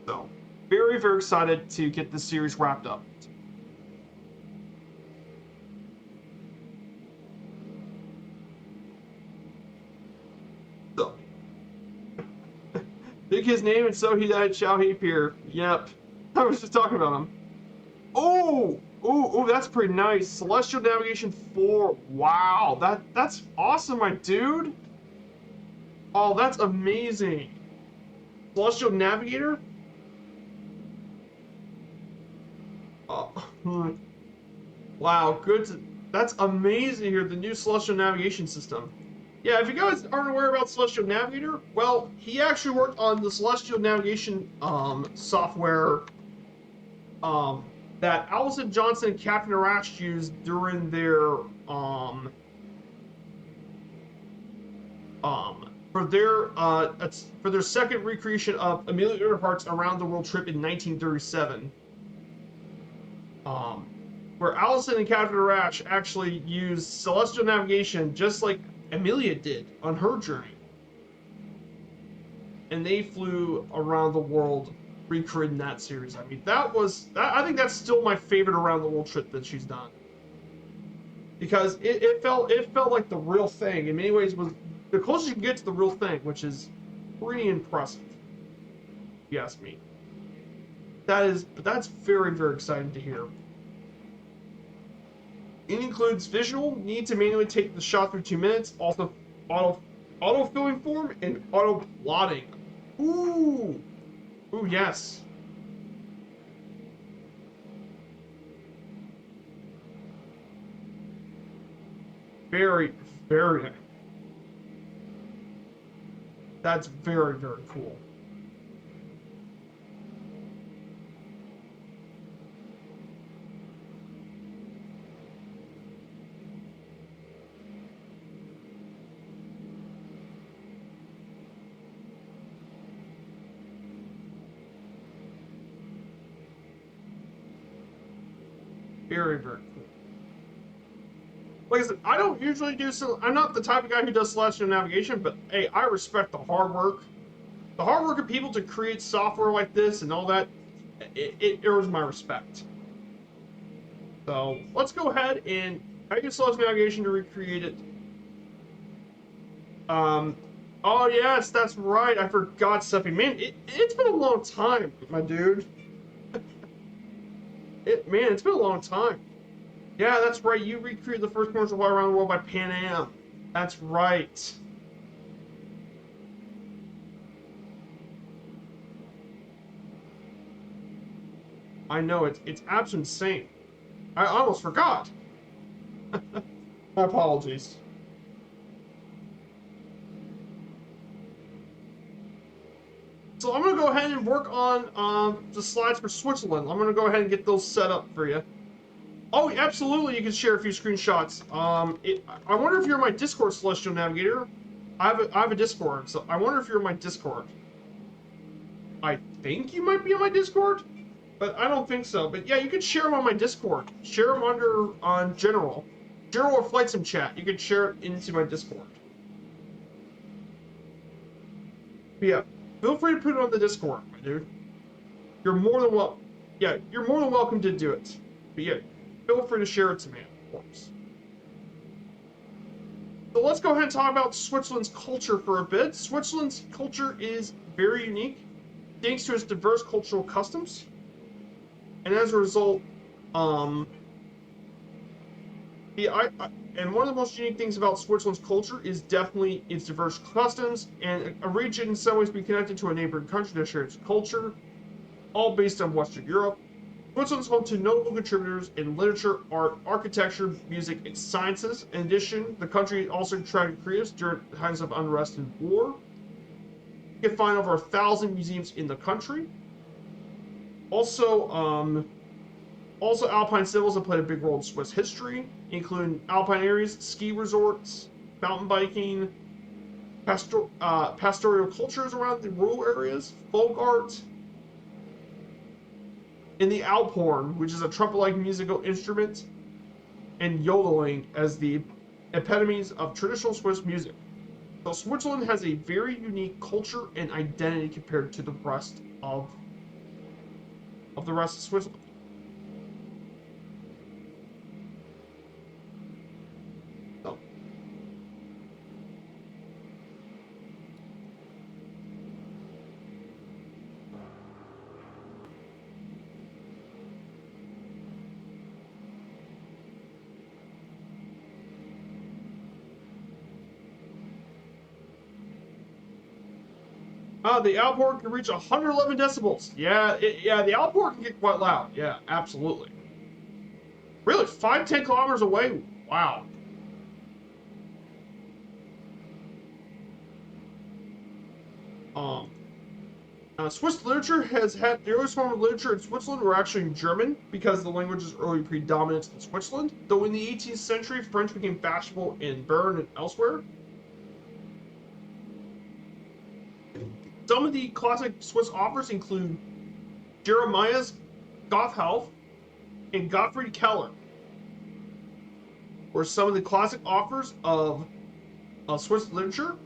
So, very, very excited to get this series wrapped up. So, pick his name and so he died shall he appear. Yep. I was just talking about him. Oh, that's pretty nice. Celestial Navigation 4. Wow, that's awesome, my dude. Oh, that's amazing. Celestial Navigator? Oh, wow, that's amazing here, the new Celestial Navigation system. Yeah, if you guys aren't aware about Celestial Navigator, well, he actually worked on the Celestial Navigation software that Allison Johnson and Captain Arash used during their for their second recreation of Amelia Earhart's Around the World trip in 1937. Where Allison and Captain Arash actually used Celestial Navigation just like Amelia did on her journey. And they flew around the world recreating that series. I mean, I think that's still my favorite around the world trip that she's done. Because it felt like the real thing. In many ways, was the closest you can get to the real thing, which is pretty impressive. If you ask me. That's very, very exciting to hear. It includes visual, need to manually take the shot for 2 minutes, also auto filling form and auto plotting. Ooh, yes. Very, very. That's very, very cool. Very, very cool. like I said, I don't usually do so. I'm not the type of guy who does celestial navigation, but hey, I respect the hard work. The hard work of people to create software like this and all that, it earns my respect. So let's go ahead and I use celestial navigation to recreate it. Um, oh yes, that's right. I forgot something. Man, it's been a long time, my dude. It's been a long time. Yeah, that's right. You recreated the first commercial flight around the world by Pan Am. That's right. I know it's absolutely insane. I almost forgot. My apologies. So I'm gonna go ahead and work on the slides for Switzerland. I'm gonna go ahead and get those set up for you. Oh, absolutely, you can share a few screenshots. I wonder if you're in my Discord, Celestial Navigator. I have a Discord, so I wonder if you're in my Discord. I think you might be on my Discord, but I don't think so. But yeah, you can share them on my Discord. Share them on General or Flight Sim Chat. You can share it into my Discord. But yeah, feel free to put it on the Discord, my dude. You're more than welcome. Yeah, you're more than welcome to do it. But yeah, feel free to share it to me, of course. So let's go ahead and talk about Switzerland's culture for a bit. Switzerland's culture is very unique, thanks to its diverse cultural customs, and as a result, um, and one of the most unique things about Switzerland's culture is definitely its diverse customs, and a region in some ways be connected to a neighboring country that shares culture, all based on Western Europe. Switzerland is home to notable contributors in literature, art, architecture, music, and sciences. In addition, the country also attracted creatives during times of unrest and war. You can find over 1,000 museums in the country. Also, alpine symbols have played a big role in Swiss history, including alpine areas, ski resorts, mountain biking, pastoral cultures around the rural areas, folk art, and the Alphorn, which is a trumpet-like musical instrument, and yodeling as the epitomes of traditional Swiss music. So Switzerland has a very unique culture and identity compared to the rest of Switzerland. So, the Alphorn can reach 111 decibels. Yeah, the Alphorn can get quite loud. Yeah, absolutely. Really, 5-10 kilometers away. Wow. Um, Swiss literature has had the earliest form of literature in Switzerland were actually in German because the language is early predominant in Switzerland. Though in the 18th century, French became fashionable in Bern and elsewhere. Some of the classic Swiss authors include Jeremias Gotthelf and Gottfried Keller, were some of the classic authors of Swiss literature.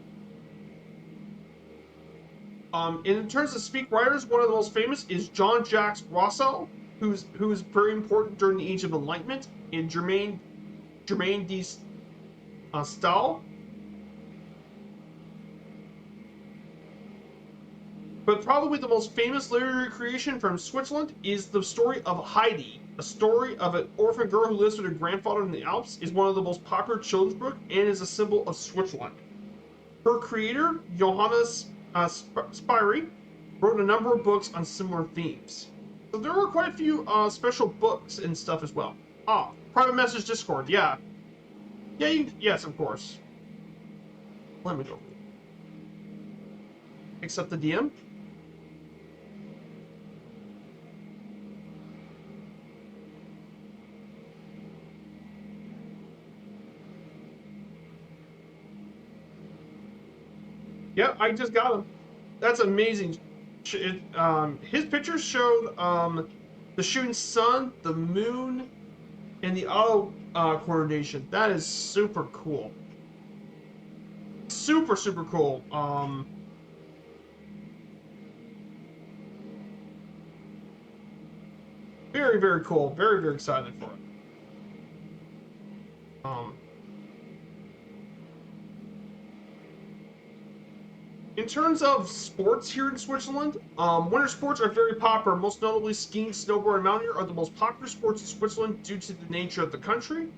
In terms of speak writers, one of the most famous is Jean-Jacques Rousseau, who was very important during the Age of Enlightenment, and Germain de Stael. But probably the most famous literary creation from Switzerland is the story of Heidi. A story of an orphan girl who lives with her grandfather in the Alps is one of the most popular children's books and is a symbol of Switzerland. Her creator, Johannes Spyri, wrote a number of books on similar themes. So there are quite a few special books and stuff as well. Private message Discord, yeah. Yes, of course. Let me go. Accept the DM. Yep, I just got him. That's amazing. His pictures showed the shooting sun, the moon, and the auto coordination. That is super cool. Super, super cool. Very, very cool. Very, very excited for it. In terms of sports here in Switzerland, winter sports are very popular. Most notably, skiing, snowboard, and mountaineering are the most popular sports in Switzerland due to the nature of the country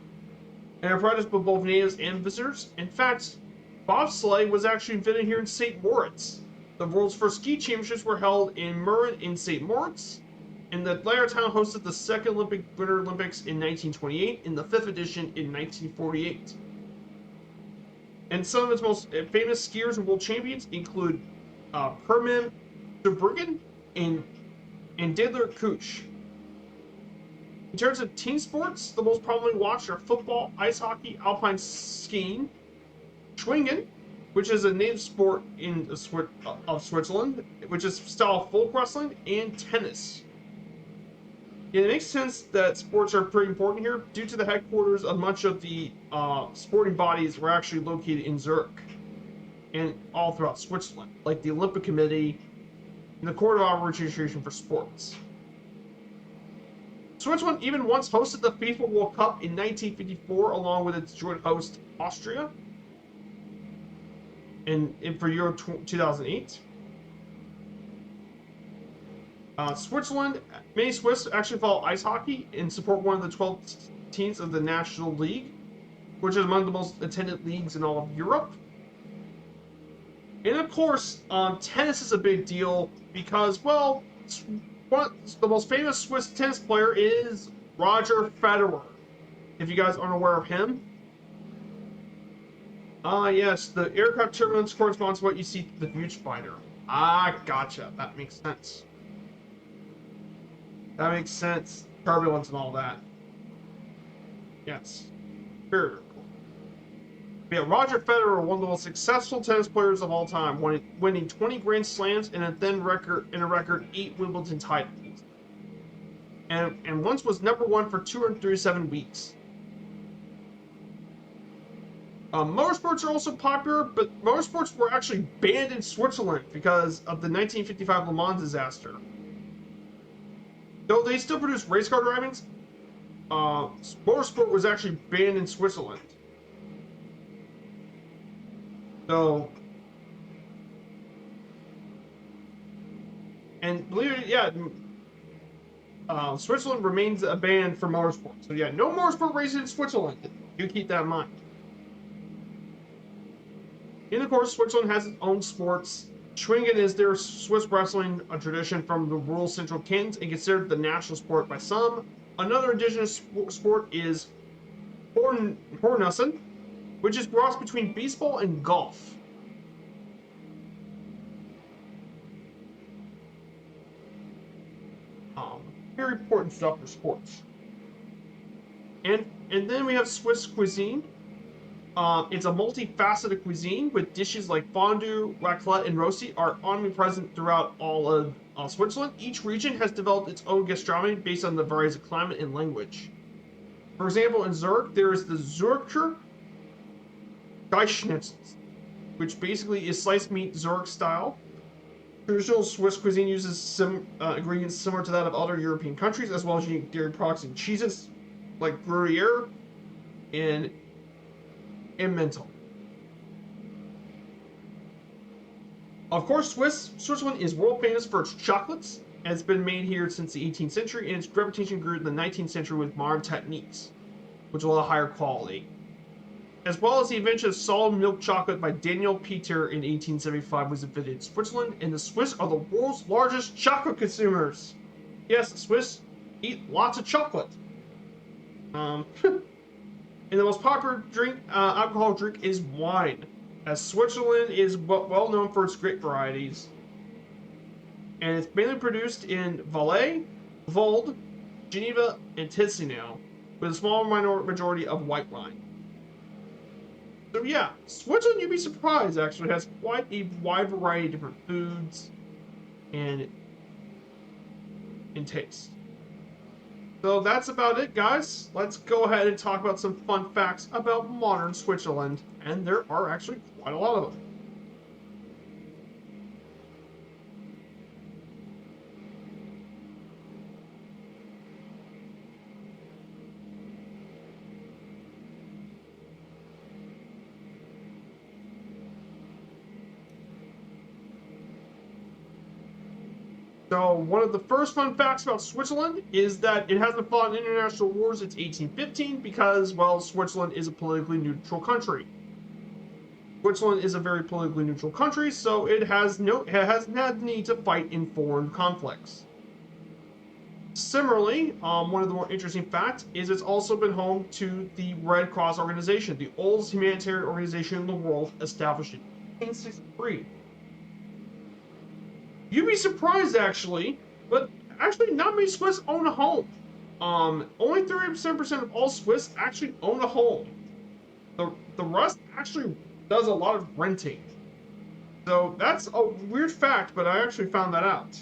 and are practiced by both natives and visitors. In fact, bobsleigh was actually invented here in St. Moritz. The world's first ski championships were held in Mürren in St. Moritz, and the latter town hosted the second Winter Olympics in 1928 and the fifth edition in 1948. And some of its most famous skiers and world champions include Hermann Zurbriggen and Dietler Kusch. In terms of team sports, the most commonly watched are football, ice hockey, alpine skiing, schwingen, which is a native sport of Switzerland, which is style of folk wrestling, and tennis. It makes sense that sports are pretty important here due to the headquarters of much of the sporting bodies were actually located in Zurich and all throughout Switzerland, like the Olympic Committee and the Court of Arbitration for Sports. Switzerland even once hosted the FIFA World Cup in 1954 along with its joint host Austria and for Euro 2008. Switzerland, many Swiss actually follow ice hockey and support one of the 12 teams of the National League, which is among the most attended leagues in all of Europe. And of course, tennis is a big deal because, well, the most famous Swiss tennis player is Roger Federer. If you guys aren't aware of him. Yes, the aircraft turbulence corresponds to what you see the viewfinder. Gotcha. That makes sense. That makes sense. Turbulence and all that. Yes. Very, very cool. Yeah, Roger Federer, one of the most successful tennis players of all time, winning 20 Grand Slams and a record 8 Wimbledon titles. And once was number 1 for 237 weeks. Motorsports are also popular, but motorsports were actually banned in Switzerland because of the 1955 Le Mans disaster. Though they still produce race car drivings, motorsport was actually banned in Switzerland. So, and believe it, yeah, Switzerland remains a ban for motorsport. So yeah, no motorsport racing in Switzerland. You keep that in mind. And of course, Switzerland has its own sports. Schwingen is their Swiss wrestling, a tradition from the rural central cantons and considered the national sport by some. Another indigenous sport is Hornussen, which is crossed between baseball and golf. Very important stuff for sports. And then we have Swiss cuisine. It's a multifaceted cuisine with dishes like fondue, raclette, and rosti are omnipresent throughout all of Switzerland. Each region has developed its own gastronomy based on the varieties of climate and language. For example, in Zurich, there is the Zürcher Geischnitzel, which basically is sliced meat Zurich style. Traditional Swiss cuisine uses ingredients similar to that of other European countries, as well as unique dairy products and cheeses like Gruyere and Emmental. Of course, Switzerland is world famous for its chocolates, and it's been made here since the 18th century, and its reputation grew in the 19th century with modern techniques, which will have a higher quality. As well as the invention of solid milk chocolate by Daniel Peter in 1875 was invented in Switzerland, and the Swiss are the world's largest chocolate consumers. Yes, the Swiss eat lots of chocolate. And the most popular alcohol drink is wine, as Switzerland is well known for its grape varieties. And it's mainly produced in Valais, Vaud, Geneva, and Ticino, with a small majority of white wine. So yeah, Switzerland, you'd be surprised, actually has quite a wide variety of different foods and tastes. So that's about it, guys. Let's go ahead and talk about some fun facts about modern Switzerland. And there are actually quite a lot of them. So one of the first fun facts about Switzerland is that it hasn't fought in international wars since 1815 because, well, Switzerland is a politically neutral country. Switzerland is a very politically neutral country, so it hasn't had the need to fight in foreign conflicts. Similarly, one of the more interesting facts is it's also been home to the Red Cross organization, the oldest humanitarian organization in the world, established in 1863. You'd be surprised, actually, but actually not many Swiss own a home. Only 37% of all Swiss actually own a home. The rest actually does a lot of renting. So that's a weird fact, but I actually found that out.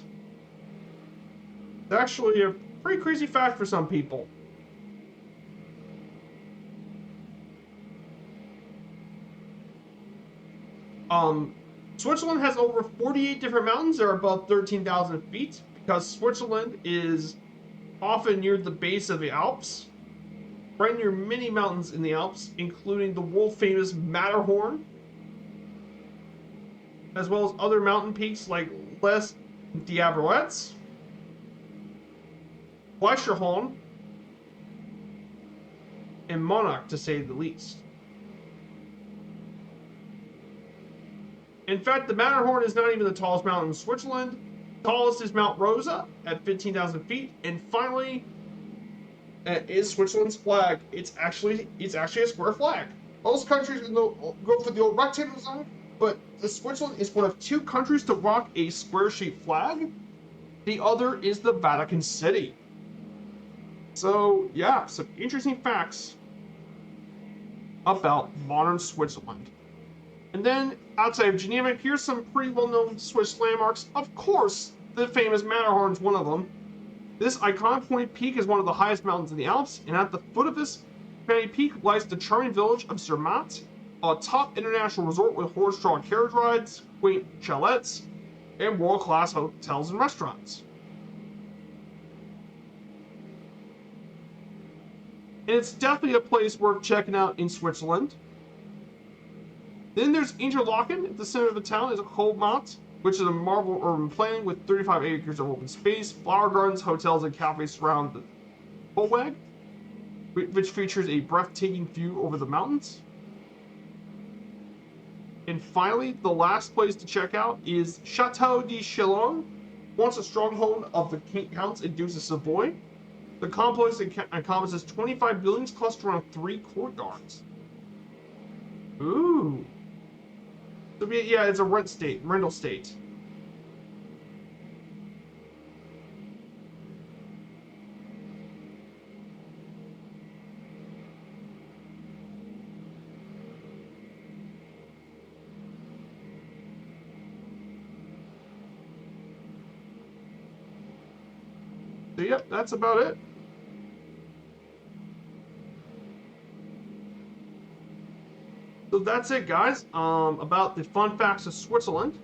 It's actually a pretty crazy fact for some people. Um, Switzerland has over 48 different mountains that are above 13,000 feet because Switzerland is often near the base of the Alps, right near many mountains in the Alps, including the world famous Matterhorn, as well as other mountain peaks like Les Diabloets, Fleischerhorn, and Monarch, to say the least. In fact, the Matterhorn is not even the tallest mountain in Switzerland. The tallest is Mount Rosa at 15,000 feet, and finally is Switzerland's flag. It's actually a square flag. Most countries go for the old rectangle design, but Switzerland is one of two countries to rock a square-shaped flag. The other is the Vatican City. So yeah, some interesting facts about modern Switzerland. And then outside of Geneva, here's some pretty well-known Swiss landmarks. Of course, the famous Matterhorn is one of them. This iconic pointed peak is one of the highest mountains in the Alps, and at the foot of this pointed peak lies the charming village of Zermatt, a top international resort with horse-drawn carriage rides, quaint chalets, and world-class hotels and restaurants. And it's definitely a place worth checking out in Switzerland. Then there's Interlaken. At the center of the town is a Kohlmarkt, which is a marvel urban planning with 35 acres of open space, flower gardens, hotels, and cafes surround the Kohlweg, which features a breathtaking view over the mountains. And finally, the last place to check out is Chateau de Chillon, once a stronghold of the Counts and Dukes of Savoy. The complex encompasses 25 buildings clustered around 3 courtyards. Ooh. So yeah, it's a rental state. So yep, that's about it. So that's it, guys. About the fun facts of Switzerland.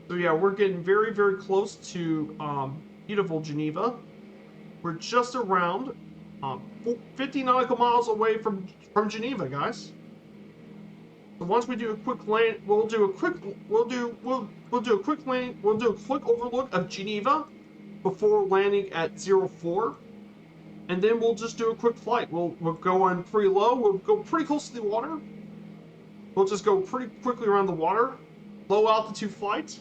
So yeah, we're getting very, very close to beautiful Geneva. We're just around 50 nautical miles away from Geneva, guys. So once we do a quick land, we'll do a quick overlook of Geneva before landing at 04. And then we'll just do a quick flight. We'll go in pretty low. We'll go pretty close to the water. We'll just go pretty quickly around the water. Low altitude flight.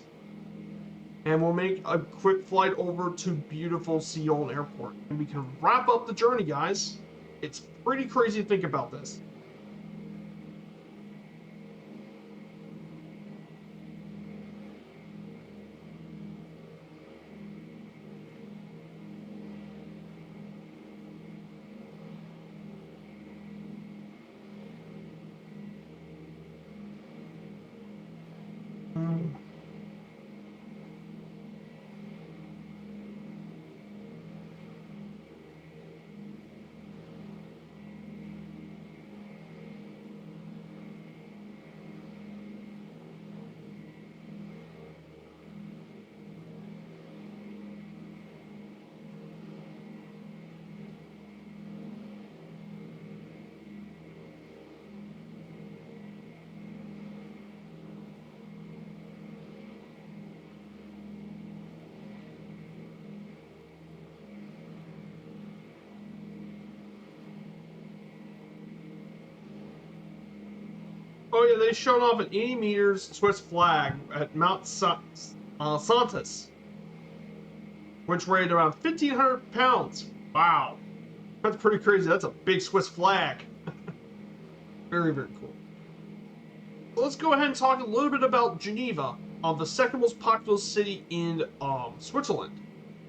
And we'll make a quick flight over to beautiful Seoul Airport. And we can wrap up the journey, guys. It's pretty crazy to think about this. Oh yeah, they showed off an 80 meters Swiss flag at Mount Santos, which weighed around 1,500 pounds. Wow, that's pretty crazy. That's a big Swiss flag. Very, very cool. So let's go ahead and talk a little bit about Geneva, the second most populous city in Switzerland,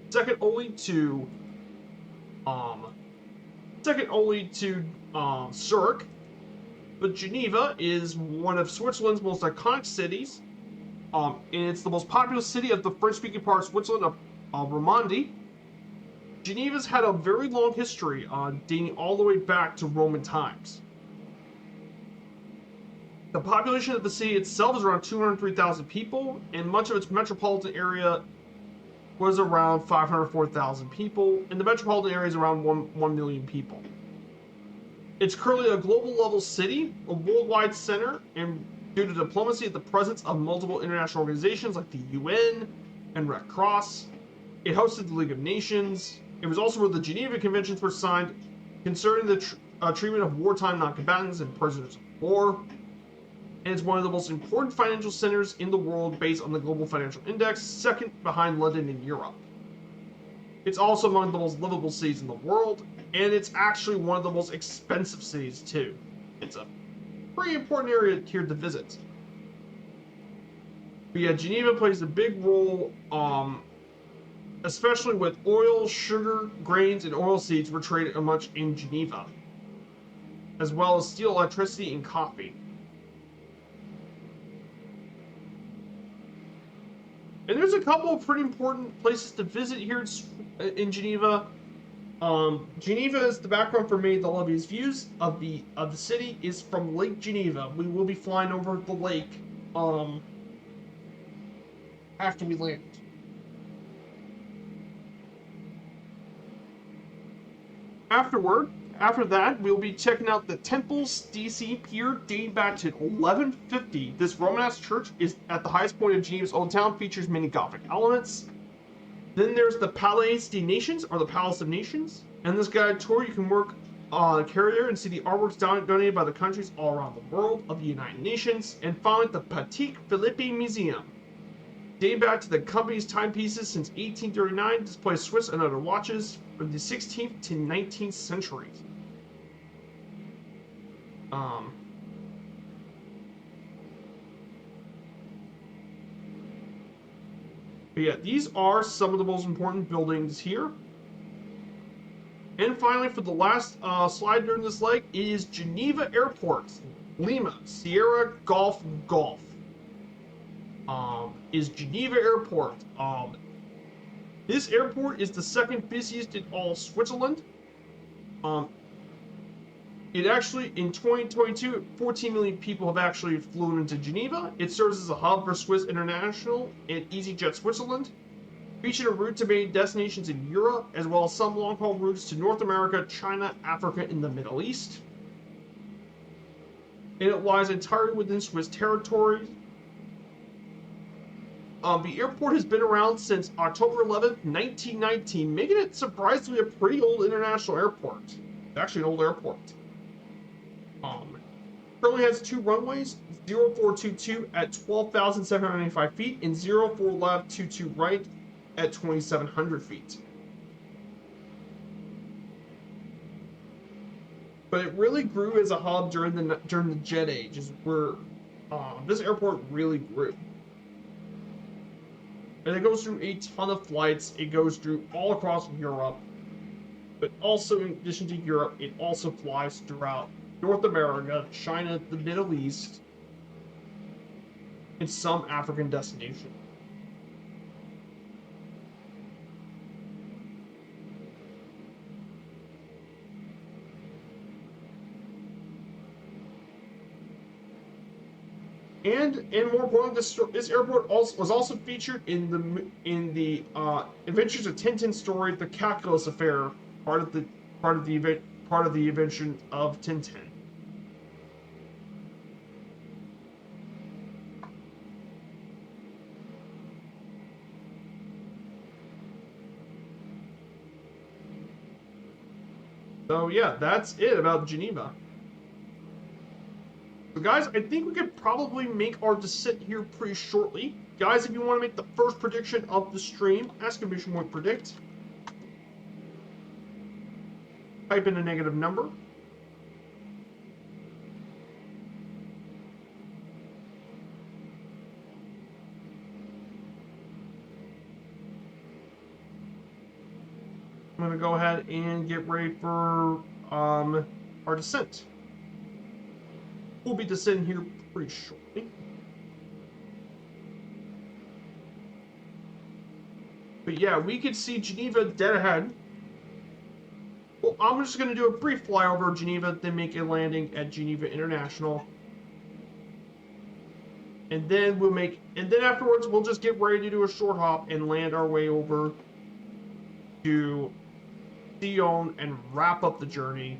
second only to um, Zurich. But Geneva is one of Switzerland's most iconic cities. And it's the most populous city of the French-speaking part of Switzerland, of Romandy. Geneva's had a very long history, dating all the way back to Roman times. The population of the city itself is around 203,000 people, and much of its metropolitan area was around 504,000 people, and the metropolitan area is around 1 million people. It's currently a global level city, a worldwide center, and due to diplomacy, the presence of multiple international organizations like the UN and Red Cross. It hosted the League of Nations. It was also where the Geneva Conventions were signed concerning the treatment of wartime non-combatants and prisoners of war. And it's one of the most important financial centers in the world based on the Global Financial Index, second behind London in Europe. It's also among the most livable cities in the world, and it's actually one of the most expensive cities too. It's a pretty important area here to visit. But yeah, Geneva plays a big role, especially with oil, sugar, grains, and oilseeds were traded much in Geneva, as well as steel, electricity, and coffee. And there's a couple of pretty important places to visit here in Geneva. Geneva is the background for me. The loveliest views of the city is from Lake Geneva. We will be flying over the lake after we land. After that, we'll be checking out the Temples DC Pier dating back to 1150. This Romanesque church is at the highest point of Geneva's Old Town, features many Gothic elements. Then there's the Palais des Nations, or the Palace of Nations. And this guided tour, you can work on a carrier and see the artworks donated by the countries all around the world of the United Nations. And finally, the Patek Philippe Museum. Dating back to the company's timepieces since 1839, displays Swiss and other watches from the 16th to 19th centuries. But yeah, these are some of the most important buildings here. And finally, for the last slide during this leg, is Geneva Airport. Lima, Sierra Golf Golf. Is Geneva Airport. This airport is the second busiest in all Switzerland. It actually, in 2022, 14 million people have actually flown into Geneva. It serves as a hub for Swiss International and EasyJet Switzerland, featuring a route to many destinations in Europe, as well as some long-haul routes to North America, China, Africa, and the Middle East. And it lies entirely within Swiss territory. The airport has been around since October 11th, 1919, making it surprisingly a pretty old international airport. It's actually an old airport. Currently has two runways, 0422 at 12,795 feet and 04 left 22 right at 2,700 feet. But it really grew as a hub during the jet age, is where this airport really grew. And it goes through a ton of flights. It goes through all across Europe. But also, in addition to Europe, it also flies throughout North America, China, the Middle East, and some African destinations. And more importantly, this airport was also featured in the Adventures of Tintin story, The Calculus Affair, part of the invention of Tintin. So yeah, that's it about Geneva. So guys, I think we could probably make our descent here pretty shortly. Guys, if you want to make the first prediction of the stream, exclamation point predict. Type in a negative number. I'm going to go ahead and get ready for our descent. We'll be descending here pretty shortly. But yeah, we could see Geneva dead ahead. Well, I'm just going to do a brief flyover of Geneva, then make a landing at Geneva International. And then afterwards, we'll just get ready to do a short hop and land our way over to Sion and wrap up the journey.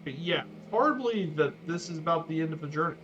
But yeah, it's hard to believe that this is about the end of the journey.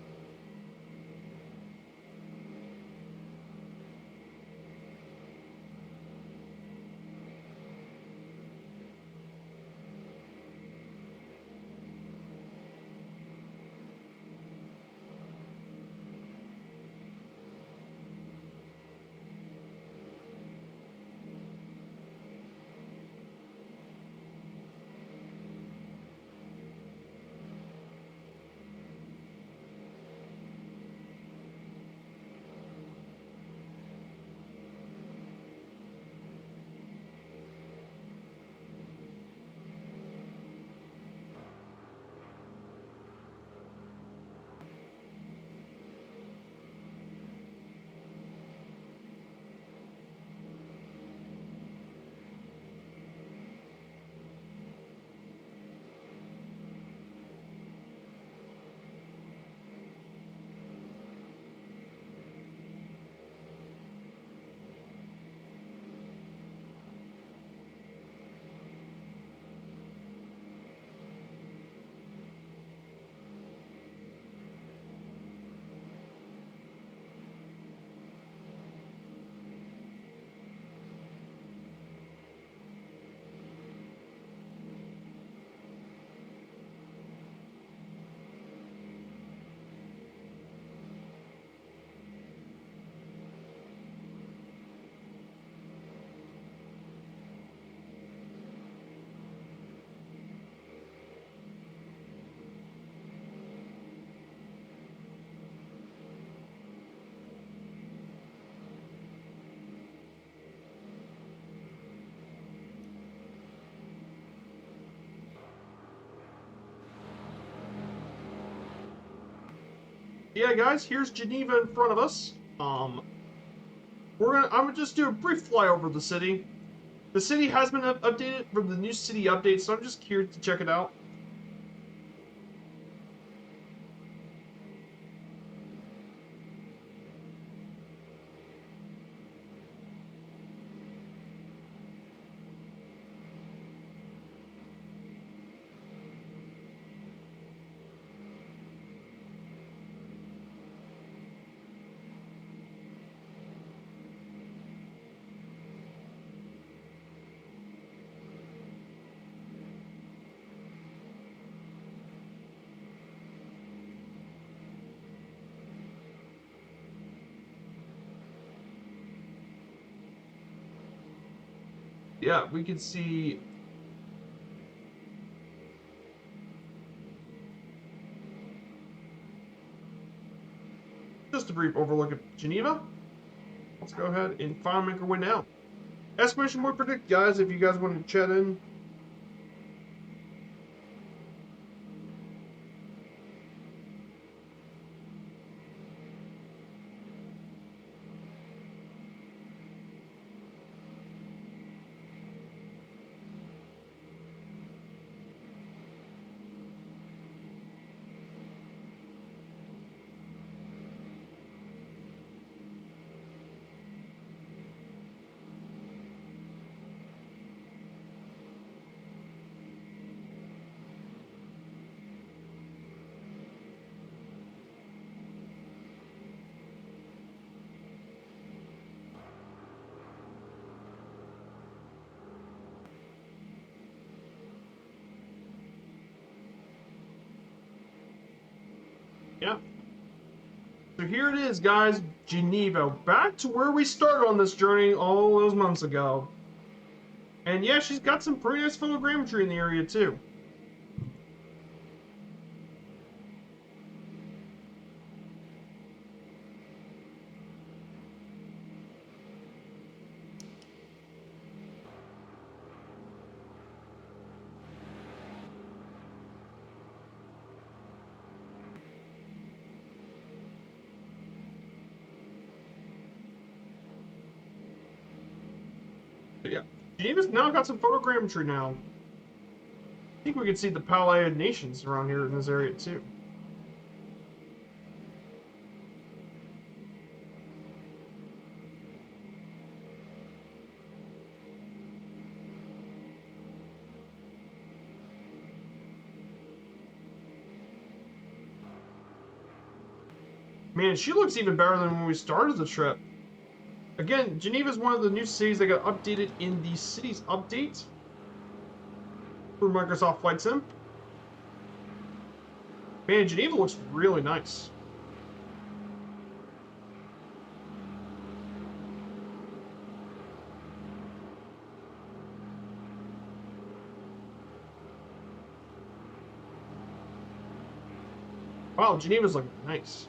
Yeah, guys, here's Geneva in front of us. I'm gonna just do a brief flyover of the city. The city has been updated from the new city update, so I'm just curious to check it out. yeah, we can see just a brief overlook of Geneva. Let's go ahead and final make our way now. Exclamation point predict, guys, if you guys want to chat in. Yeah. So here it is, guys, Geneva. Back to where we started on this journey all those months ago. And yeah, she's got some pretty nice photogrammetry in the area, too. But yeah, Geneva's now got some photogrammetry now. I think we can see the Palaeid nations around here in this area, too. Man, she looks even better than when we started the trip. Again, Geneva is one of the new cities that got updated in the cities update for Microsoft Flight Sim. Man, Geneva looks really nice. Wow, Geneva's looking nice.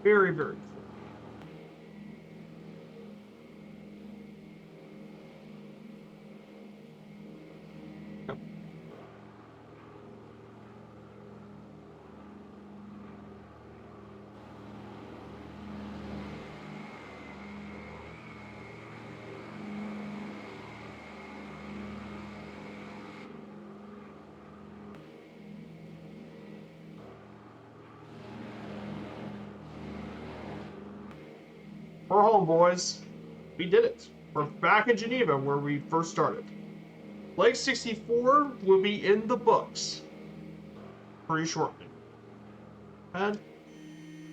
Very, very cool. Yep. We're home, boys. We did it. We're back in Geneva, where we first started. Lake 64 will be in the books pretty shortly. And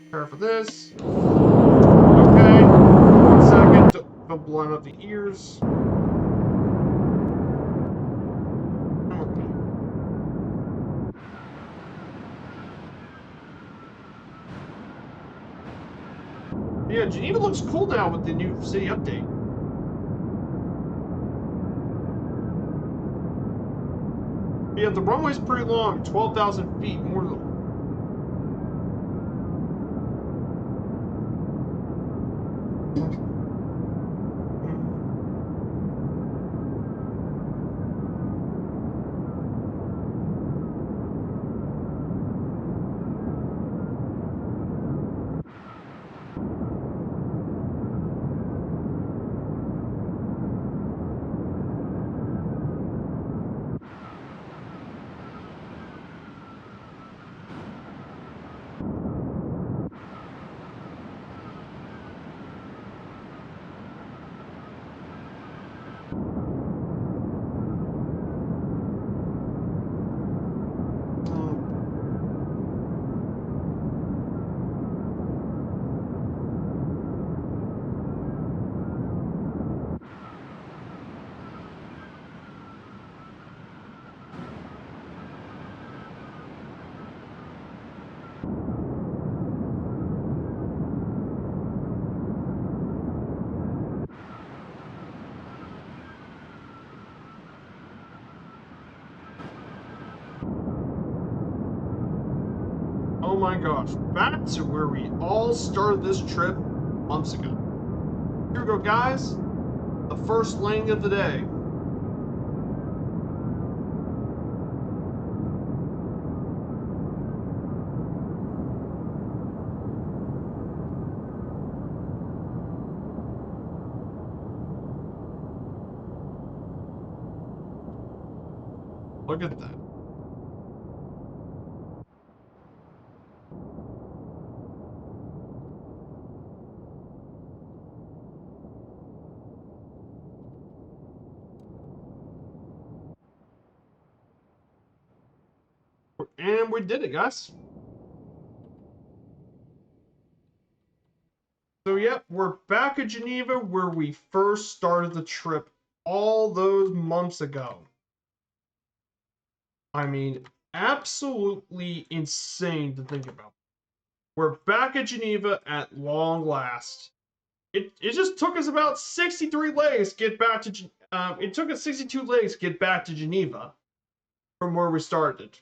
prepare for this. Okay. 1 second. Don't blow out the ears. Okay. Yeah, Geneva looks cool now with the new city update. Yeah, the runway's pretty long, 12,000 feet, more than. Oh my gosh, back to where we all started this trip months ago. Here we go, guys. The first landing of the day. Look at that. And we did it, guys. So, yep, we're back at Geneva where we first started the trip all those months ago. I mean, absolutely insane to think about. We're back at Geneva at long last. It just took us about 63 legs to get back to it took us 62 legs to get back to Geneva from where we started.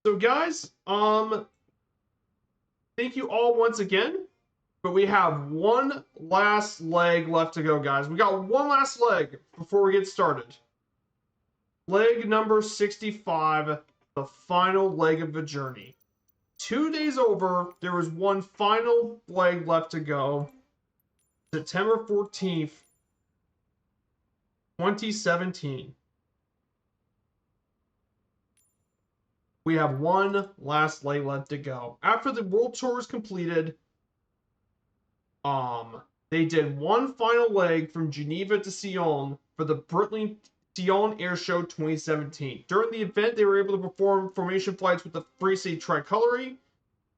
So guys, thank you all once again. But we have one last leg left to go, guys. We got one last leg before we get started. Leg number 65, the final leg of the journey. 2 days over, there was one final leg left to go. September 14th, 2017. We have one last leg left to go. After the world tour was completed, they did one final leg from Geneva to Sion for the Breitling Sion Air Show 2017. During the event, they were able to perform formation flights with the Free City Tricolore,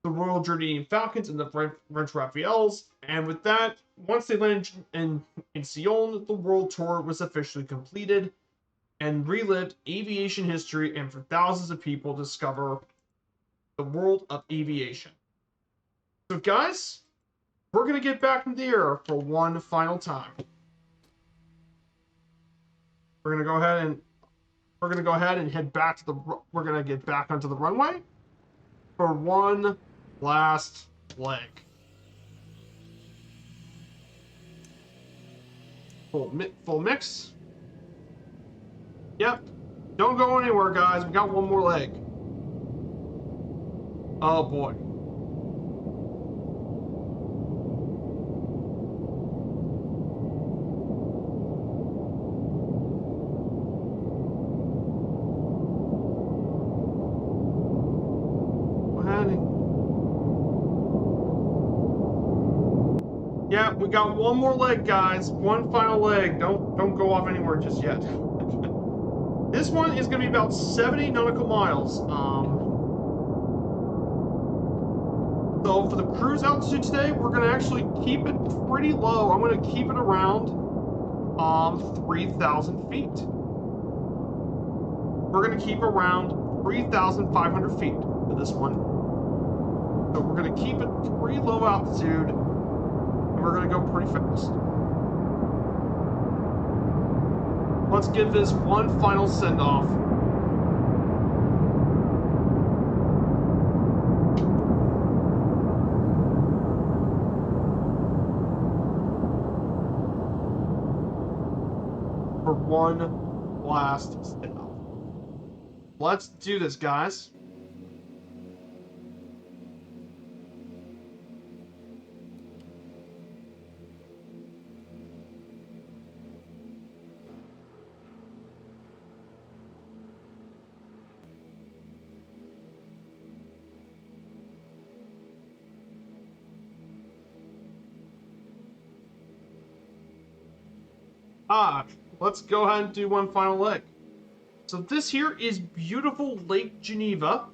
the Royal Jordanian Falcons, and the French Raphaels. And with that, once they landed in Sion, the world tour was officially completed and relived aviation history, and for thousands of people discover the world of aviation. So guys, we're going to get back in the air for one final time. We're going to go ahead and head back to we're going to get back onto the runway for one last leg. Full mix. Yep. Don't go anywhere, guys. We got one more leg. Oh boy. Yeah, we got one more leg, guys. One final leg. Don't go off anywhere just yet. This one is going to be about 70 nautical miles. So for the cruise altitude today, we're going to actually keep it pretty low. I'm going to keep it around 3,000 feet. We're going to keep around 3,500 feet for this one. So we're going to keep it pretty low altitude. We're going to go pretty fast. Let's give this one final send-off. For one last send-off. Let's do this, guys. Let's go ahead and do one final leg. So this here is beautiful Lake Geneva.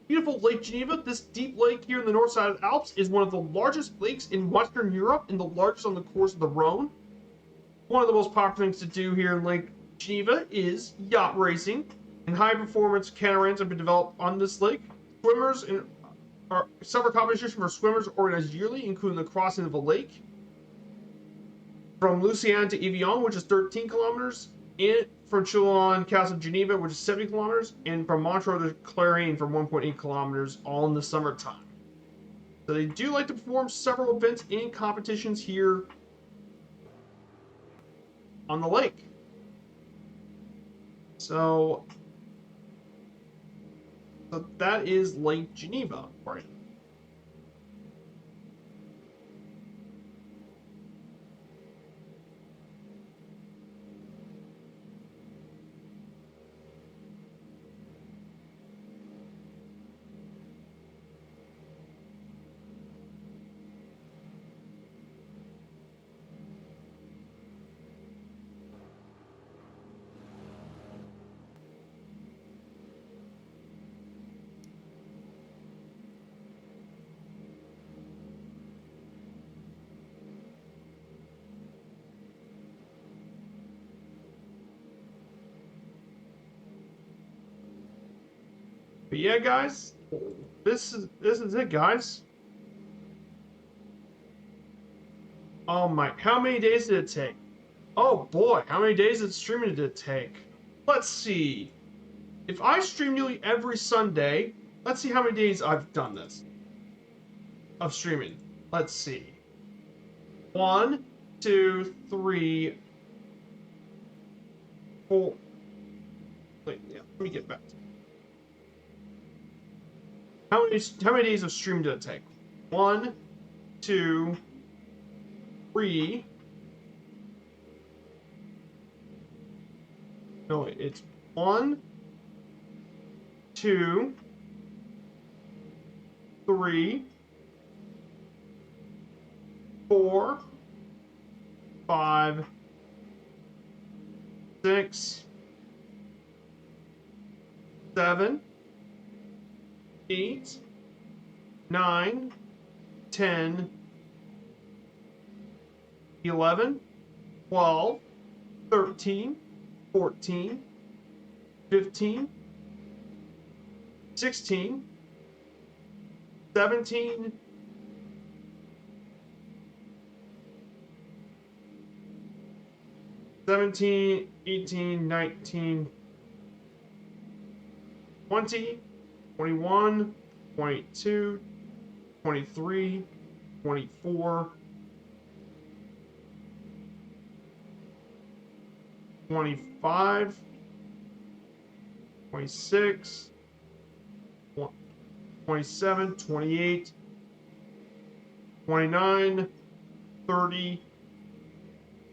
Beautiful Lake Geneva. This deep lake here in the north side of the Alps is one of the largest lakes in Western Europe and the largest on the course of the Rhone. One of the most popular things to do here in Lake Geneva is yacht racing. and high-performance catamarans have been developed on this lake. Swimmers in summer competitions for swimmers organized yearly, including the crossing of a lake from Lucerne to Evian, which is 13 kilometers, and from Chillon Castle Geneva, which is 70 kilometers, and from Montreux to Clarine for 1.8 kilometers, all in the summertime. So they do like to perform several events and competitions here on the lake. So that is Lake Geneva, right? But yeah, guys, this is it, guys. Oh my, how many days did it take? Oh boy, how many days of streaming did it take? Let's see. If I stream nearly every Sunday, let's see how many days I've done this of streaming. Let's see. 1, 2, 3, 4. Wait, yeah, let me get back. How many days of stream did it take? 1, 2, 3. No, wait, it's 1, 2, 3, 4, 5, 6, 7, 8, 9, 10, 11, 12, 13, 14, 15, 16, 17, 18, 19, 20, 21, 22, 23, 24, 25, 26, 27, 28, 29, 30,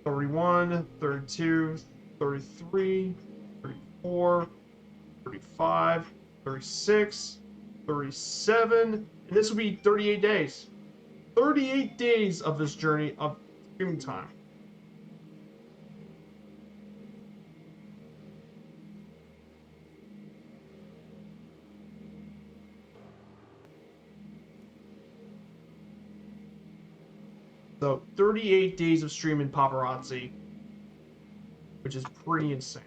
31, 32, 33, 34, 35, 36, 37, and this will be 38 days. 38 days of this journey of streaming time. So 38 days of streaming paparazzi, which is pretty insane.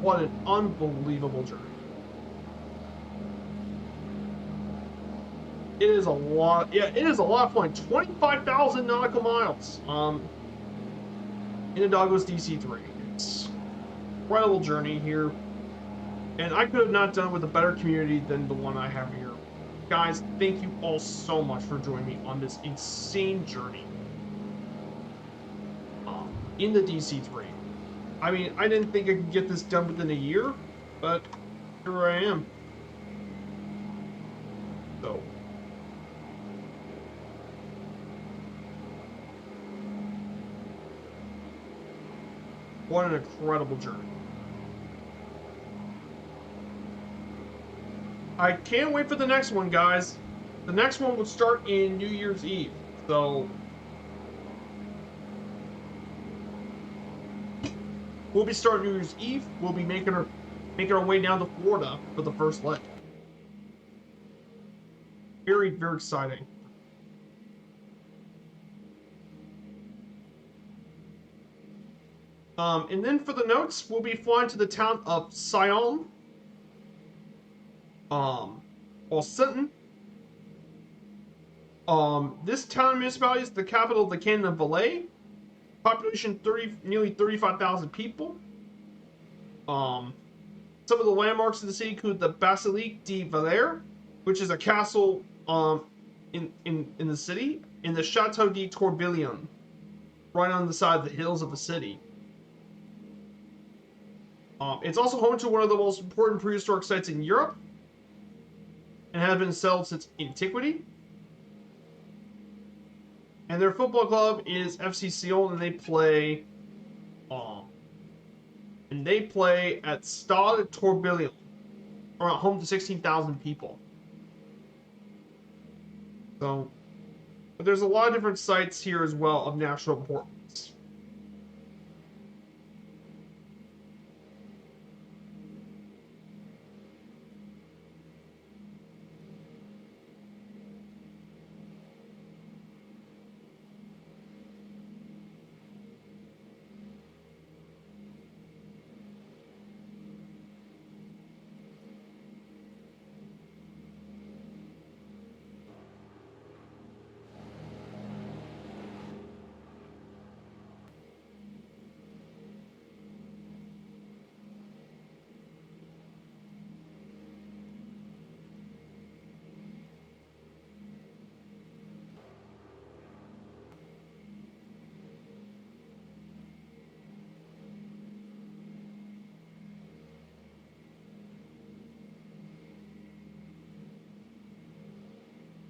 What an unbelievable journey. It is a lot. Yeah, it is a lot of fun. 25,000 nautical miles. Indagago's DC-3. It's an incredible journey here, and I could have not done it with a better community than the one I have here. Guys, thank you all so much for joining me on this insane journey in the DC-3. I mean, I didn't think I could get this done within a year, but here I am. So. What an incredible journey. I can't wait for the next one, guys. The next one will start in New Year's Eve. So we'll be starting New Year's Eve. We'll be making our way down to Florida for the first leg. Very, very exciting. And then for the notes, we'll be flying to the town of Sion, or Sinton. This town and municipality is the capital of the Canton of Valais. Population nearly 35,000 people. Some of the landmarks of the city include the Basilique de Valais, which is a castle in the city, and the Chateau de Tourbillon, right on the side of the hills of the city. It's also home to one of the most important prehistoric sites in Europe, and has been settled since antiquity. And their football club is FC Sion, and they play at Stade Tourbillon, or at home to 16,000 people. So, but there's a lot of different sites here as well of national importance.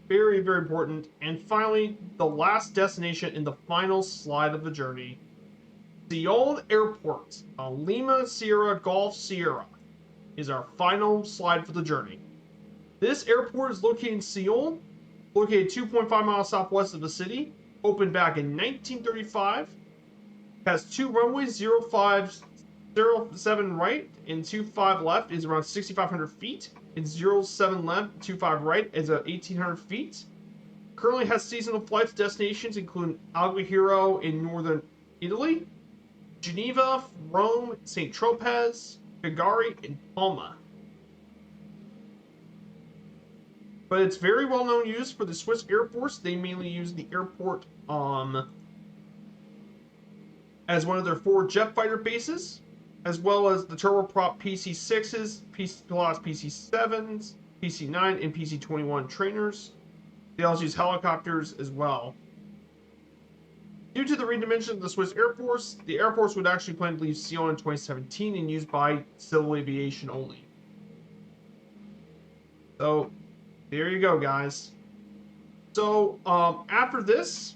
Very, very important. And finally, the last destination in the final slide of the journey, Sion Airport, Lima Sierra Golf Sierra, is our final slide for the journey. This airport is located in Sion, located 2.5 miles southwest of the city, opened back in 1935, has two runways, 0507 right and 25 left is around 6,500 feet, and 07 left, 25 right is at 1,800 feet. Currently has seasonal flights destinations including Algueriro in northern Italy, Geneva, Rome, St. Tropez, Cagliari, and Palma. But it's very well known use for the Swiss Air Force. They mainly use the airport as one of their 4 jet fighter bases, as well as the turboprop PC-6s, PC-7s, PC-9, and PC-21 trainers. They also use helicopters as well. Due to the redimension of the Swiss Air Force, the Air Force would actually plan to leave Sion in 2017 and used by civil aviation only. So, there you go, guys. So, after this,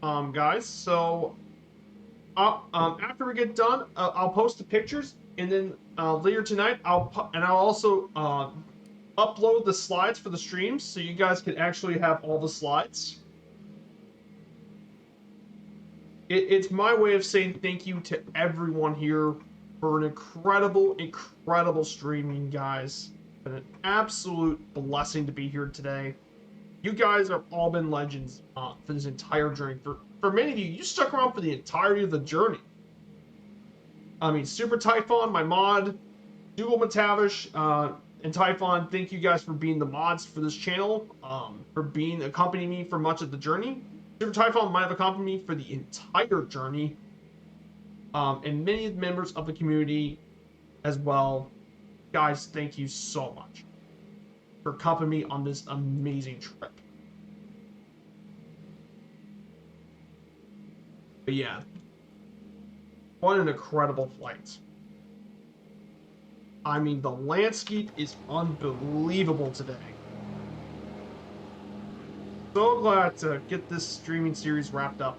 guys, so after we get done, I'll post the pictures, and then later tonight, I'll also upload the slides for the streams, so you guys can actually have all the slides. It's my way of saying thank you to everyone here for an incredible streaming, guys. It's been an absolute blessing to be here today. You guys have all been legends for this entire journey. For many of you, you stuck around for the entirety of the journey. I mean, Super Typhon, my mod, Dougal Matavish, and Typhon, thank you guys for being the mods for this channel, for accompanying me for much of the journey. Super Typhon might have accompanied me for the entire journey, and many members of the community as well. Guys, thank you so much for accompanying me on this amazing trip. But yeah, what an incredible flight. I mean, the landscape is unbelievable today. So glad to get this streaming series wrapped up.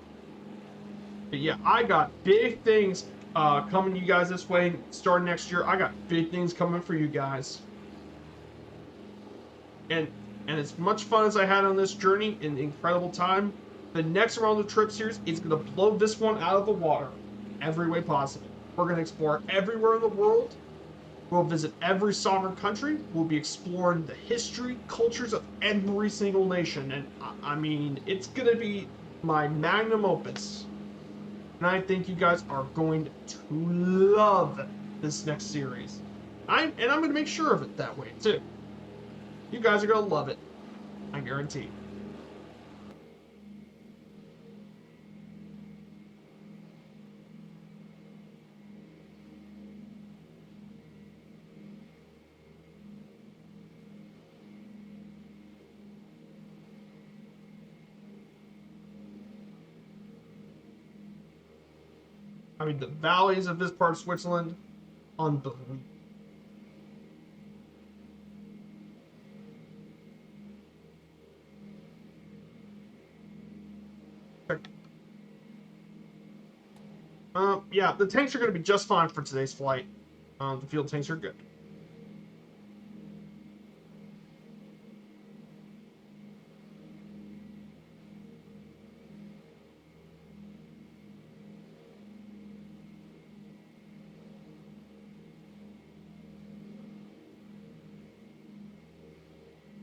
But yeah, I got big things coming to you guys this way starting next year. I got big things coming for you guys. And as much fun as I had on this journey, an incredible time, the next Around the Trip series is going to blow this one out of the water every way possible. We're going to explore everywhere in the world. We'll visit every sovereign country. We'll be exploring the history, cultures of every single nation. And I mean, it's going to be my magnum opus. And I think you guys are going to love this next series. I'm going to make sure of it that way, too. You guys are going to love it. I guarantee. I mean, the valleys of this part of Switzerland, unbelievable. Yeah, the tanks are going to be just fine for today's flight. The field tanks are good.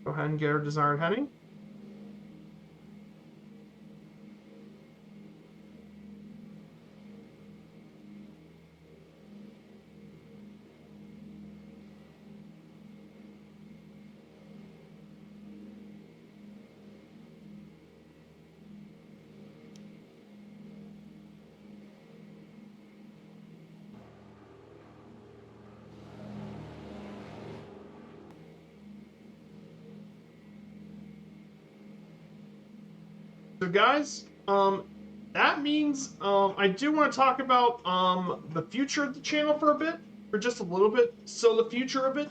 Go ahead and get our desired heading. So guys, that means I do want to talk about the future of the channel for a bit, for just a little bit. So the future of it,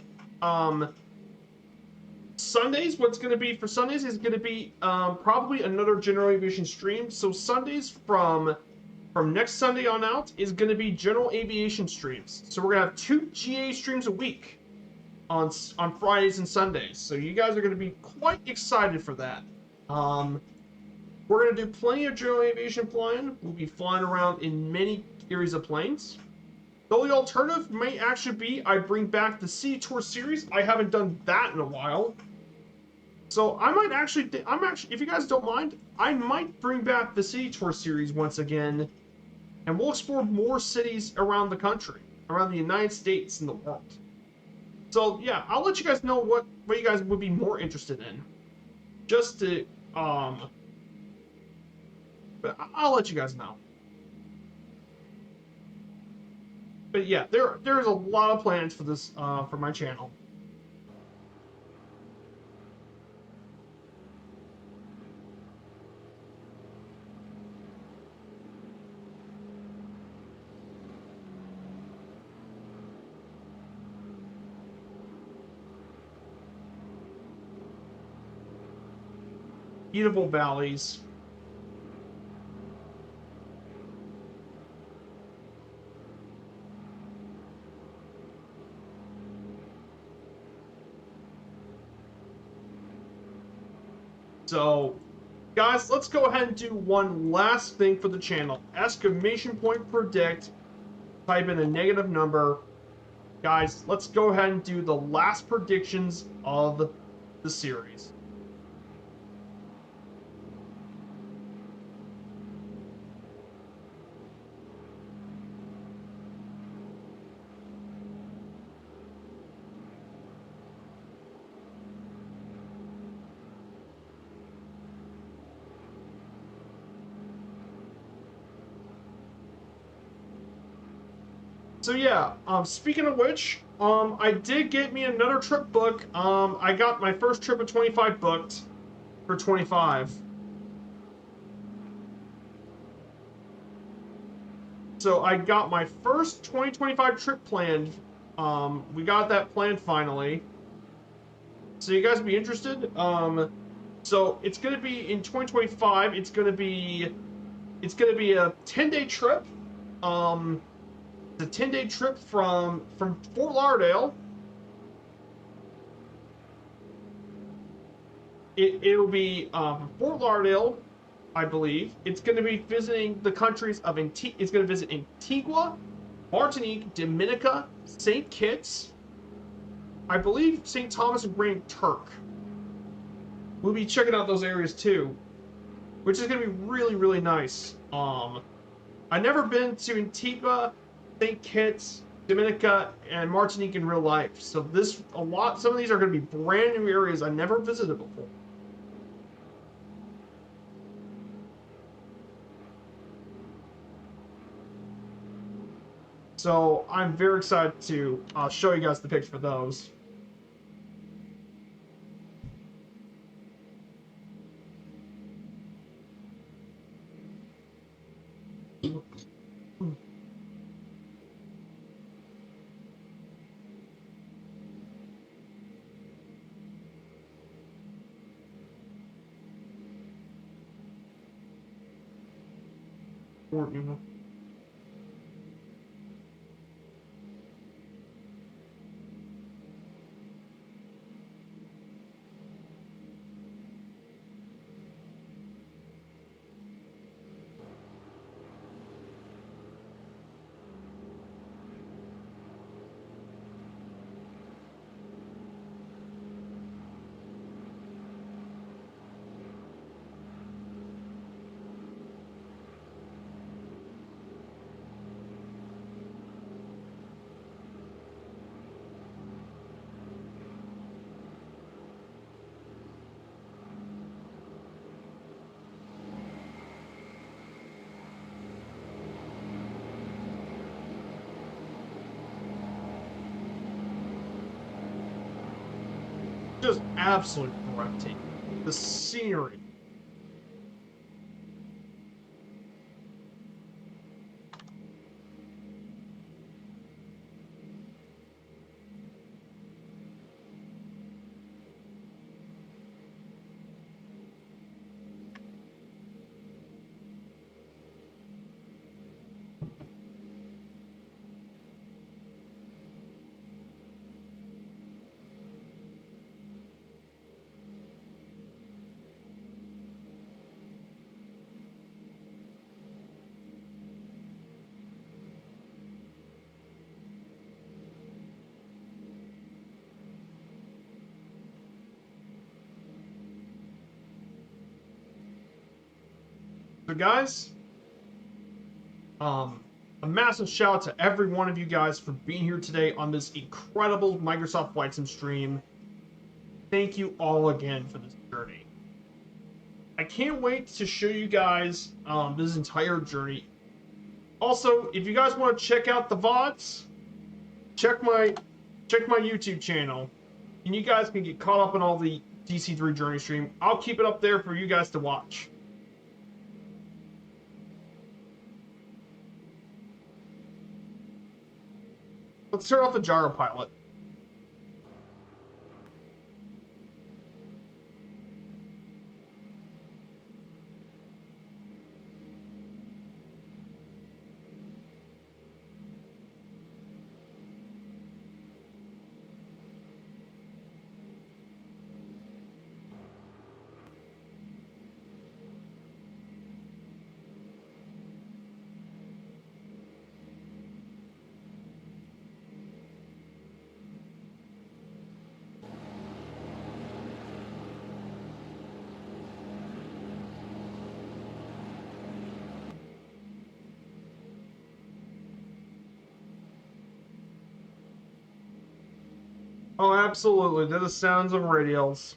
Sundays, what's going to be for Sundays is going to be probably another general aviation stream. So Sundays from next Sunday on out is going to be general aviation streams. So we're going to have 2 GA streams a week on Fridays and Sundays. So you guys are going to be quite excited for that. We're going to do plenty of general aviation flying. We'll be flying around in many series of planes. The only alternative may actually be I bring back the City Tour series. I haven't done that in a while. So I might actually, if you guys don't mind, I might bring back the City Tour series once again. And we'll explore more cities around the country, around the United States and the world. So yeah, I'll let you guys know what you guys would be more interested in. Just to, but I'll let you guys know. But yeah, there's a lot of plans for this for my channel. Beautiful valleys. So, guys, let's go ahead and do one last thing for the channel. Exclamation point predict. Type in a negative number. Guys, let's go ahead and do the last predictions of the series. So yeah, speaking of which, I did get me another trip book. I got my first trip of 25 booked for 25. So I got my first 2025 trip planned. We got that planned finally. So you guys be interested? So it's gonna be in 2025. It's gonna be a 10-day trip. It's a 10-day trip from Fort Lauderdale. It'll be Fort Lauderdale, I believe. It's going to be visiting the countries of it's going to visit Antigua, Martinique, Dominica, St. Kitts, I believe St. Thomas and Grand Turk. We'll be checking out those areas too, which is going to be really, really nice. I've never been to Antigua, St. Kitts, Dominica, and Martinique in real life. So some of these are going to be brand new areas I never visited before. So I'm very excited to show you guys the picture for those. Just absolutely breathtaking. The scenery. So guys, a massive shout out to every one of you guys for being here today on this incredible Microsoft Flight Sim stream. Thank you all again for this journey. I can't wait to show you guys this entire journey. Also, if you guys want to check out the VODs, check my YouTube channel, and you guys can get caught up in all the DC-3 journey stream. I'll keep it up there for you guys to watch. Let's turn off the gyro pilot. Oh, absolutely. They're the sounds of radials.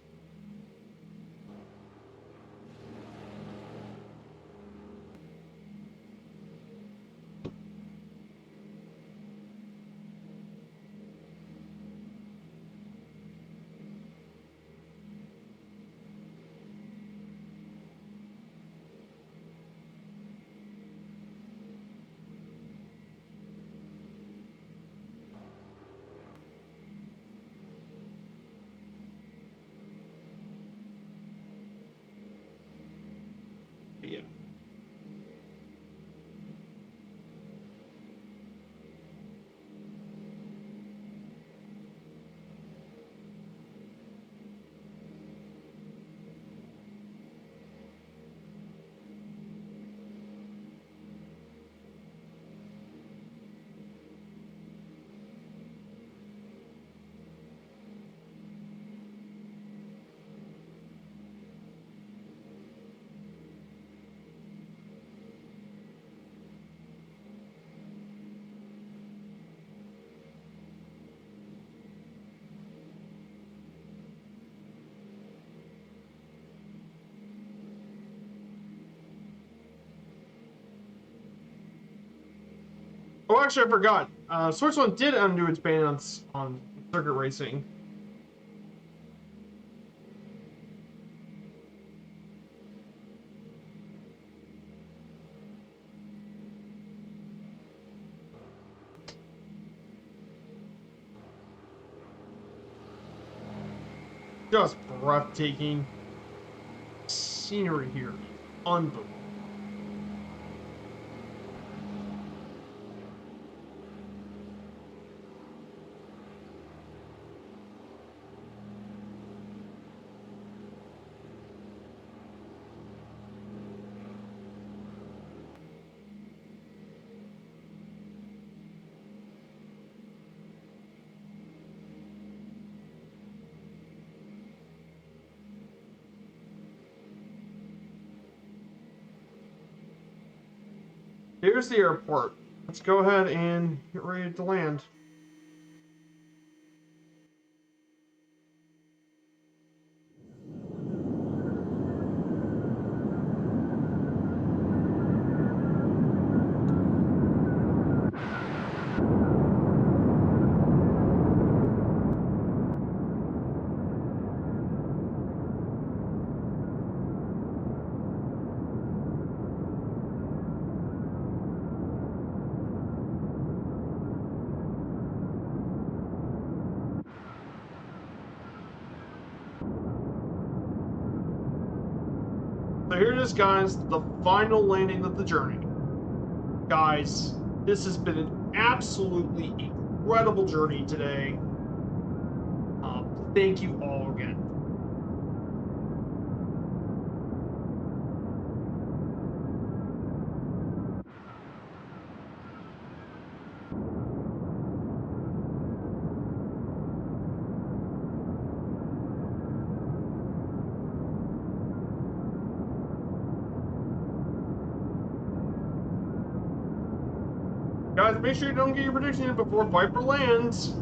Oh, actually, I forgot. Switzerland did undo its ban on circuit racing. Just breathtaking scenery here. Unbelievable. Here's the airport. Let's go ahead and get ready to land. So here it is, guys, the final landing of the journey. Guys, this has been an absolutely incredible journey today. Thank you all again. Guys, make sure you don't get your prediction in before Viper lands.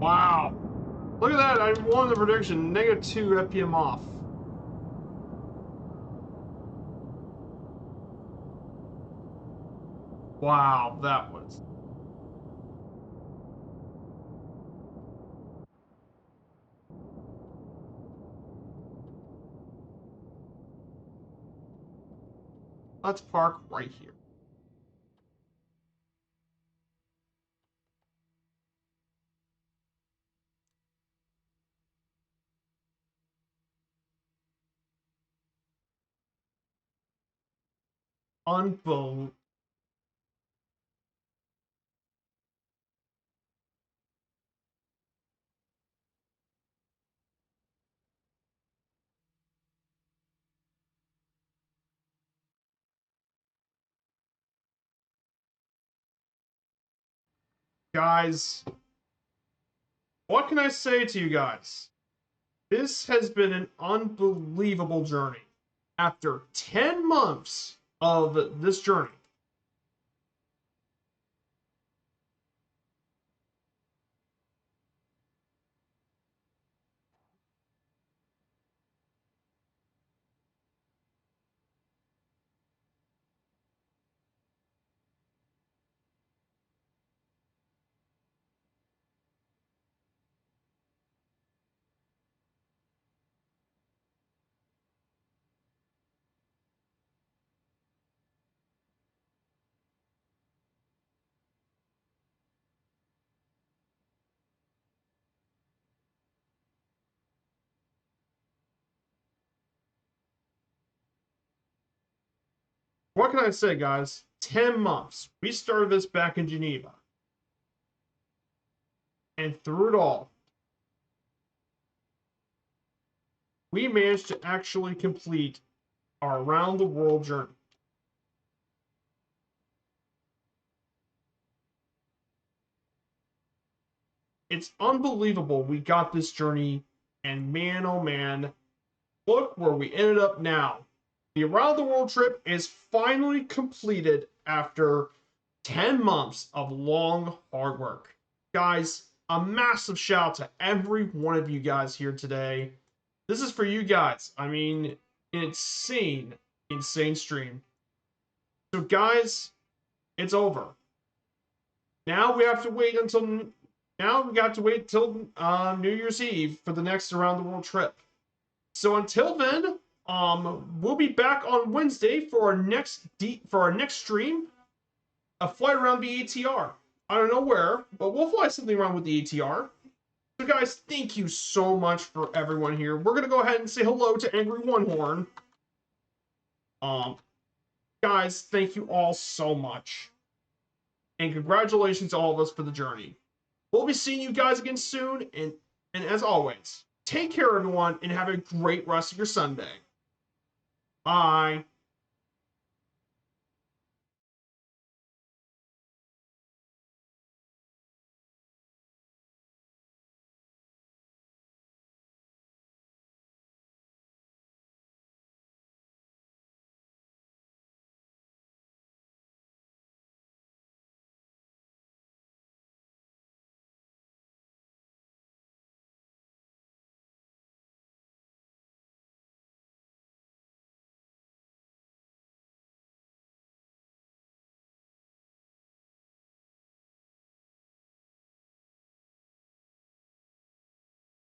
Wow. Look at that. I won the prediction. -2 FPM off. Wow, that was. Let's park right here. Unbelievable. Guys, what can I say to you guys? This has been an unbelievable journey. After 10 months of this journey, What can I say, guys? 10 months. We started this back in Geneva. And through it all, we managed to actually complete our around the world journey. It's unbelievable we got this journey, and man, oh man, look where we ended up now. The around the world trip is finally completed after 10 months of long, hard work. Guys, a massive shout out to every one of you guys here today. This is for you guys. I mean, insane, insane stream. So, guys, it's over. Now we have to wait until now we got to wait till New Year's Eve for the next around the world trip. So until then, we'll be back on Wednesday for our next stream, a flight around the ATR. I don't know where, but we'll fly something around with the ATR. So guys, thank you so much for everyone here. We're gonna go ahead and say hello to Angry One Horn. Guys, thank you all so much. And congratulations to all of us for the journey. We'll be seeing you guys again soon, and as always, take care everyone and have a great rest of your Sunday. Bye.